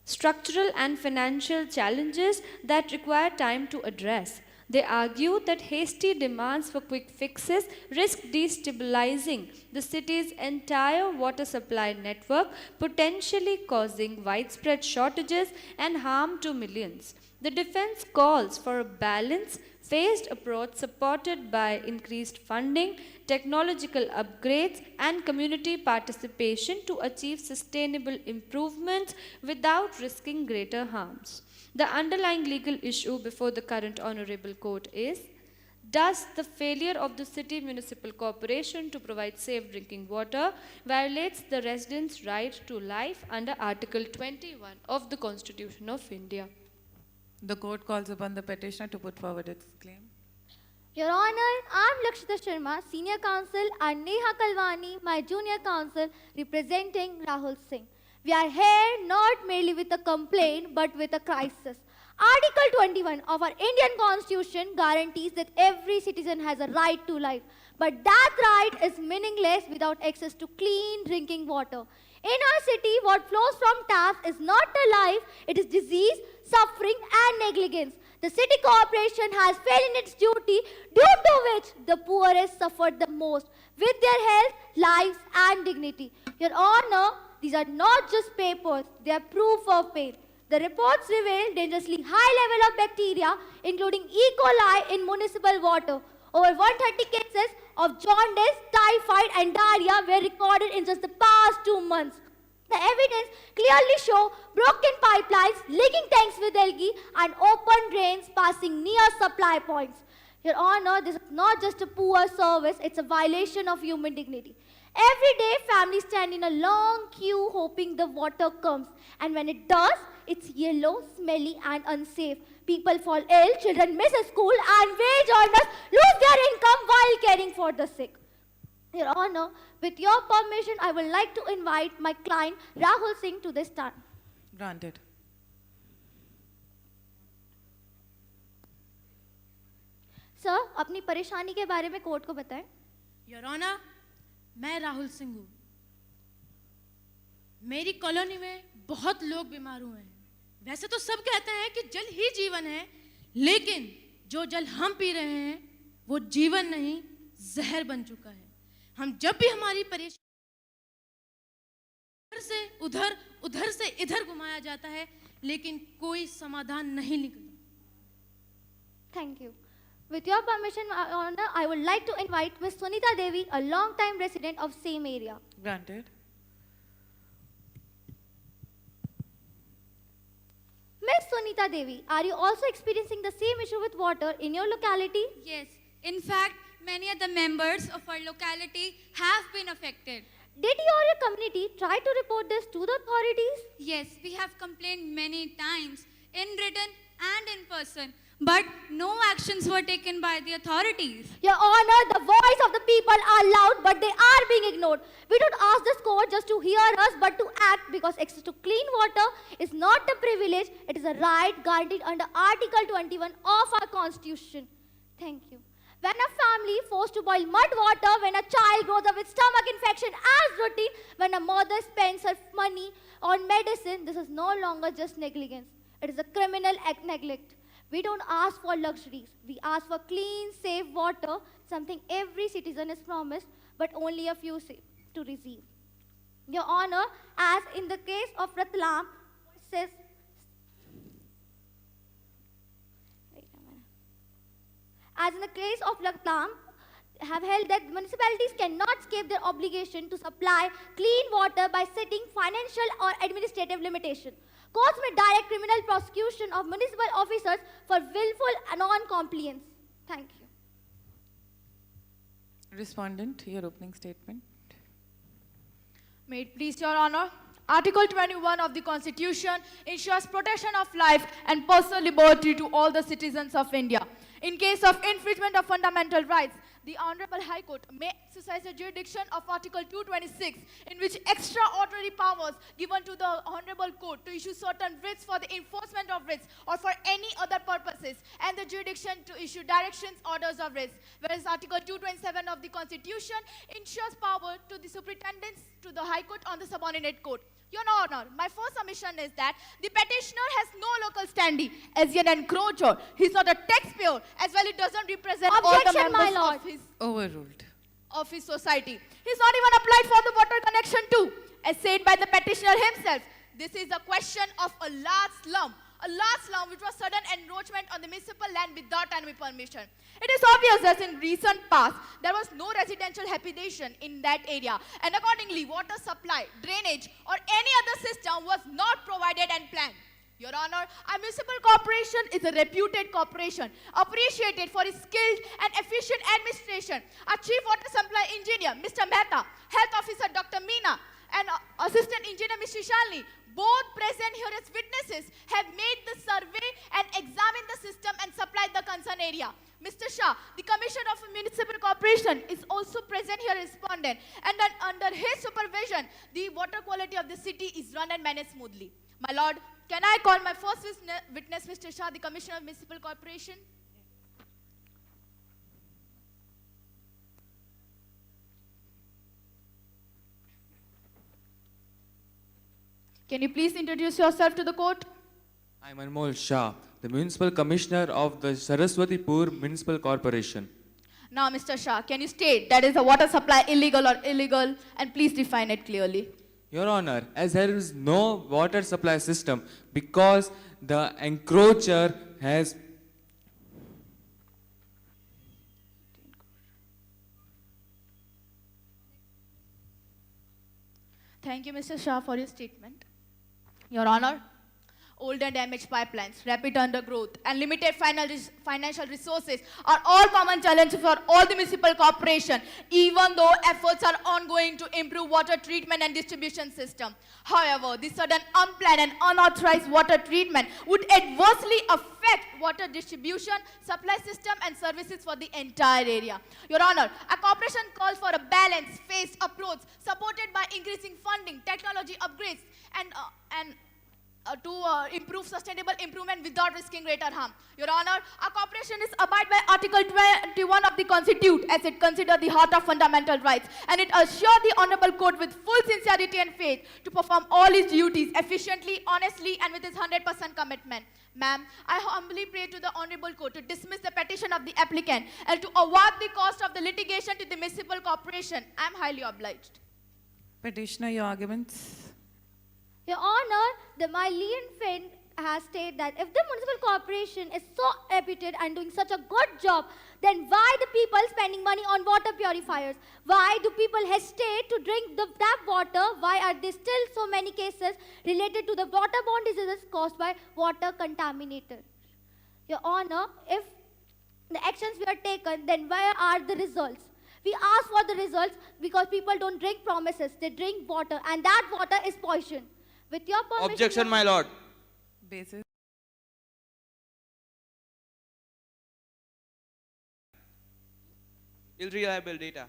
structural and financial challenges that require time to address. They argue that hasty demands for quick fixes risk destabilizing the city's entire water supply network, potentially causing widespread shortages and harm to millions. The defense calls for a balanced, phased approach supported by increased funding, technological upgrades, and community participation to achieve sustainable improvements without risking greater harms. The underlying legal issue before the current Honorable Court is, does the failure of the City Municipal Corporation to provide safe drinking water violates the residents' right to life under Article 21 of the Constitution of India? The court calls upon the petitioner to put forward its claim. Your Honor, I'm Lakshita Sharma, Senior Counsel, and Neha Kalwani, my Junior Counsel, representing Rahul Singh. We are here not merely with a complaint, but with a crisis. Article 21 of our Indian Constitution guarantees that every citizen has a right to life. But that right is meaningless without access to clean drinking water. In our city, what flows from taps is not a life, it is disease, suffering, and negligence. The city corporation has failed in its duty, due to which the poorest suffered the most, with their health, lives, and dignity. Your Honor, these are not just papers, they are proof of pain. The reports reveal dangerously high level of bacteria, including E. coli in municipal water. Over 130 cases of jaundice, typhoid, and diarrhea were recorded in just the past 2 months. The evidence clearly show broken pipelines, leaking tanks with algae, and open drains passing near supply points. Your Honor, this is not just a poor service, it's a violation of human dignity. Every day, families stand in a long queue hoping the water comes. And when it does, it's yellow, smelly, and unsafe. People fall ill, children miss school, and wage earners lose their income while caring for the sick. Your Honor, with your permission, I would like to invite my client Rahul Singh to the stand. Granted. Sir, अपनी परेशानी के बारे में court को बताएं. Your Honor, मैं राहुल सिंह हूँ. मेरी कॉलोनी में बहुत लोग बीमार हुए हैं. वैसे तो सब कहते हैं कि जल ही जीवन है, लेकिन जो जल हम पी रहे हैं वो जीवन नहीं, जहर बन चुका है. हम जब भी हमारी परेशानी उधर से उधर, उधर से इधर घुमाया जाता है, लेकिन कोई समाधान नहीं निकलता. Thank you. With your permission, Your Honor, I would like to invite Ms. Sunita Devi, a long-time resident of same area. Granted. Sunita Devi, are you also experiencing the same issue with water in your locality? Yes. In fact, many of the members of our locality have been affected. Did you or your community try to report this to the authorities? Yes, we have complained many times, in written and in person, but no actions were taken by the authorities. Your Honor, the voice of the people are loud, but they are being ignored. We don't ask this court just to hear us, but to act, because access to clean water is not a privilege, it is a right guaranteed under Article 21 of our Constitution. Thank you. When a family forced to boil mud water, when a child grows up with stomach infection as routine, when a mother spends her money on medicine, this is no longer just negligence. It is a criminal act neglect. We don't ask for luxuries. We ask for clean, safe water, something every citizen is promised, but only a few to receive. Your Honor, as in the case of Ratlam, says, as in the case of Lucknow, have held that municipalities cannot escape their obligation to supply clean water by setting financial or administrative limitation. Courts may direct criminal prosecution of municipal officers for willful non-compliance. Thank you. Respondent, your opening statement. May it please Your Honor. Article 21 of the Constitution ensures protection of life and personal liberty to all the citizens of India. In case of infringement of fundamental rights, the Honorable High Court may exercise the jurisdiction of Article 226, in which extraordinary powers given to the Honorable Court to issue certain writs for the enforcement of writs or for any other purposes, and the jurisdiction to issue directions, orders of writs. Whereas Article 227 of the Constitution ensures power to the superintendents to the High Court on the subordinate court. Your Honor, my first submission is that the petitioner has no local standing as an encroacher. He's not a taxpayer, as well it doesn't represent all the members of his Overruled. of his society. He's not even applied for the water connection too, as said by the petitioner himself. This is a question of a large slum which was sudden encroachment on the municipal land without any permission. It is obvious that in recent past, there was no residential habitation in that area, and accordingly, water supply, drainage, or any other system was not provided and planned. Your Honor, our municipal corporation is a reputed corporation, appreciated for its skilled and efficient administration. Our Chief Water Supply Engineer, Mr. Mehta, Health Officer, Dr. Meena, and Assistant Engineer, Mr. Shalini, both present here as witnesses, have made the survey and examined the system and supplied the concerned area. Mr. Shah, the Commissioner of Municipal Corporation, is also present here as respondent, and under his supervision, the water quality of the city is run and managed smoothly. My Lord, can I call my first witness, Mr. Shah, the Commissioner of Municipal Corporation? Can you please introduce yourself to the court? I am Anmol Shah, the Municipal Commissioner of the Saraswatipur Municipal Corporation. Now, Mr. Shah, can you state that is a water supply illegal or illegal, and please define it clearly? Your Honor, as there is no water supply system because the encroacher has Thank you, Mr. Shah, for your statement. Your Honor, old and damaged pipelines, rapid undergrowth, and limited financial resources are all common challenges for all the municipal corporation, even though efforts are ongoing to improve water treatment and distribution system. However, the sudden unplanned and unauthorized water treatment would adversely affect water distribution, supply system, and services for the entire area. Your Honor, our corporation calls for a balanced, phased approach supported by increasing funding, technology upgrades, and to improve sustainable improvement without risking greater harm. Your Honor, our corporation is abide by Article 21 of the Constitution as it considers the heart of fundamental rights, and it assures the Honorable Court with full sincerity and faith to perform all its duties efficiently, honestly, and with its 100% commitment. Ma'am, I humbly pray to the Honorable Court to dismiss the petition of the applicant and to award the cost of the litigation to the municipal corporation. I am highly obliged. Petitioner, your arguments. Your Honor, my learned friend has stated that if the municipal corporation is so reputed and doing such a good job, then why the people spending money on water purifiers? Why do people hesitate to drink the tap water? Why are there still so many cases related to the waterborne diseases caused by water contaminated? Your Honor, if the actions were taken, then where are the results? We ask for the results because people don't drink promises, they drink water, and that water is poison. With your permission... Objection, my lord. Basis. Irreliable data.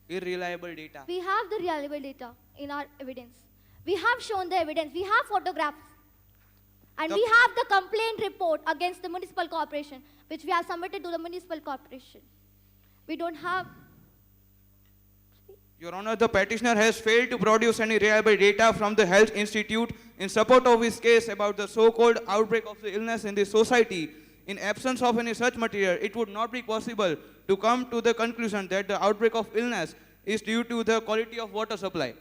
Irreliable data. We have the reliable data in our evidence. We have shown the evidence. We have photographs. And we have the complaint report against the municipal corporation, which we have submitted to the municipal corporation. We don't have... Your Honor, the petitioner has failed to produce any reliable data from the Health Institute in support of his case about the so-called outbreak of the illness in the society. In absence of any such material, it would not be possible to come to the conclusion that the outbreak of illness is due to the quality of water supply.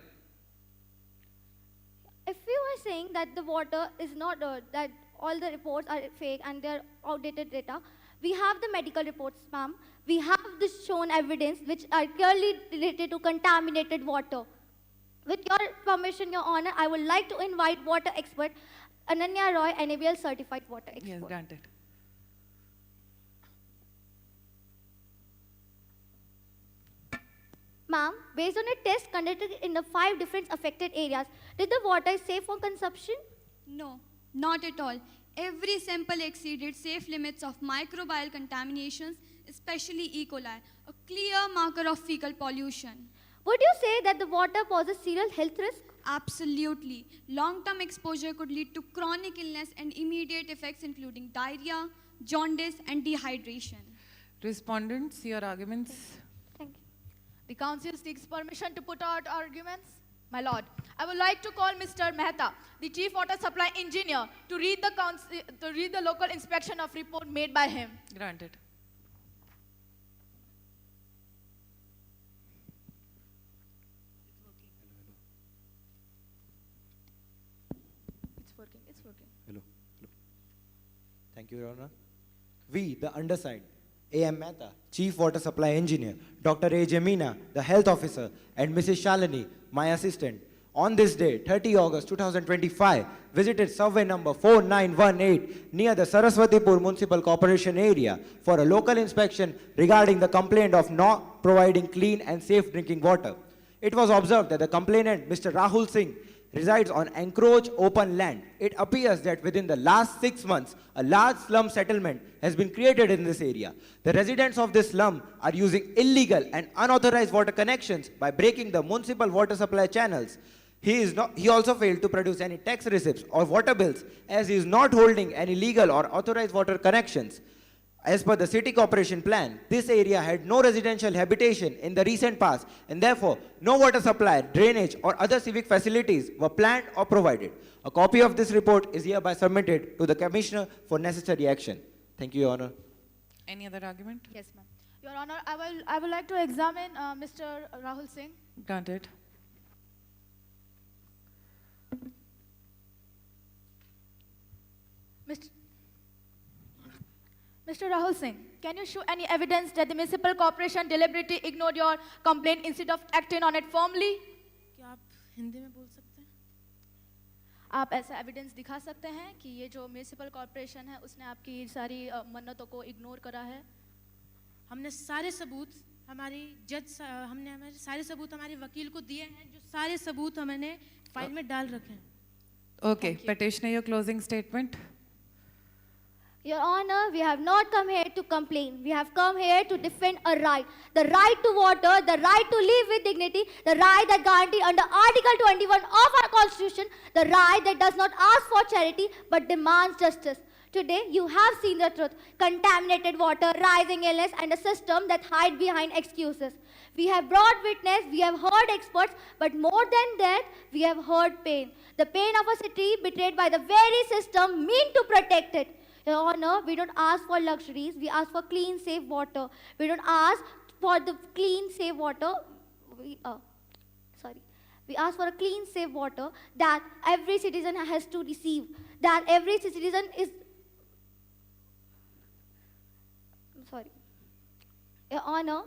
If you are saying that the water is not, that all the reports are fake and they're outdated data, we have the medical reports, ma'am. We have this shown evidence which are clearly related to contaminated water. With your permission, Your Honor, I would like to invite water expert Ananya Roy, NABL certified water expert. Yes, granted. Ma'am, based on a test conducted in the 5 different affected areas, did the water is safe for consumption? No, not at all. Every sample exceeded safe limits of microbial contaminations, especially E. coli, a clear marker of fecal pollution. Would you say that the water poses serious health risk? Absolutely. Long-term exposure could lead to chronic illness and immediate effects including diarrhea, jaundice, and dehydration. Respondents, your arguments. Thank you. The council seeks permission to put out arguments. My lord, I would like to call Mr. Mehta, the chief water supply engineer, to read the local inspection of report made by him. Granted. It's working. It's working. Hello. Thank you, Your Honor. We, the undersigned, A.M. Mehta, Chief Water Supply Engineer, Dr. A. Jamina, the Health Officer, and Mrs. Shalini, my assistant, on this day, 30 August 2025, visited survey number 4918 near the Saraswatipur Municipal Corporation area for a local inspection regarding the complaint of not providing clean and safe drinking water. It was observed that the complainant, Mr. Rahul Singh, resides on encroached open land. It appears that within the last 6 months, a large slum settlement has been created in this area. The residents of this slum are using illegal and unauthorized water connections by breaking the municipal water supply channels. He also failed to produce any tax receipts or water bills as he is not holding any legal or authorized water connections. As per the city corporation plan, this area had no residential habitation in the recent past and therefore no water supply, drainage or other civic facilities were planned or provided. A copy of this report is hereby submitted to the Commissioner for necessary action. Thank you, Your Honor. Any other argument? Yes, ma'am. Your Honor, I would like to examine Mr. Rahul Singh. Granted. Mr. Rahul Singh, can you show any evidence that the municipal corporation deliberately ignored your complaint instead of acting on it firmly? क्या आप हिंदी में बोल सकते हैं? आप ऐसा evidence दिखा सकते हैं कि ये जो म्युनिसिपल कॉर्पोरेशन है उसने आपकी सारी मन्नतों को इग्नोर करा है? हमने सारे सबूत हमने सारे सबूत हमारे वकील को दिए हैं जो सारे सबूत हमने फाइल में डाल रखे हैं. Okay, petitioner, your closing statement. Your Honor, we have not come here to complain. We have come here to defend a right. The right to water, the right to live with dignity, the right that guaranteed under Article 21 of our Constitution, the right that does not ask for charity but demands justice. Today, you have seen the truth. Contaminated water, rising illness, and a system that hides behind excuses. We have brought witness, we have heard experts, but more than that, we have heard pain. The pain of a city betrayed by the very system meant to protect it. Your Honor, we don't ask for luxuries, we ask for clean, safe water. We don't ask for the clean, safe water. We ask for a clean, safe water that every citizen has to receive, that every citizen is... I'm sorry. Your Honor,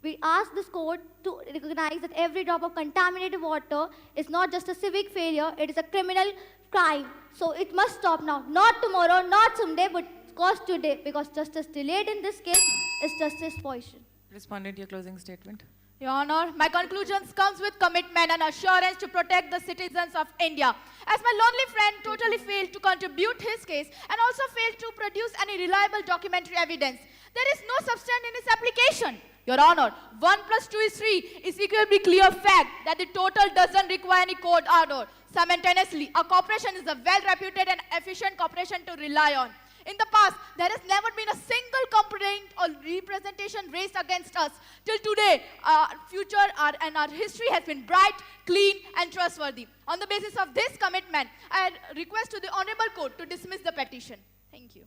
we ask this court to recognize that every drop of contaminated water is not just a civic failure, it is a criminal crime. So it must stop now. Not tomorrow, not someday, but cause today. Because justice delayed in this case is justice poison. Respondent, your closing statement. Your Honor, my conclusions comes with commitment and assurance to protect the citizens of India. As my lonely friend totally failed to contribute his case and also failed to produce any reliable documentary evidence, there is no substance in his application. Your Honor, 1 plus 2 is 3 is equally clear fact that the total doesn't require any court order. Simultaneously, a corporation is a well-reputed and efficient corporation to rely on. In the past, there has never been a single complaint or representation raised against us. Till today, our future and our history has been bright, clean, and trustworthy. On the basis of this commitment, I request to the Honorable Court to dismiss the petition. Thank you.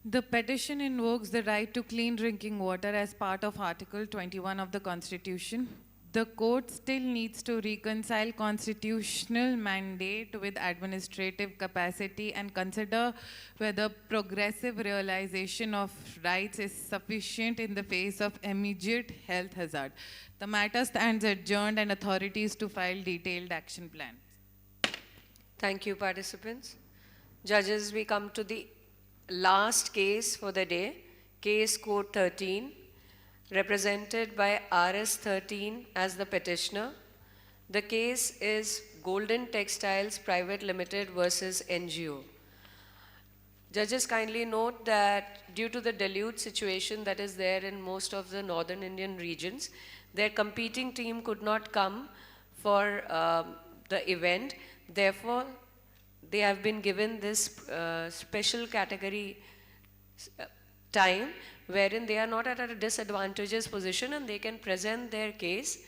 The petition invokes the right to clean drinking water as part of Article 21 of the Constitution. The court still needs to reconcile constitutional mandate with administrative capacity and consider whether progressive realization of rights is sufficient in the face of immediate health hazard. The matter stands adjourned and authorities to file detailed action plans. Thank you, participants. Judges, we come to the last case for the day, case code 13. Represented by RS13 as the petitioner. The case is Golden Textiles Private Limited versus NGO. Judges, kindly note that due to the deluge situation that is there in most of the northern Indian regions, their competing team could not come for the event. Therefore, they have been given this special category time wherein they are not at a disadvantageous position and they can present their case.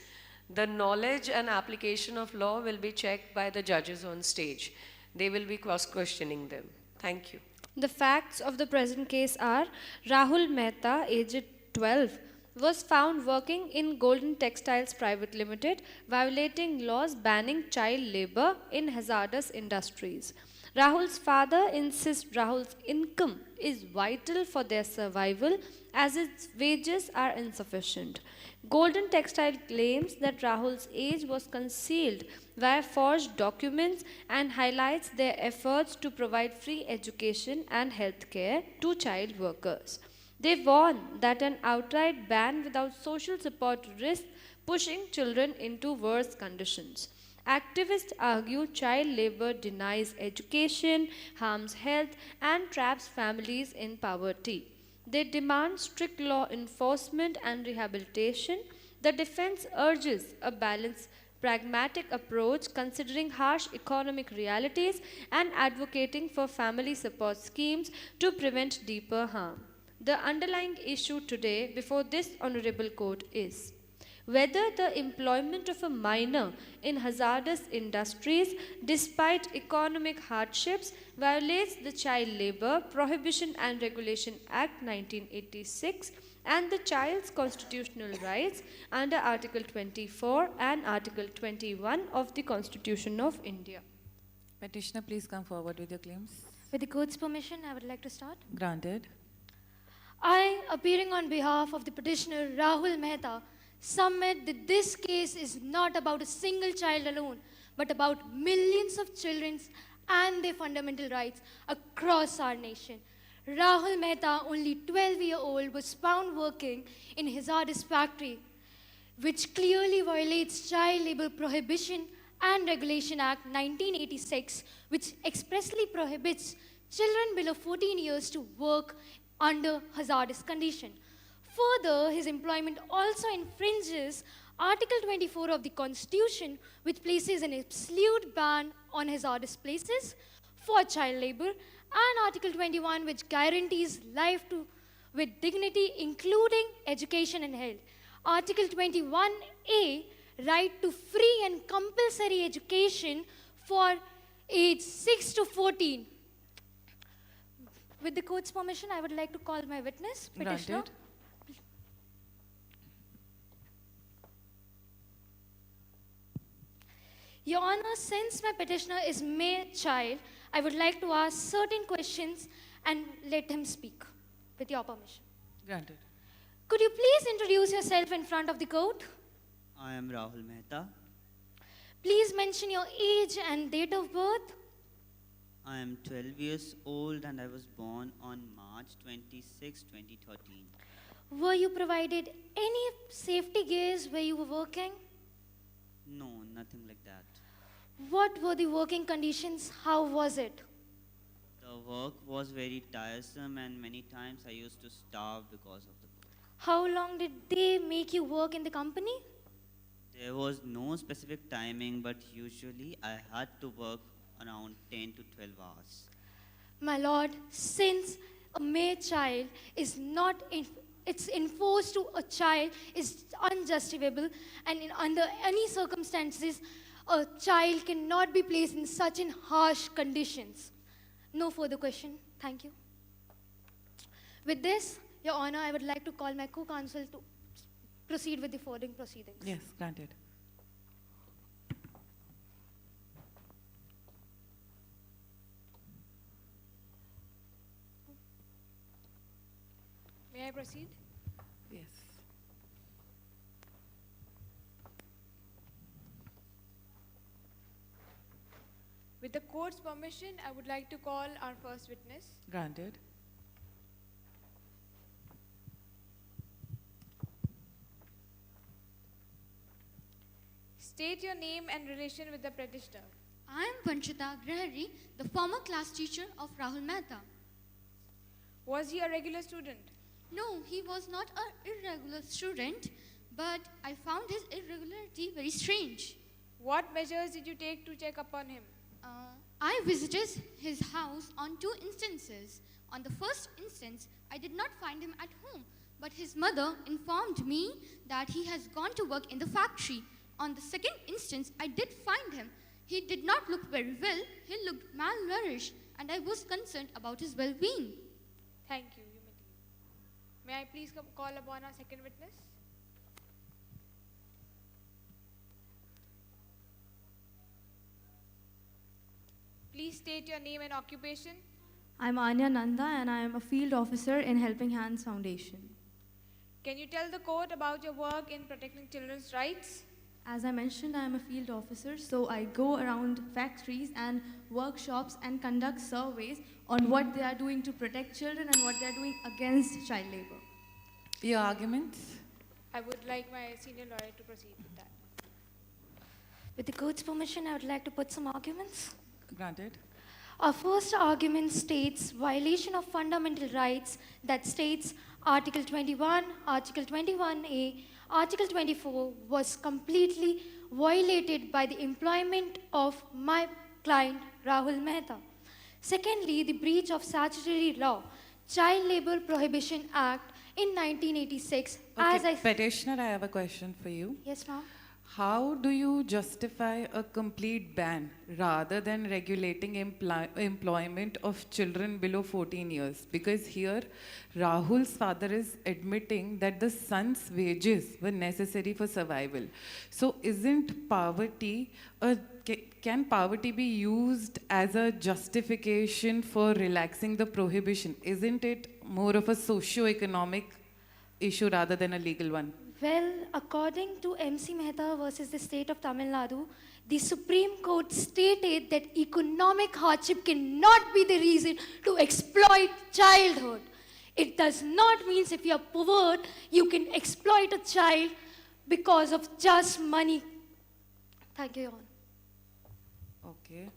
The knowledge and application of law will be checked by the judges on stage. They will be cross-questioning them. Thank you. The facts of the present case are Rahul Mehta, aged 12, was found working in Golden Textiles Private Limited, violating laws banning child labor in hazardous industries. Rahul's father insists Rahul's income is vital for their survival as its wages are insufficient. Golden Textile claims that Rahul's age was concealed via forged documents and highlights their efforts to provide free education and health care to child workers. They warn that an outright ban without social support risks pushing children into worse conditions. Activists argue child labor denies education, harms health, and traps families in poverty. They demand strict law enforcement and rehabilitation. The defense urges a balanced, pragmatic approach considering harsh economic realities and advocating for family support schemes to prevent deeper harm. The underlying issue today before this honorable court is whether the employment of a minor in hazardous industries despite economic hardships violates the Child Labor Prohibition and Regulation Act 1986 and the child's constitutional rights under Article 24 and Article 21 of the Constitution of India. Petitioner, please come forward with your claims. With the court's permission, I would like to start. Granted. I, appearing on behalf of the petitioner Rahul Mehta, submit that this case is not about a single child alone, but about millions of children and their fundamental rights across our nation. Rahul Mehta, only 12-year-old, was found working in hazardous factory, which clearly violates Child Labor Prohibition and Regulation Act 1986, which expressly prohibits children below 14 years to work under hazardous conditions. Further, his employment also infringes Article 24 of the Constitution, which places an absolute ban on hazardous places for child labor, and Article 21, which guarantees life with dignity, including education and health. Article 21A, right to free and compulsory education for age 6 to 14. With the court's permission, I would like to call my witness, petitioner. Granted. Your Honor, since my petitioner is mere child, I would like to ask certain questions and let him speak, with your permission. Granted. Could you please introduce yourself in front of the court? I am Rahul Mehta. Please mention your age and date of birth. I am 12 years old and I was born on March 26, 2013. Were you provided any safety gears where you were working? No, nothing like that. What were the working conditions? How was it? The work was very tiresome and many times I used to starve because of the work. How long did they make you work in the company? There was no specific timing, but usually I had to work around 10 to 12 hours. My lord, since a mere child is not, it's enforced to a child is unjustifiable, and under any circumstances, a child cannot be placed in such in harsh conditions. No further question. Thank you. With this, Your Honor, I would like to call my co-counsel to proceed with the further proceedings. Yes, granted. May I proceed? Yes. With the court's permission, I would like to call our first witness. Granted. State your name and relation with the petitioner. I am Vanchita Grahari, the former class teacher of Rahul Mehta. Was he a regular student? No, he was not an irregular student, but I found his irregularity very strange. What measures did you take to check upon him? I visited his house on 2 instances. On the first instance, I did not find him at home, but his mother informed me that he has gone to work in the factory. On the second instance, I did find him. He did not look very well. He looked malnourished, and I was concerned about his well-being. Thank you. You may leave. May I please call upon our second witness? Please state your name and occupation. I'm Anya Nanda and I am a field officer in Helping Hands Foundation. Can you tell the court about your work in protecting children's rights? As I mentioned, I am a field officer, so I go around factories and workshops and conduct surveys on what they are doing to protect children and what they are doing against child labor. Your arguments? I would like my senior lawyer to proceed with that. With the court's permission, I would like to put some arguments. Granted. Our first argument states violation of fundamental rights that states Article 21, Article 21A, Article 24 was completely violated by the employment of my client Rahul Mehta. Secondly, the breach of statutory law, Child Labor Prohibition Act in 1986. Okay, petitioner, I have a question for you. Yes, ma'am. How do you justify a complete ban rather than regulating employment of children below 14 years? Because here, Rahul's father is admitting that the son's wages were necessary for survival. So isn't poverty, can poverty be used as a justification for relaxing the prohibition? Isn't it more of a socio-economic issue rather than a legal one? Well, according to MC Mehta versus the state of Tamil Nadu, the Supreme Court stated that economic hardship cannot be the reason to exploit childhood. It does not mean if you are poor, you can exploit a child because of just money. Thank you, Your Honor. Okay.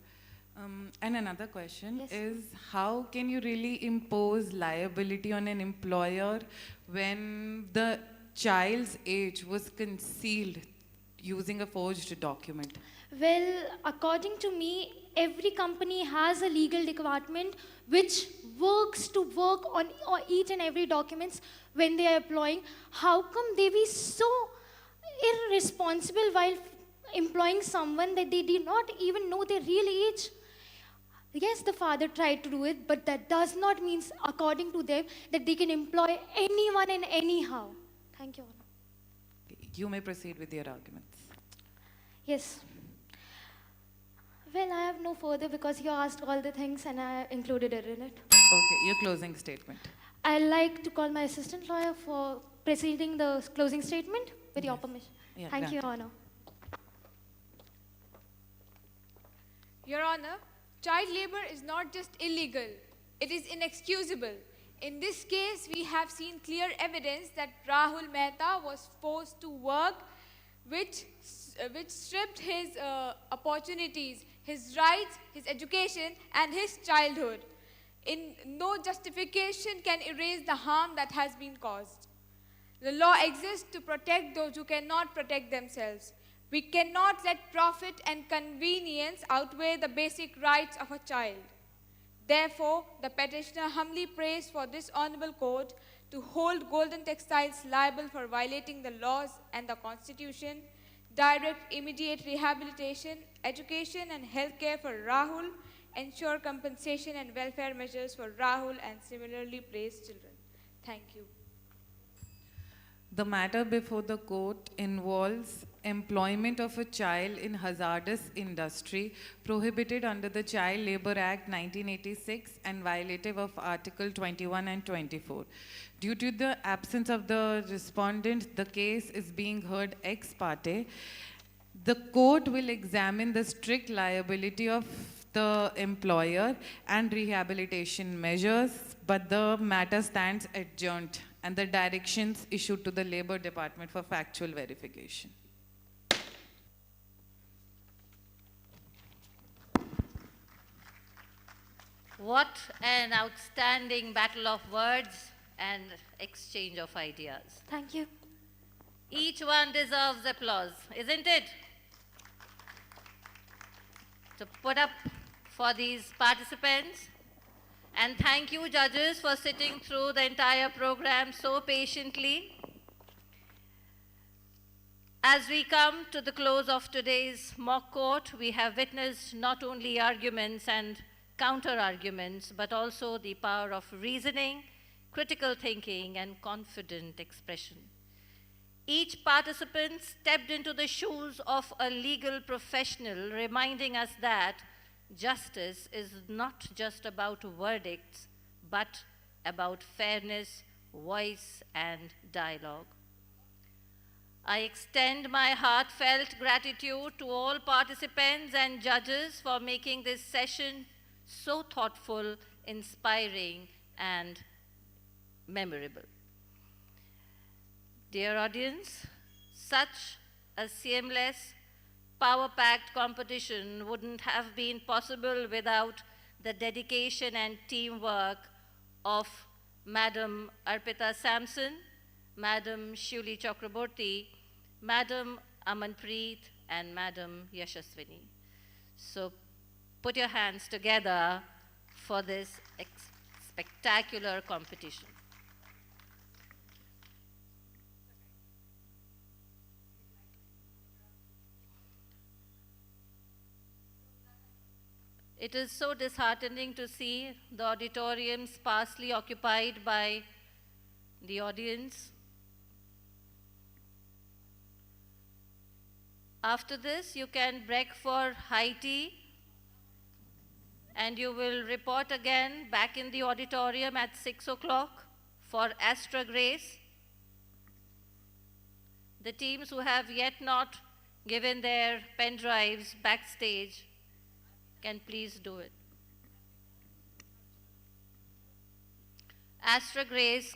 And another question is, how can you really impose liability on an employer when the child's age was concealed using a forged document? Well, according to me, every company has a legal department which works to work on each and every documents when they are employing. How come they be so irresponsible while employing someone that they did not even know their real age? Yes, the father tried to do it, but that does not mean, according to them, that they can employ anyone and anyhow. Thank you, Honor. You may proceed with your arguments. Yes. Well, I have no further because you asked all the things and I included it in it. Okay, your closing statement. I'd like to call my assistant lawyer for preceding the closing statement with your permission. Yeah, Thank you, Your granted. Honor. Your Honor, child labor is not just illegal, it is inexcusable. In this case, we have seen clear evidence that Rahul Mehta was forced to work, which stripped his opportunities, his rights, his education, and his childhood. No justification can erase the harm that has been caused. The law exists to protect those who cannot protect themselves. We cannot let profit and convenience outweigh the basic rights of a child. Therefore, the petitioner humbly prays for this honorable court to hold Golden Textiles liable for violating the laws and the Constitution, direct immediate rehabilitation, education and health care for Rahul, ensure compensation and welfare measures for Rahul and similarly placed children. Thank you. The matter before the court involves employment of a child in hazardous industry prohibited under the Child Labor Act 1986 and violative of Article 21 and 24. Due to the absence of the respondent, the case is being heard ex parte. The court will examine the strict liability of the employer and rehabilitation measures, but the matter stands adjourned and the directions issued to the Labor Department for factual verification. What an outstanding battle of words and exchange of ideas. Thank you. Each one deserves applause, isn't it? So put up for these participants. And thank you, judges, for sitting through the entire program so patiently. As we come to the close of today's mock court, we have witnessed not only arguments and counter-arguments, but also the power of reasoning, critical thinking, and confident expression. Each participant stepped into the shoes of a legal professional, reminding us that justice is not just about verdicts, but about fairness, voice, and dialogue. I extend my heartfelt gratitude to all participants and judges for making this session so thoughtful, inspiring, and memorable. Dear audience, such a seamless, power-packed competition wouldn't have been possible without the dedication and teamwork of Madam Arpita Sampson, Madam Shuli Chakraborty, Madam Amanpreet, and Madam Yashaswini. So put your hands together for this spectacular competition. It is so disheartening to see the auditorium sparsely occupied by the audience. After this, you can break for high tea, and you will report again back in the auditorium at 6 o'clock for Astra Grace. The teams who have yet not given their pen drives backstage can please do it. Astra Grace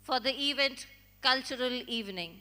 for the event Cultural Evening.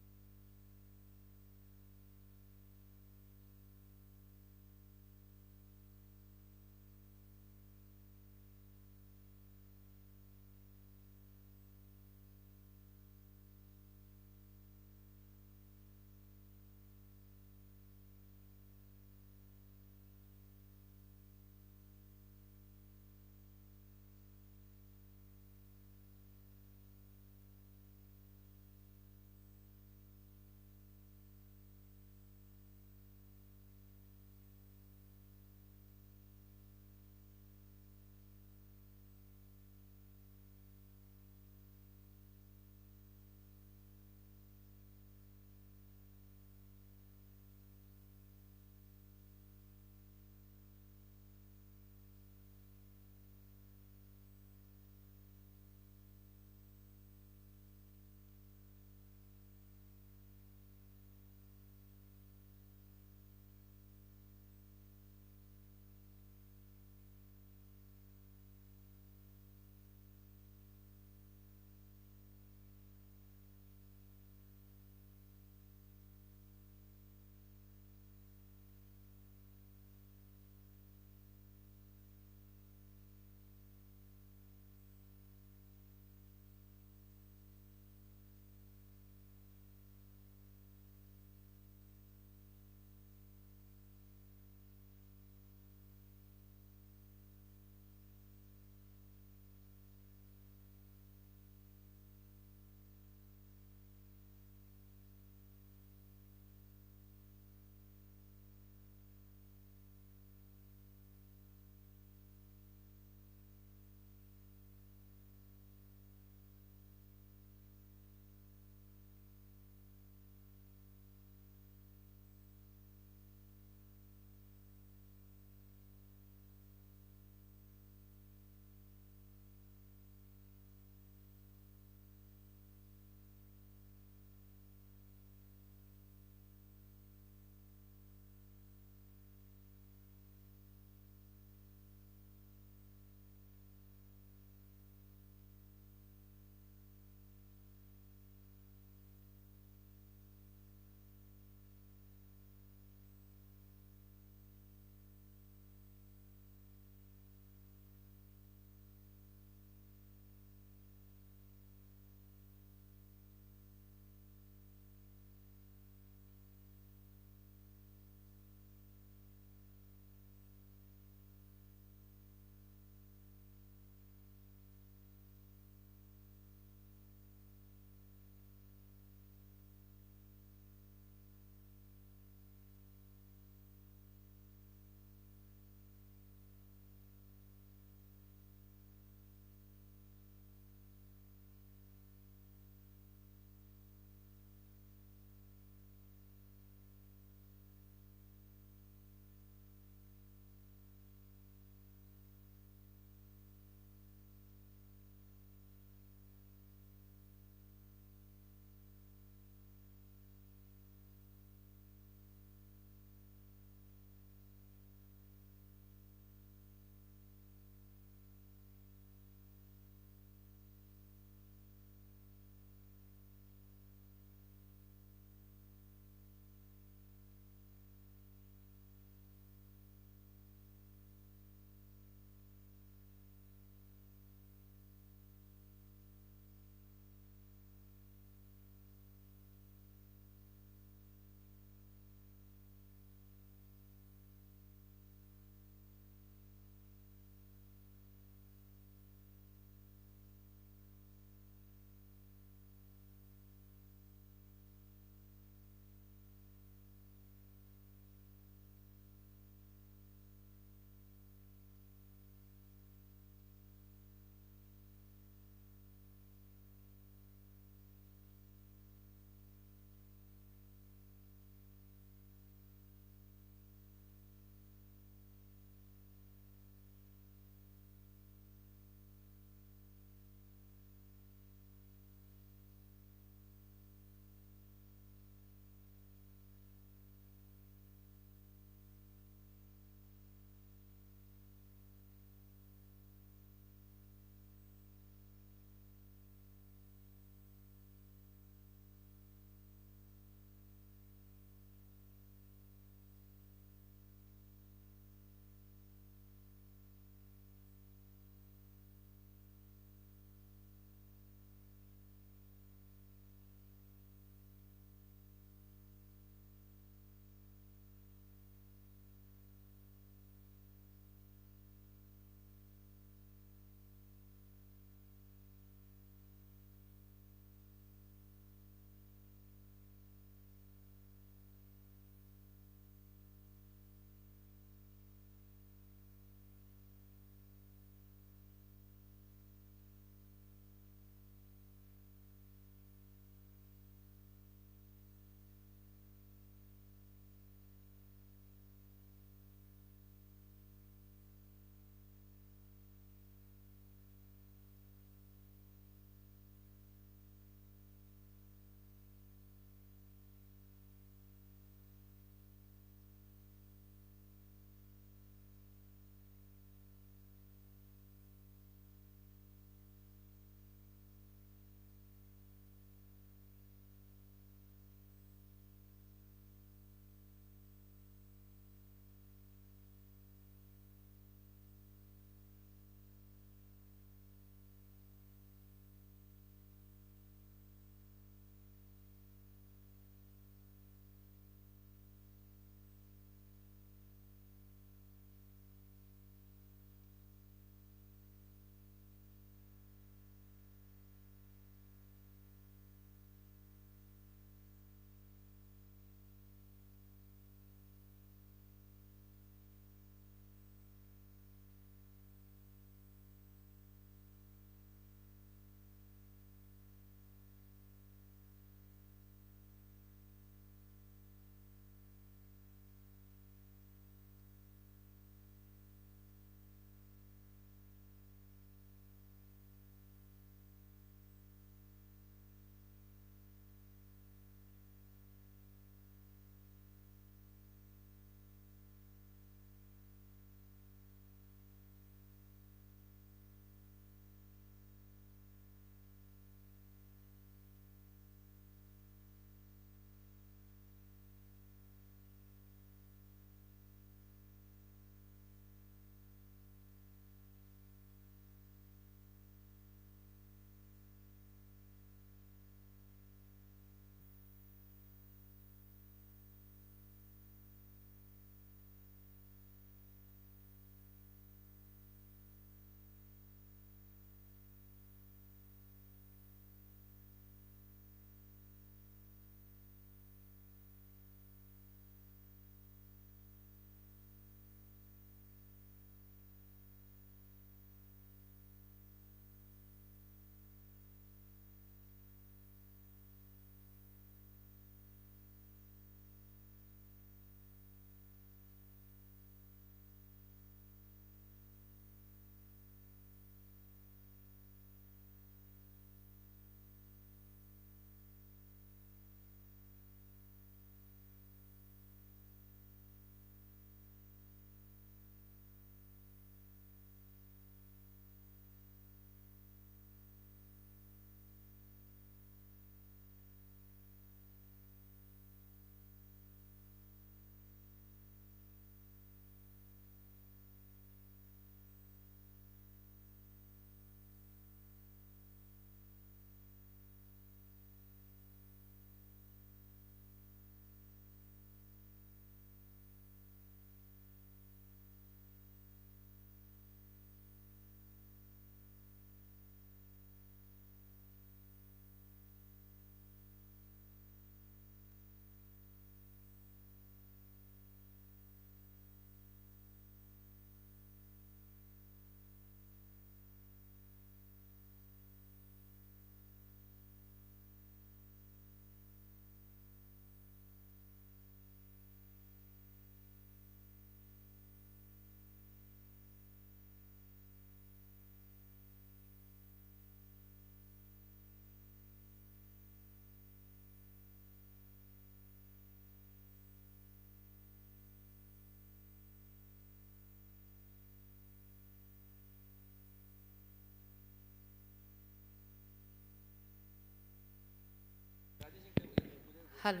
Hello.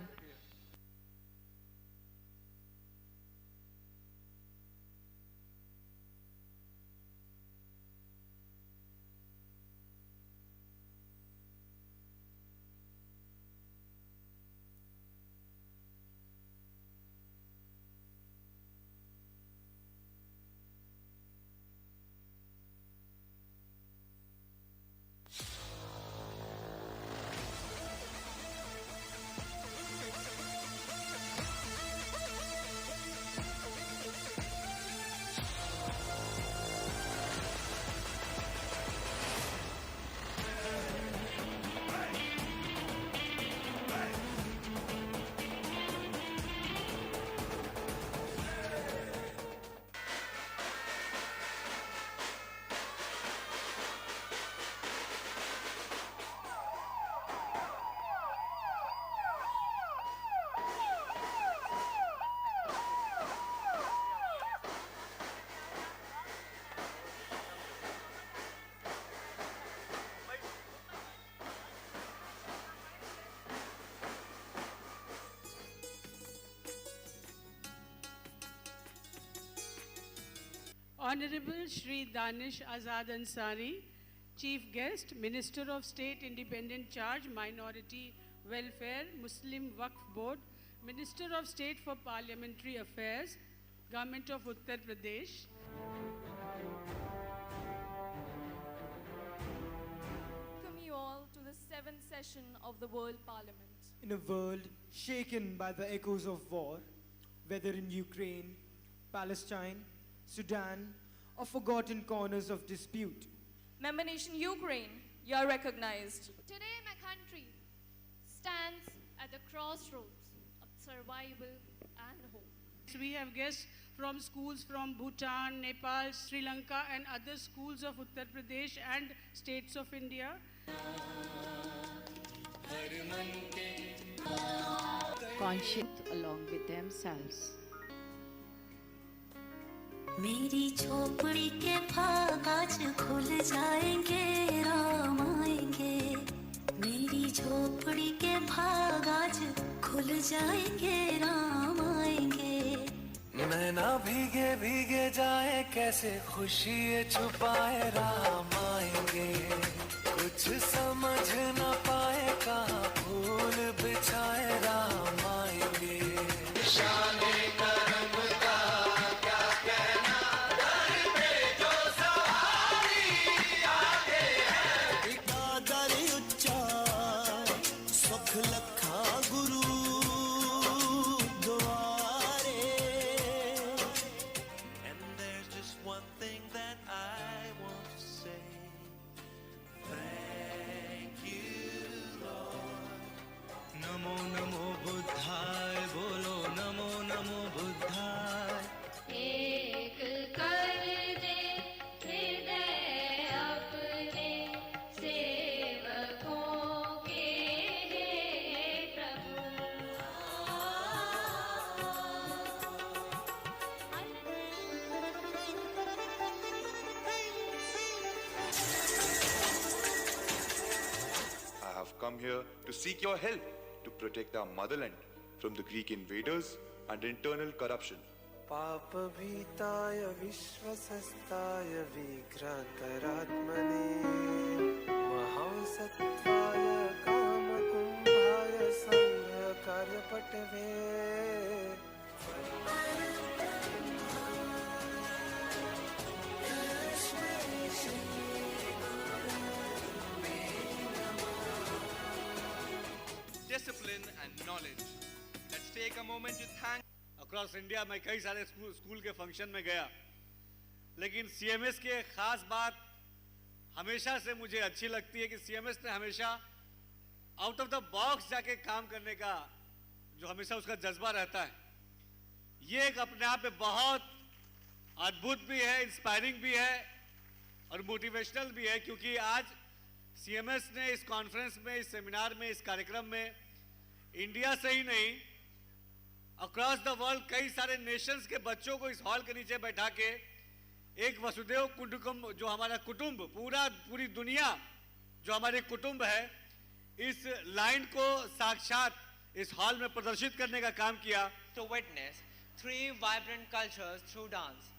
Honorable Shri Danish Azad Ansari, Chief Guest, Minister of State Independent Charge, Minority Welfare, Muslim Waqf Board, Minister of State for Parliamentary Affairs, Government of Uttar Pradesh. Welcome you all to the 7th session of the World Parliament. In a world shaken by the echoes of war, whether in Ukraine, Palestine, Sudan, or forgotten corners of dispute. Member nation Ukraine, you are recognized. Today my country stands at the crossroads of survival and hope. We have guests from schools from Bhutan, Nepal, Sri Lanka and other schools of Uttar Pradesh and states of India. Conscious along with themselves. मेरी झोपड़ी के भाग आज खुल जाएंगे राम आएंगे मेरी झोपड़ी के भाग आज खुल जाएंगे राम आएंगे नैना भीगे भीगे जाए कैसे खुशी छुपाए राम आएंगे कुछ समझ न पाए कहाँ फूल बिछाए राम आएंगे शाने करम का क्या कहना दर पे जो सवारी आते हैं बिकादर उच्चा सुख लखा गुरु द्वारे and there's just one thing that I want to say thank you Lord namo namo buddhaya bolo namo namo buddhaya एक कर दे हृदय अपने सेवकों के हे I have come here to seek your help to protect our motherland from the Greek invaders and internal corruption. पापभीताय विश्वसस्ताय विघ्नकरात्मने महासत्त्वाय कामकुम्भाय संघकार्यपटवे Discipline and knowledge. Let's take a moment to thank. Across India मैं कई सारे school के function में गया लेकिन CMS की एक खास बात हमेशा से मुझे अच्छी लगती है कि सीएमएस ने हमेशा आउट ऑफ द बॉक्स जाके काम करने का जो हमेशा उसका जज्बा रहता है ये एक अपने आप में बहुत अद्भुत भी है इंस्पायरिंग भी है और मोटिवेशनल भी है क्योंकि आज सीएमएस ने इस कॉन्फ्रेंस में इस सेमिनार में इस कार्यक्रम में इंडिया से ही नहीं अक्रॉस द वर्ल्ड कई सारे नेशंस के बच्चों को इस हॉल के नीचे बैठा के एक वसुदेव कुटुंब जो हमारा कुटुंब पूरी दुनिया जो हमारे कुटुंब है इस लाइन को साक्षात इस हॉल में प्रदर्शित करने का काम किया। To witness 3 vibrant cultures through dance.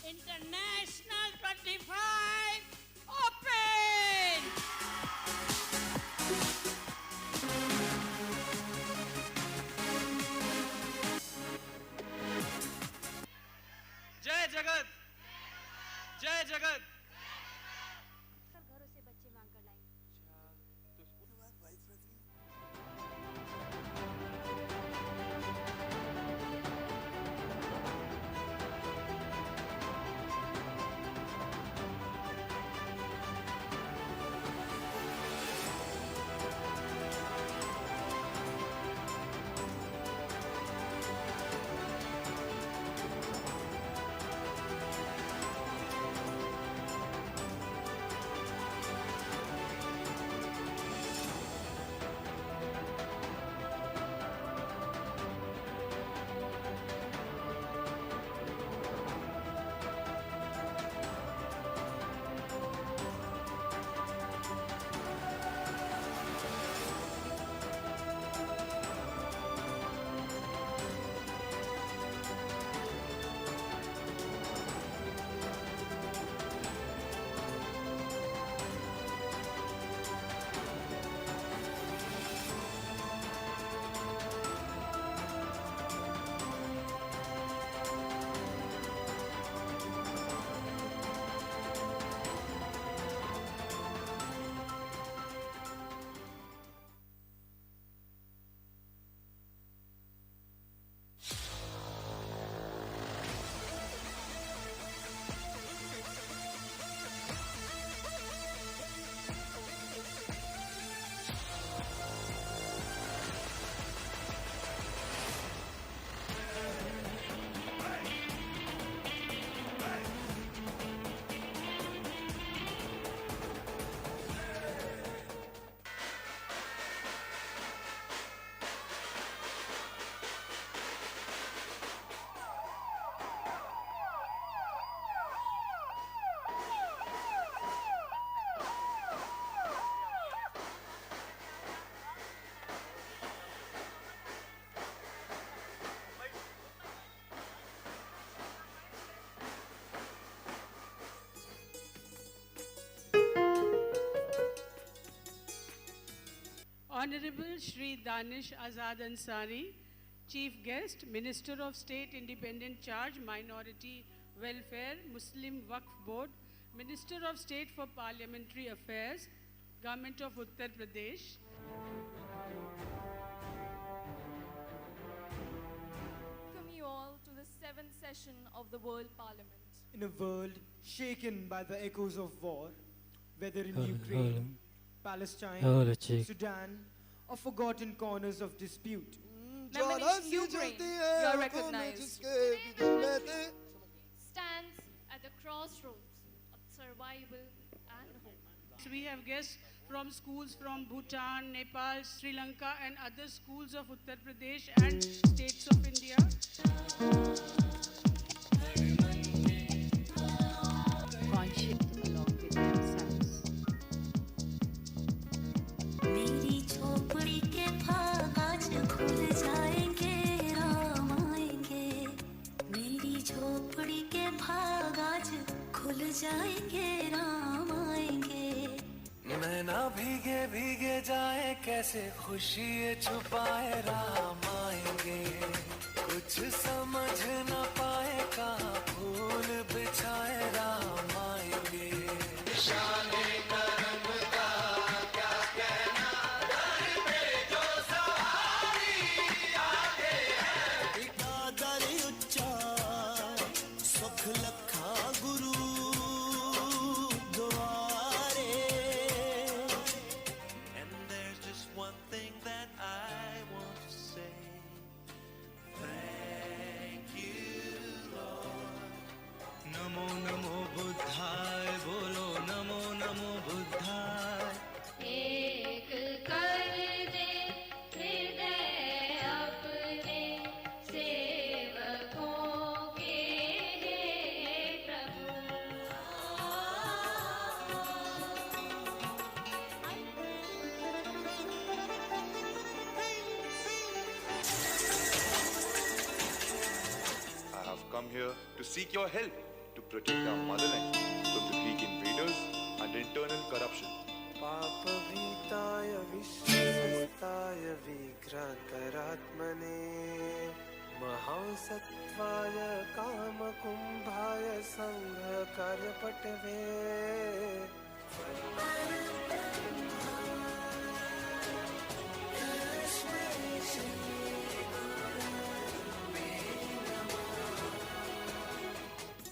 International 25 Open! जय जगत, जय जगत। घरों से बच्चे मांग कर लाएंगे। Honorable Shri Danish Azad Ansari, Chief Guest, Minister of State Independent Charge, Minority Welfare, Muslim Waqf Board, Minister of State for Parliamentary Affairs, Government of Uttar Pradesh. Welcome you all to the 7th session of the World Parliament. In a world shaken by the echoes of war, whether in Hello, Ukraine, hello. Palestine, Hello, chick. Sudan, or forgotten corners of dispute. Members Ukraine, you're recognized. Stands at the crossroads of survival and hope. So we have guests from schools from Bhutan, Nepal, Sri Lanka, and other schools of Uttar Pradesh and states of India. Conscious along with themselves. मेरी झोपड़ी के भाग आज खुल जाएंगे राम आएंगे मेरी झोपड़ी के भाग आज खुल जाएंगे राम आएंगे नैना भीगे भीगे जाए कैसे खुशी ये छुपाए राम आएंगे कुछ समझ न पाए कहाँ फूल बिछाए राम आएंगे शाने करम का क्या कहना दर पे जो सवारी आते हैं पिता दर उच्चा सुख लखा गुरु द्वारे and there's just one thing that I want to say thank you Lord namo namo buddhaya bolo namo namo buddhaya एक कर दे हृदय अपने सेवकों के हे I have come here to seek your help to protect our motherland from the Greek invaders and internal corruption. पापभीताय विश्वस्ताय विघ्नतरात्मने महासत्त्वाय कामकुम्भाय सङ्घकार्यपटवे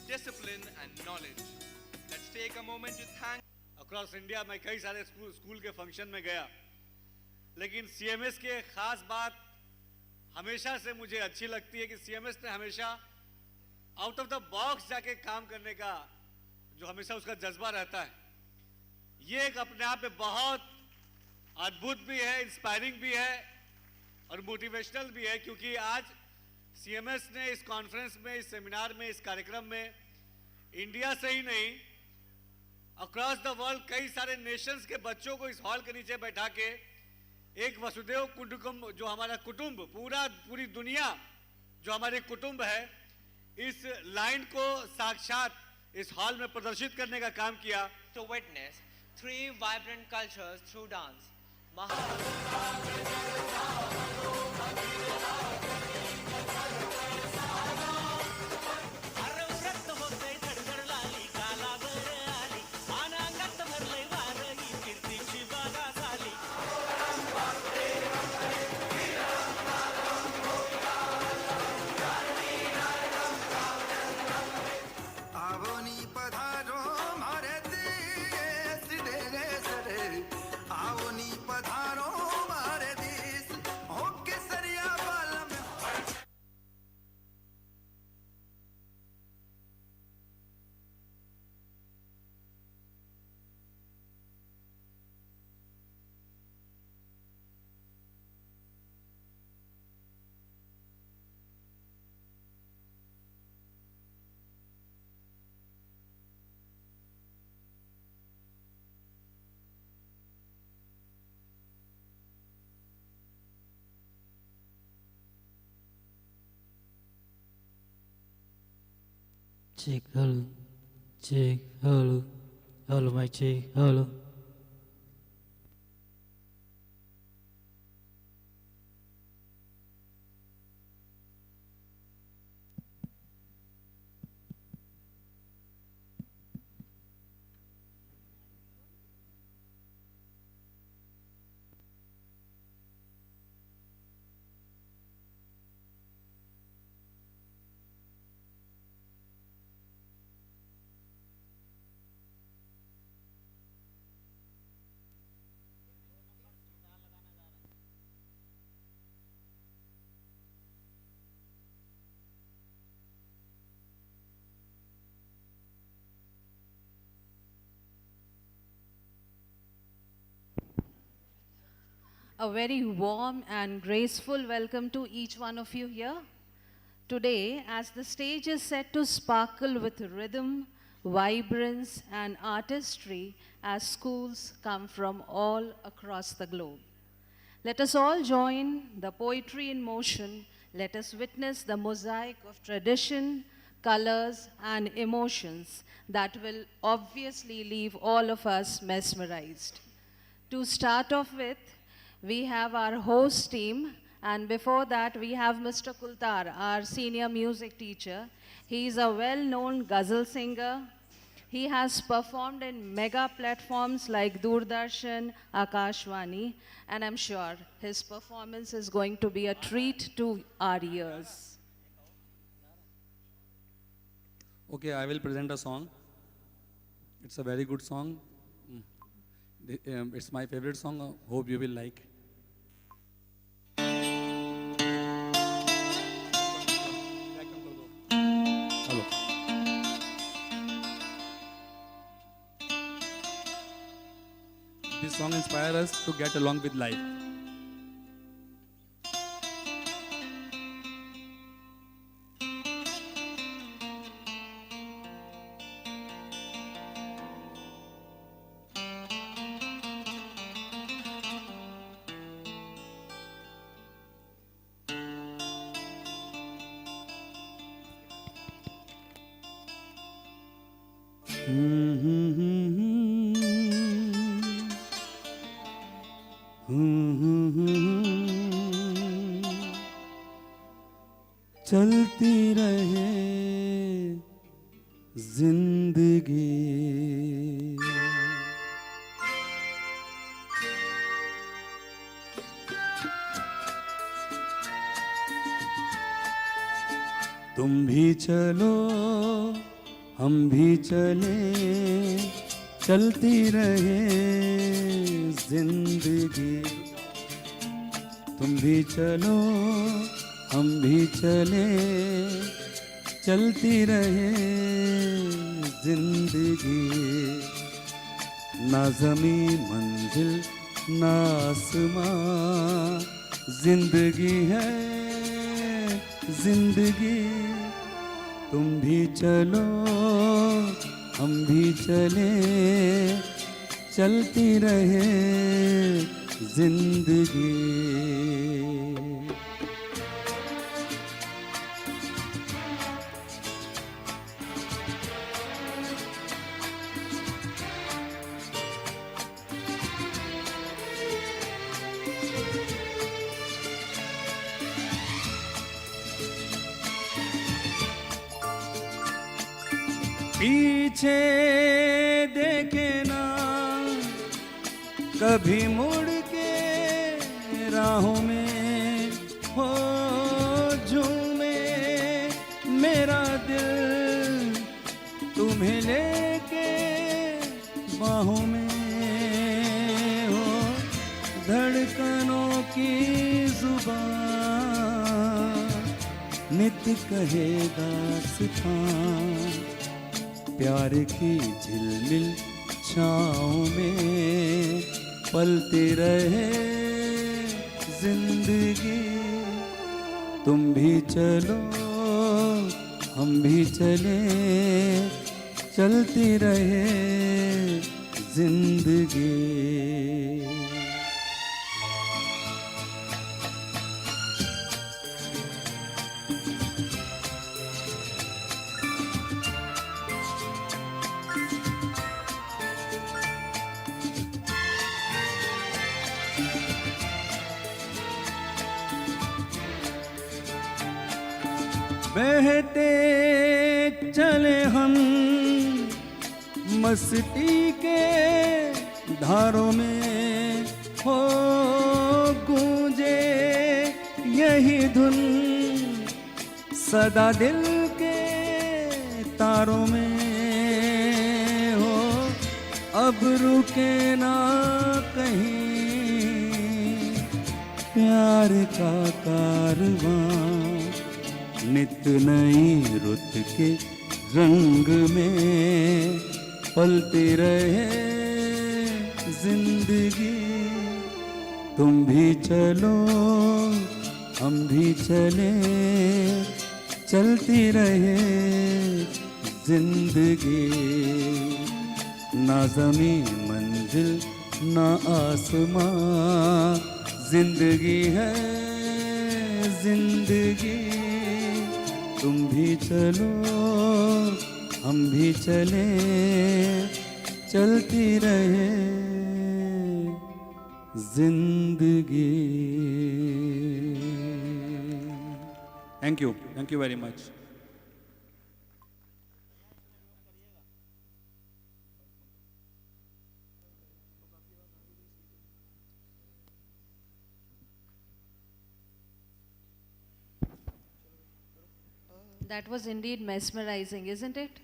Discipline and knowledge. Let's take a moment to thank. Across India मैं कई सारे school के function में गया लेकिन CMS की एक खास बात हमेशा से मुझे अच्छी लगती है कि सीएमएस ने हमेशा आउट ऑफ द बॉक्स जाके काम करने का जो हमेशा उसका जज्बा रहता है ये एक अपने आप में बहुत अद्भुत भी है इंस्पायरिंग भी है और मोटिवेशनल भी है क्योंकि आज सीएमएस ने इस कॉन्फ्रेंस में इस सेमिनार में इस कार्यक्रम में इंडिया से ही नहीं अक्रॉस द वर्ल्ड कई सारे नेशंस के बच्चों को इस हॉल के नीचे बैठा के एक वसुदेव कुटुंब जो हमारा कुटुंब पूरी दुनिया जो हमारे कुटुंब है इस लाइन को साक्षात इस हॉल में प्रदर्शित करने का काम किया To witness three vibrant cultures through dance. Chick, hello. Chick, hello. Hello, my chick, hello. A very warm and graceful welcome to each one of you here. Today, as the stage is set to sparkle with rhythm, vibrance, and artistry as schools come from all across the globe. Let us all join the poetry in motion. Let us witness the mosaic of tradition, colors, and emotions that will obviously leave all of us mesmerized. To start off with, we have our host team, and before that we have Mr. Kultar, our senior music teacher. He is a well-known ghazal singer. He has performed in mega platforms like Doordarshan, Akashvani, and I'm sure his performance is going to be a treat to our ears. Okay, I will present a song. It's a very good song. It's my favorite song. Hope you will like. Hello. This song inspires us to get along with life. चलती रहे जिंदगी तुम भी चलो हम भी चले चलती रहे जिंदगी तुम भी चलो हम भी चले चलती रहे जिंदगी ना ज़मीं मंजिल ना आसमां जिंदगी है जिंदगी तुम भी चलो हम भी चले चलती रहे जिंदगी पीछे देखे ना कभी मुड़ के राहों में हो झूमे मेरा दिल तुम्हें लेके बाहों में हो धड़कनों की जुबान नित कहेगा सितां प्यार की झिलमिल छाँव में पलते रहे जिंदगी तुम भी चलो हम भी चले चलती रहे जिंदगी बहते चले हम मस्ती के धारों में हो गूंजे यही धुन सदा दिल के तारों में हो अब रुके ना कहीं प्यार का कारवां नित नई रुत के रंग में पलते रहे जिंदगी तुम भी चलो हम भी चले, चलती रहे जिंदगी, ना ज़मीं मंजिल ना आसमां, जिंदगी है जिंदगी। तुम भी चलो हम भी चले, चलती रहे जिंदगी। Thank you very much. That was indeed mesmerizing, isn't it?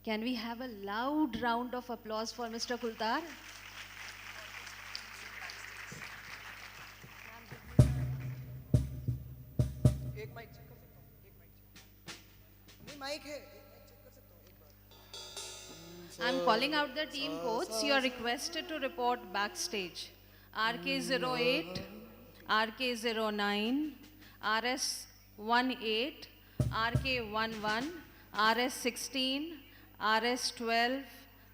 Can we have a loud round of applause for Mr. Kultar? I'm calling out the team codes. You are requested to report backstage. RK08, RK09, RS18, RK11, RS16, RS12,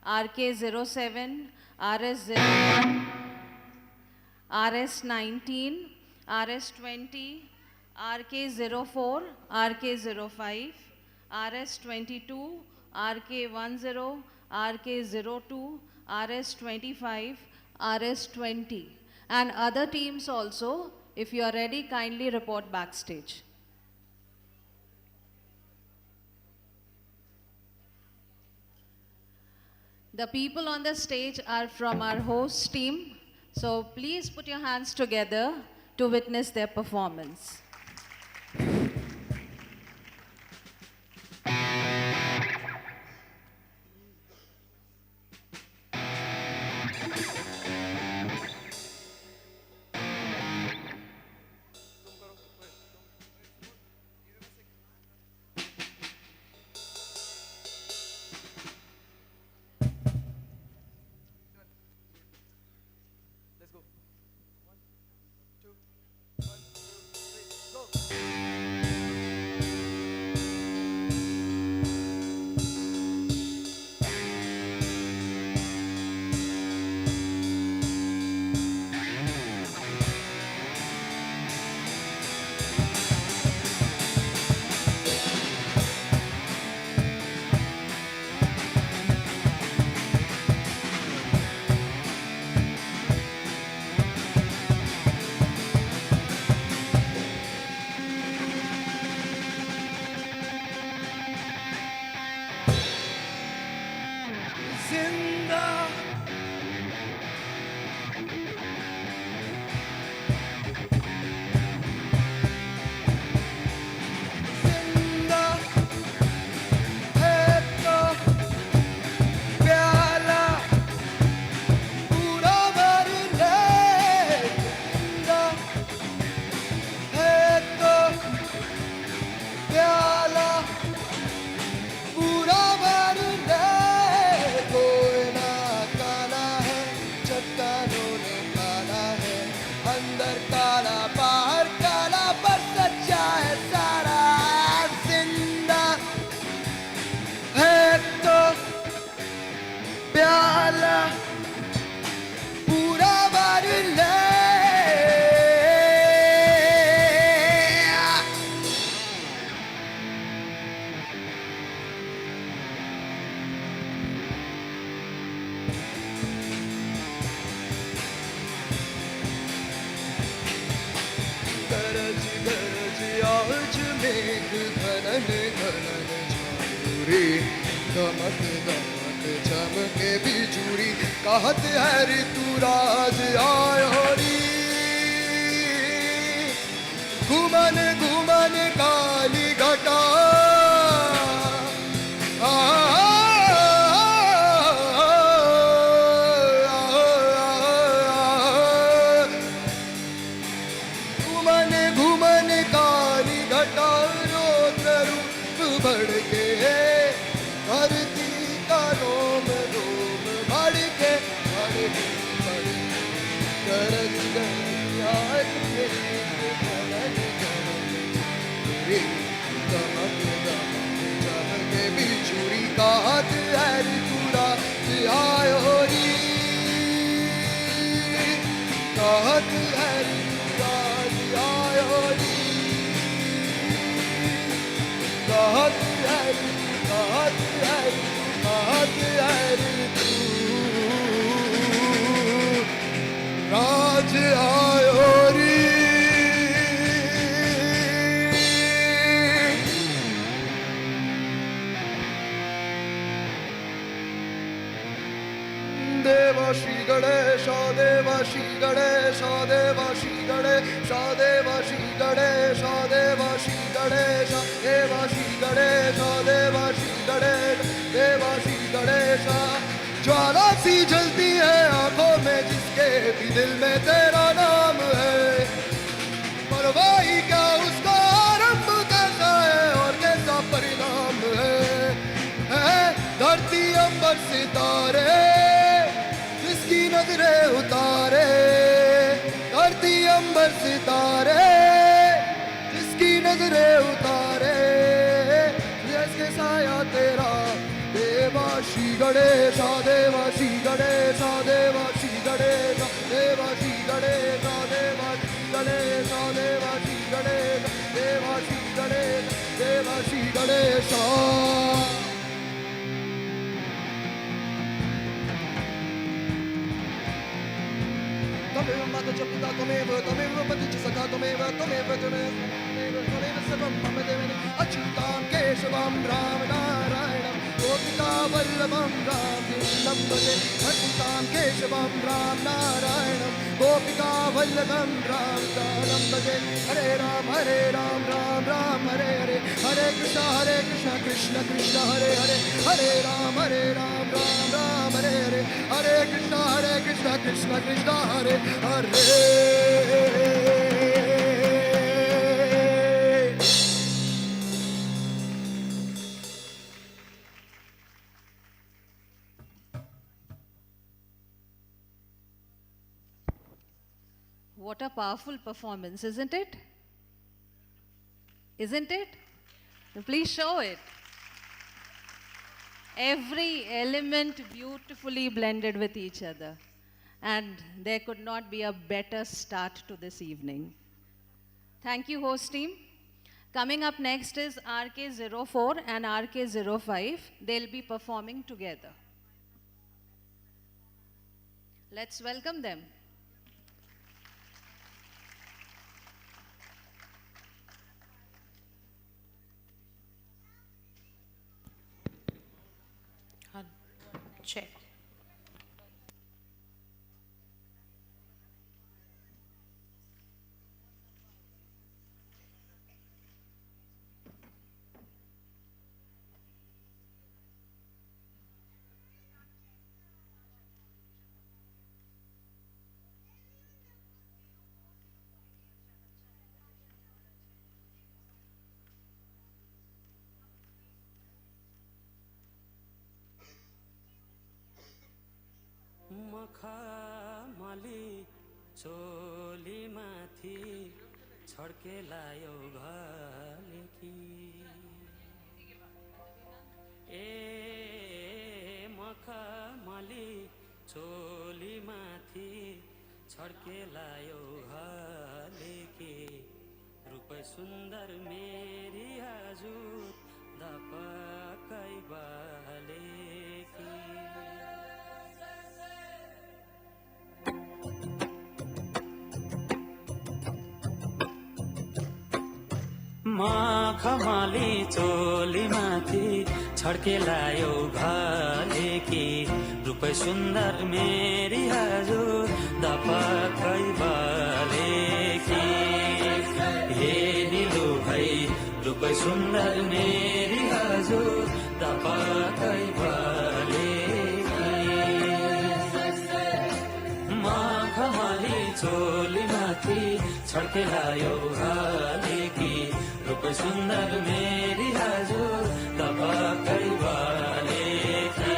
RK07, RS01, RS19, RS20, RK04, RK05, RS22, RK10, RK02, RS25, RS20, and other teams also. If you are ready, kindly report backstage. The people on the stage are from our host team, so please put your hands together to witness their performance. दमक दमक चमके बिजुरी कहत है Rituraj ivory घुमन घुमन काली घटा घुमन घुमन काली घटा रोद्र रूप भड़के धरती का रोम रोम भड़के भड़के Shri Ganesha Deva Shri Ganesha Deva Shri Ganesha Deva Shri Ganesha Deva Shri Ganesha Deva Shri Ganesha Deva Shri Ganesha Deva Shri Ganesha ज्वाला सी जलती है आंखों में जिसके भी दिल में तेरा नाम है परवाह ही क्या उसका आरंभ कैसा है और कैसा परिणाम है धरती अंबर सितारे जिसकी नजरें उतारे धरती अंबर सितारे जिसकी नजरें उतारे जिसके साया तेरा देवा श्री गणेशा देवा श्री गणेशा देवा श्री गणेशा देवा श्री गणेशा देवा श्री गणेशा देवा श्री गणेशा देवा श्री गणेशा देवा श्री गणेशा त्वमेव माता च पिता त्वमेव त्वमेव पति च सखा त्वमेव त्वमेव त्वमेव सर्वं मम देवने अच्युतां केशवं राम नारायणं गोपिका वल्लभं राम कृष्णं भजे अच्युतां केशवं राम नारायणं गोपिका वल्लभं राम कृष्णं भजे हरे Ram Ram Ram Hare Hare Hare Krishna Krishna Krishna Hare Hare Hare Ram Ram Ram Hare Hare Hare Krishna Krishna Krishna Hare Hare What a powerful performance, isn't it? Isn't it? Please show it. Every element beautifully blended with each other. And there could not be a better start to this evening. Thank you, host team. Coming up next is RK04 and RK05. They'll be performing together. Let's welcome them. Check. मखमली चोली माथि छड्के लायो घलेकी ए मखमली चोली माथि छड्के लायो घलेकी रूप सुन्दर मेरी हजुर दपकै बालेकी मखमली चोली माथि छड्के लायो घलेकी रूप सुन्दर मेरी हजुर दपकै बालेकी हे निलु भई रूप सुन्दर मेरी हजुर दपकै बालेकी मखमली चोली माथि छड्के लायो घलेकी रूप सुन्दर मेरी हजुर दपकै बालेकी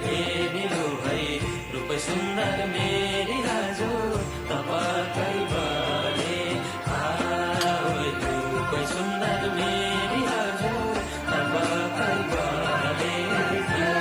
हे निलो भई रूप सुन्दर मेरी हजुर दपकै बाले रूप सुन्दर मेरी हजुर दपकै बालेकी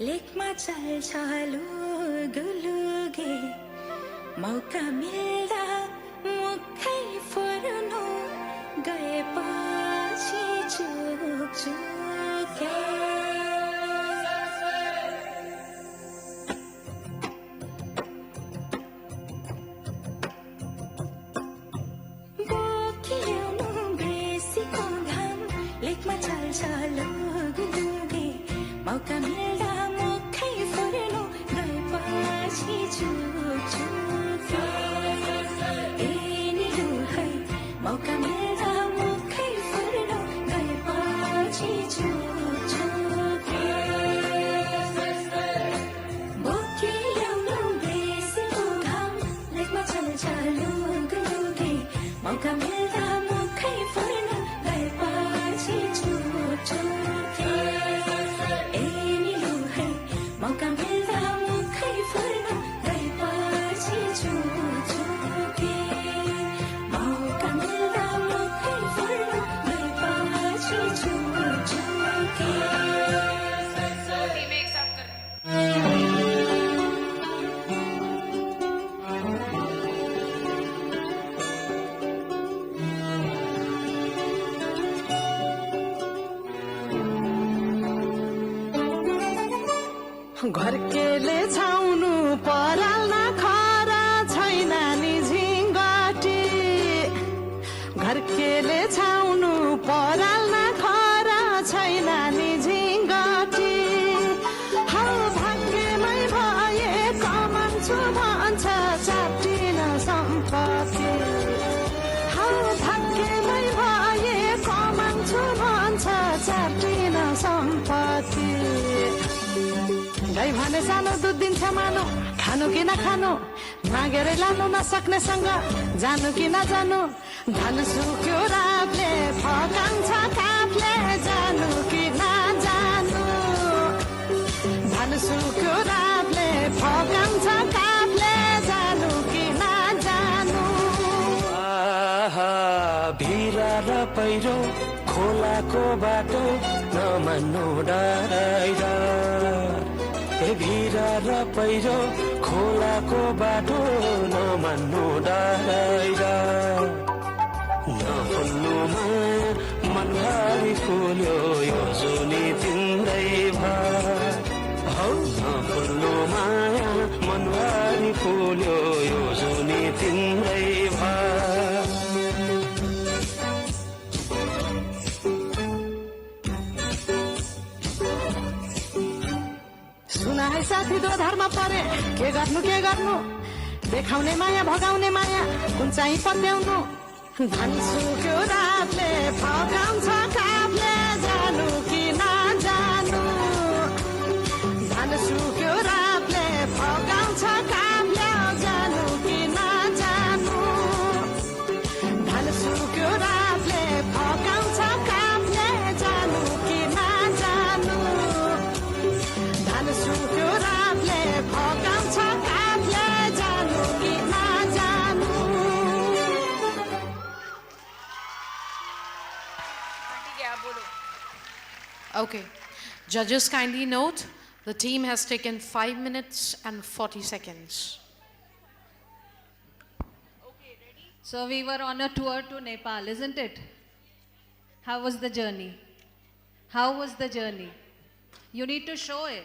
लेखमा चल्छ लुगुलुगे मौका मिल्दा मुखै फुर्नु गएपछि चुक्छु बोकिल्याउनु बेसीको घाम लेखमा चल्छ लुगुलुगे मौका मिल्दा मुखै फुर्नु गएपछि चुक्छु मौका मिल्दा मुखै फुर्नु गएपछि चुक्छु बोकिल्याउनु बेसीको घाम लेखमा चल्छ लुगुलुगे मौका मिल्दा मुखै फुर्नु गएपछि चुक्छु मौका मिल्दा मुखै फुर्नु गएपछि चुक्छु मौका मिल्दा मुखै फुर्नु गएपछि चुक्छु घरकेले छाउनु पराल्न खरा छैन नि झिङ्गटी घरकेले छाउनु पराल्न खरा छैन नि झिङ्गटी हौ भाग्यमै भए कमान्छु भन्छ चाप्टिन सम्पत्ति हौ भाग्यमै भए कमान्छु भन्छ चाप्टिन सम्पत्ति गाई भने सानो दुध दिन्छ मानो खानु कि नखानु मागेरै लानु नसक्नेसँग जानु कि नजानु धन सुक्यो रातले फकाउँछ कापले जानु कि नजानु धन सुक्यो रातले फकाउँछ कापले जानु कि नजानु भिरा र पहिरो खोलाको बाटो नमान्नु डराइर भिरा र पहिरो खोलाको बाटो नमान्नु डराइर नफुल्नुमा मनभरि फुल्यो यो जुनी तिम्रै भार हौ नफुल्नु माया मनभरि फुल्यो यो जुनी तिम्रै भार सुना है साथी दो धर्म परे के गर्नु देखाउने माया भगाउने माया कुन चाहिँ पत्याउनु धन सुक्यो रातले फकाउँछ कापले जानु कि नजानु धन सुक्यो रातले फकाउँछ कापले जानु कि नजानु धन सुक्यो रातले फकाउँछ कापले जानु कि नजानु धन सुक्यो रातले फकाउँछ कापले जानु कि नजानु Okay. Judges, kindly note, the team has taken 5 minutes and 40 seconds. So we were on a tour to Nepal, isn't it? How was the journey? How was the journey? You need to show it.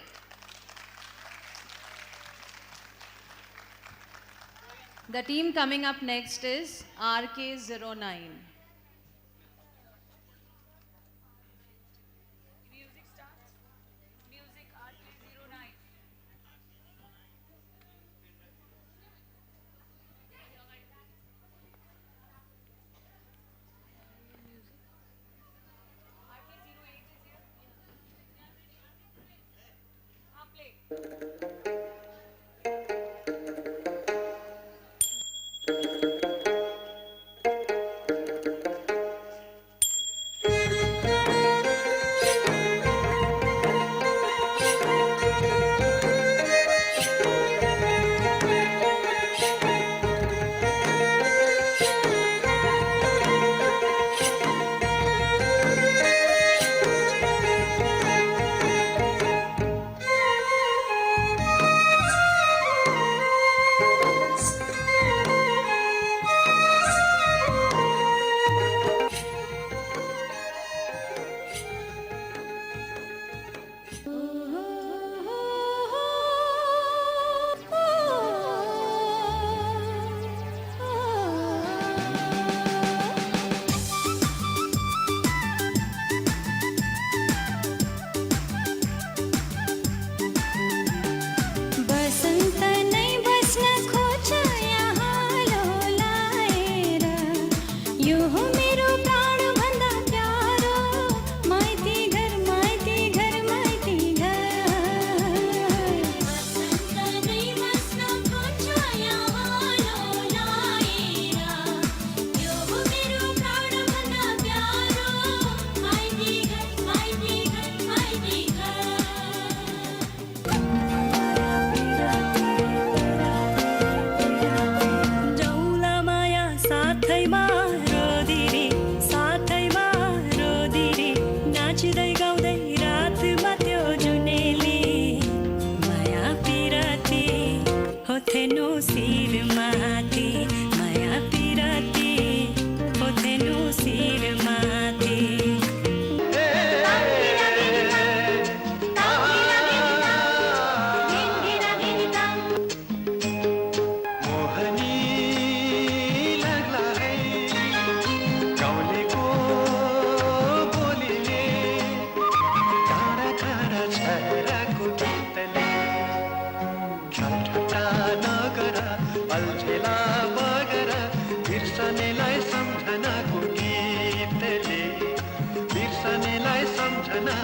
The team coming up next is RK09.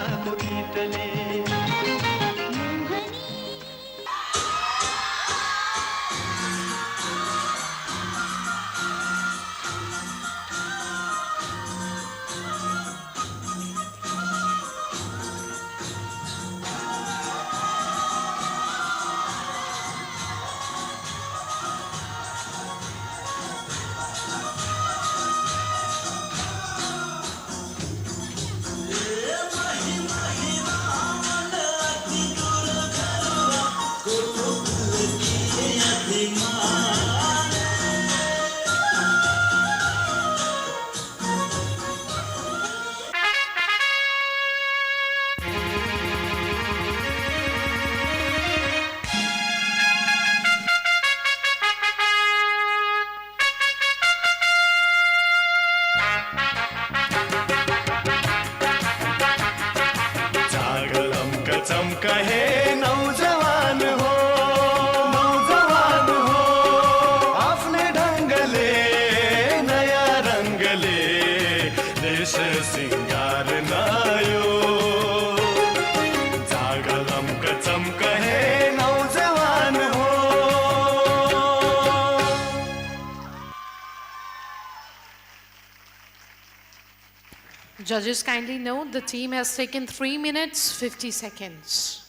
आँखाको गीतले कहे नौजवान हो आफ्नै ढङ्गले नयाँ रङ्गले देश सिङ्गार नयो जागलम्क चम्कहे नौजवान हो Judges, kindly note the team has taken 3 minutes 50 seconds.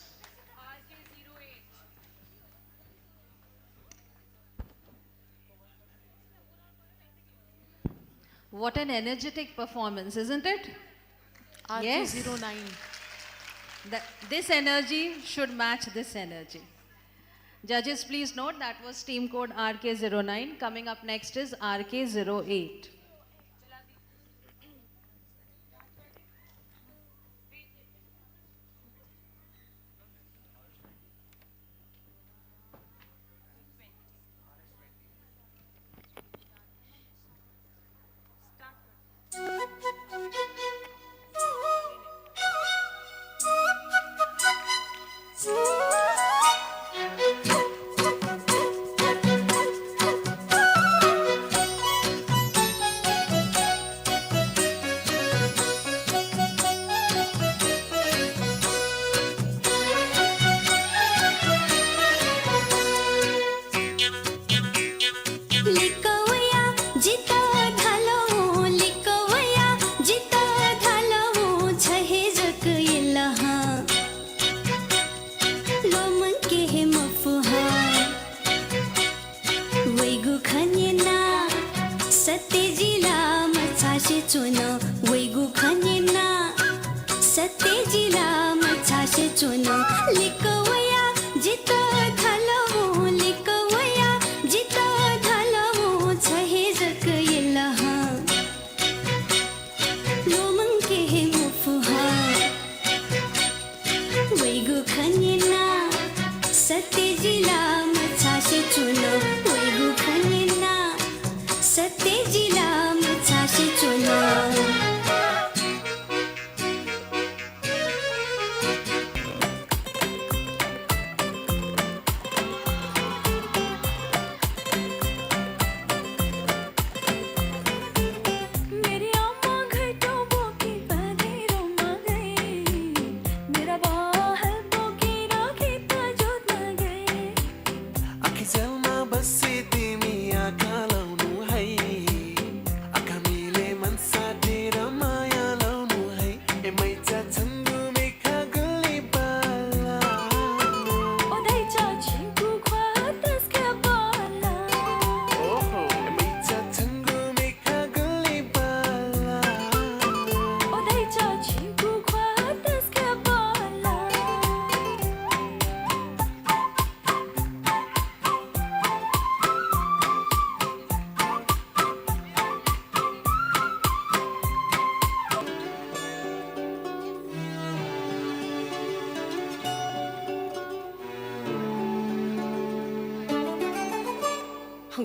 What an energetic performance, isn't it? RK09. This energy should match this energy. Judges, please note that was team code RK09. Coming up next is RK08.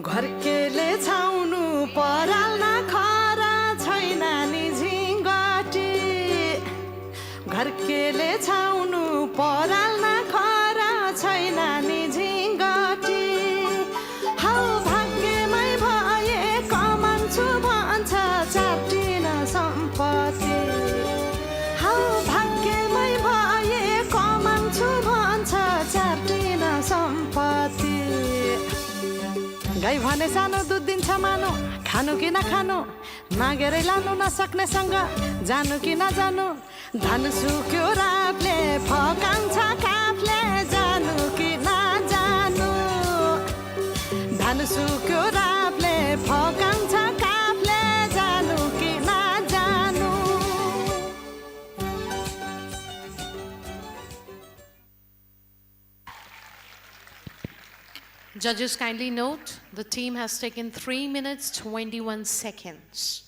घरकेले छाउनु पराल्न खरा छैन नि झिङ्गटी घरकेले छाउनु पराल्न खरा छैन नि झिङ्गटी हौ भाग्यमै भए कमान्छु भन्छ चाटिन सम्पत्ति हौ भाग्यमै गाई भने सानो दुध दिन्छ मानु खानु कि नखानु मागेरै लानु नसक्नेसँग जानु कि नजानु धन सुक्यो रातले फकाउँछ काफले जानु कि नजानु धन सुक्यो रातले फकाउँछ काफले जानु कि नजानु Judges, kindly note, the team has taken 3 minutes, 21 seconds.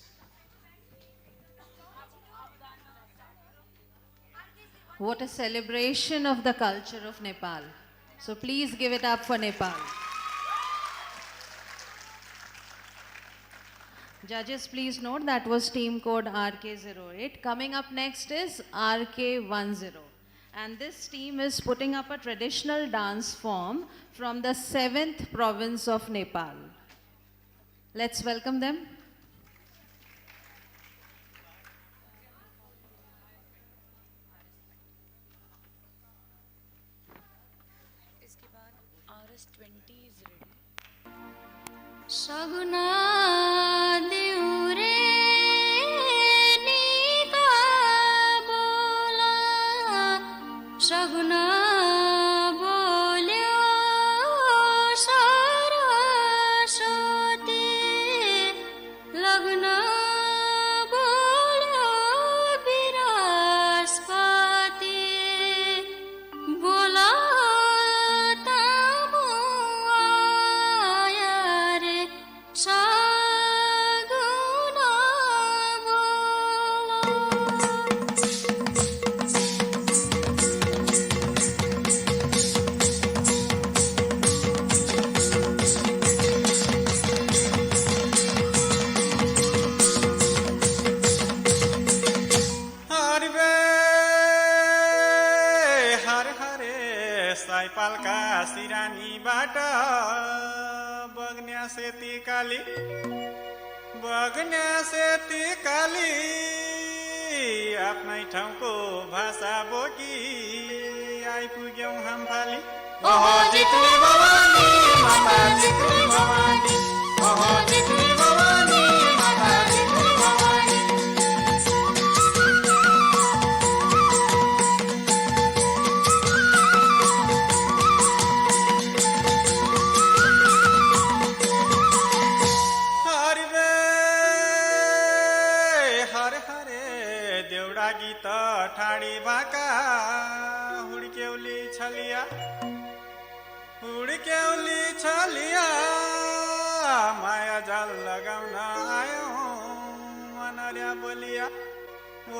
What a celebration of the culture of Nepal. So please give it up for Nepal. Judges, please note that was team code RK08. Coming up next is RK10. And this team is putting up a traditional dance form from the 7th province of Nepal. Let's welcome them. Shaguna diure nika bola Shaguna bolyo saraswati Lagna bolyo biraspati bola साइपालका सिरानीबाट बग्न्या सेती काली आफ्नै ठाउँको भाषा बोकी आइपुग्यौं हामफाली ओहो जितुली भवानी माता जितुली भवानी ओहो जितुली भवानी माता जितुली भवानी गीत ठाडी भाका हुड्क्यौली छलिया माया जाल लगाउन आयो मनर्या बोलिया ओ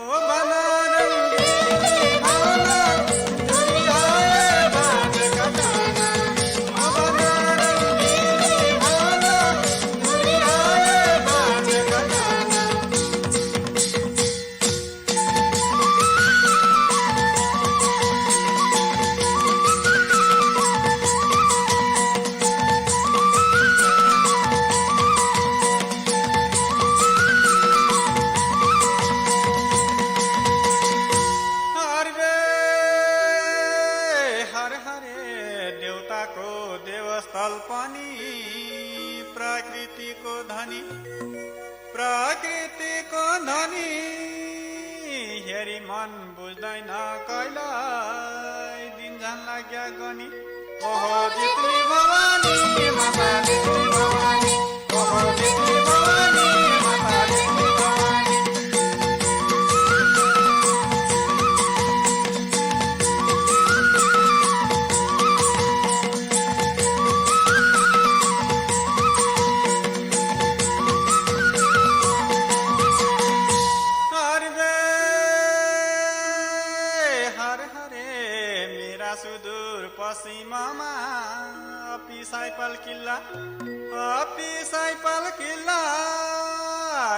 प्रकृतिको धनी हेरी मन बुझ्दैन कहिल्यै दिन झन् लाग्या गनी ओहो जितुली भवानी माता जितुली भवानी ओहो जितुली भवानी माता जितुली भवानी पश्चिममा अपि साइपल किल्ला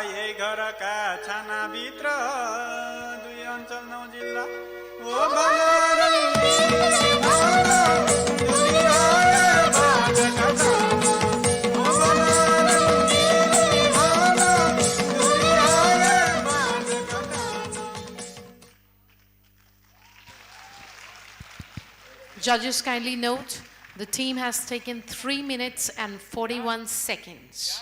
यही घरका छानाभित्र 2 अञ्चल 9 जिल्ला ओ Judges, kindly note, The team has taken 3 minutes and 41 seconds.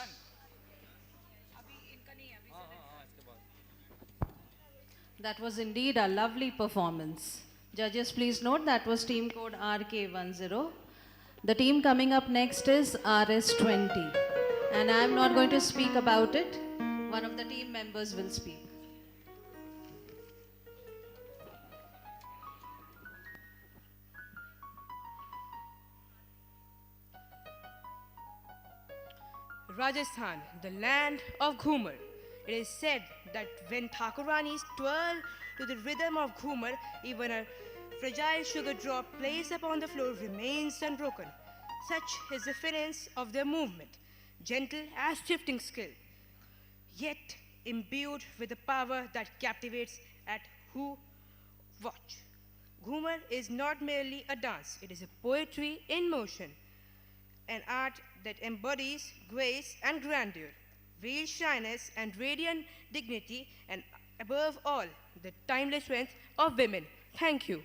That was indeed a lovely performance. Judges, please note that was team code RK10. The team coming up next is RS20. And I am not going to speak about it. One of the team members will speak. Rajasthan, the land of Ghumar. It is said that when Thakuranis twirl to the rhythm of Ghumar, even a fragile sugar drop placed upon the floor remains unbroken. Such is the finesse of their movement, gentle as shifting skill, yet imbued with a power that captivates at who watch. Ghumar is not merely a dance, it is a poetry in motion, an art that embodies grace and grandeur, real shyness and radiant dignity, and above all, the timeless strength of women. Thank you.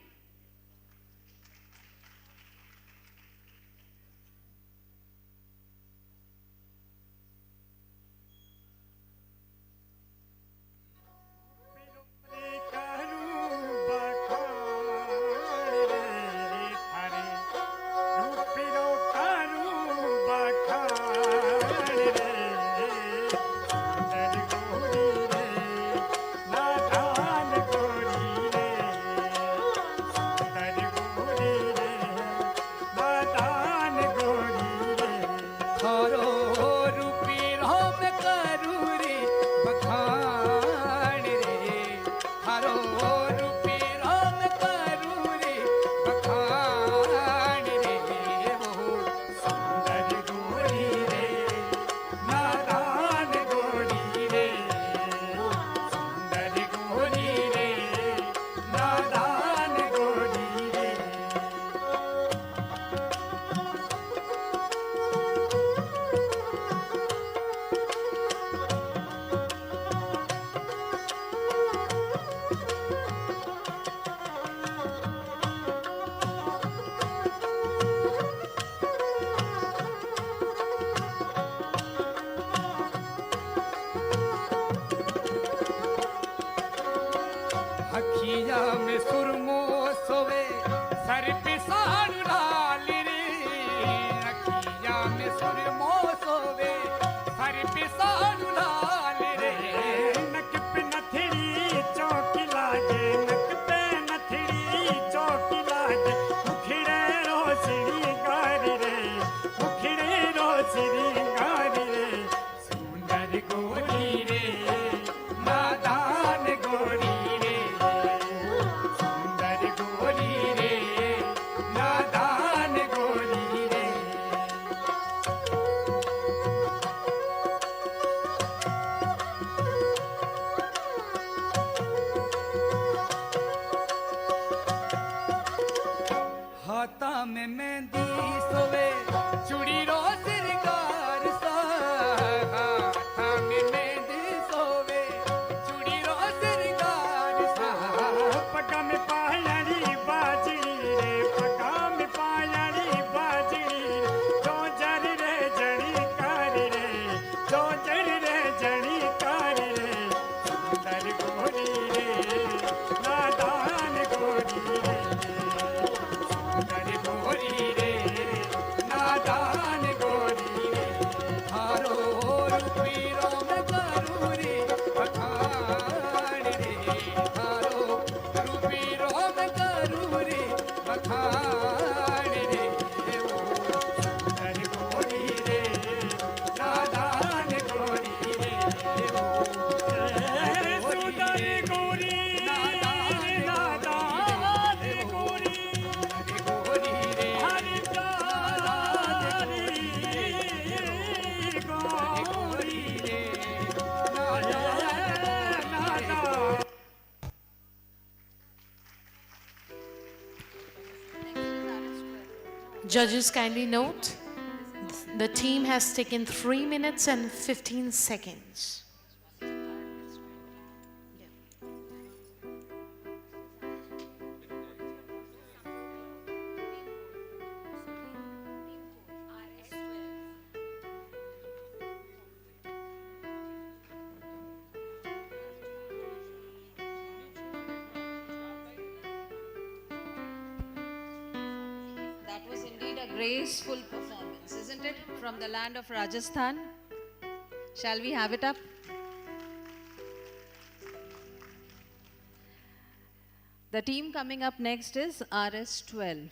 Judges, kindly note, the team has taken 3 minutes and 15 seconds. graceful performance, isn't it? From the land of Rajasthan. Shall we have it up? The team coming up next is RS12.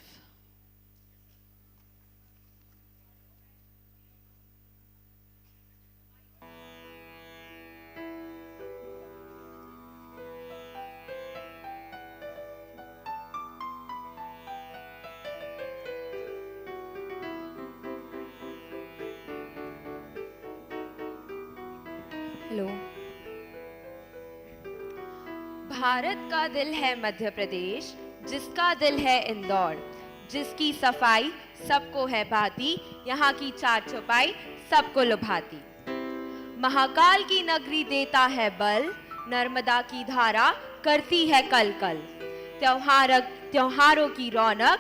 Hello. Bharat का दिल है मध्य प्रदेश, जिसका दिल है इंदौर, जिसकी सफाई सबको है भाती, यहाँ की चार चौपाई सबको लुभाती। महाकाल की नगरी देता है बल, नर्मदा की धारा करती है कल कल। त्योहारों की रौनक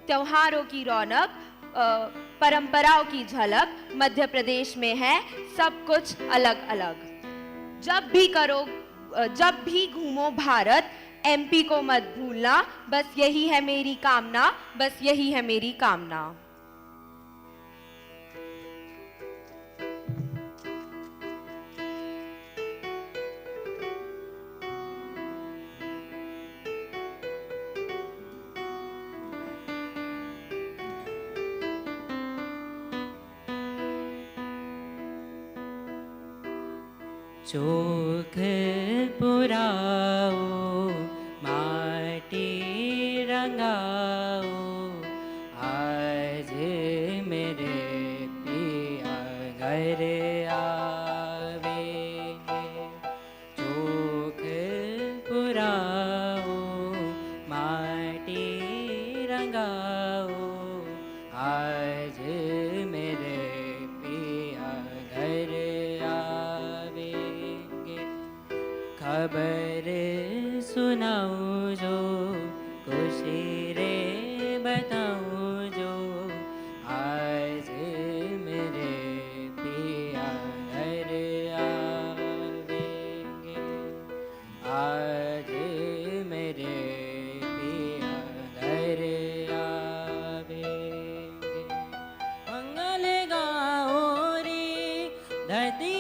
त्योहारों की रौनक परंपराओं की झलक मध्य प्रदेश में है सब कुछ अलग अलग। जब भी घूमो भारत, एमपी को मत भूलना, बस यही है मेरी कामना, बस यही है मेरी कामना। चोख पुराओ माटी रंगाओ, आज मेरे पिया घर आवेंगे। चोख पुराओ माटी रंगाओ, आज मेरे पिया घर खबर सुनाऊं जो, खुशी रे बताऊं जो, आज मेरे पिया घर आवेंगे। आज मेरे पिया घर आवेंगे। मंगल गाओ रे धरती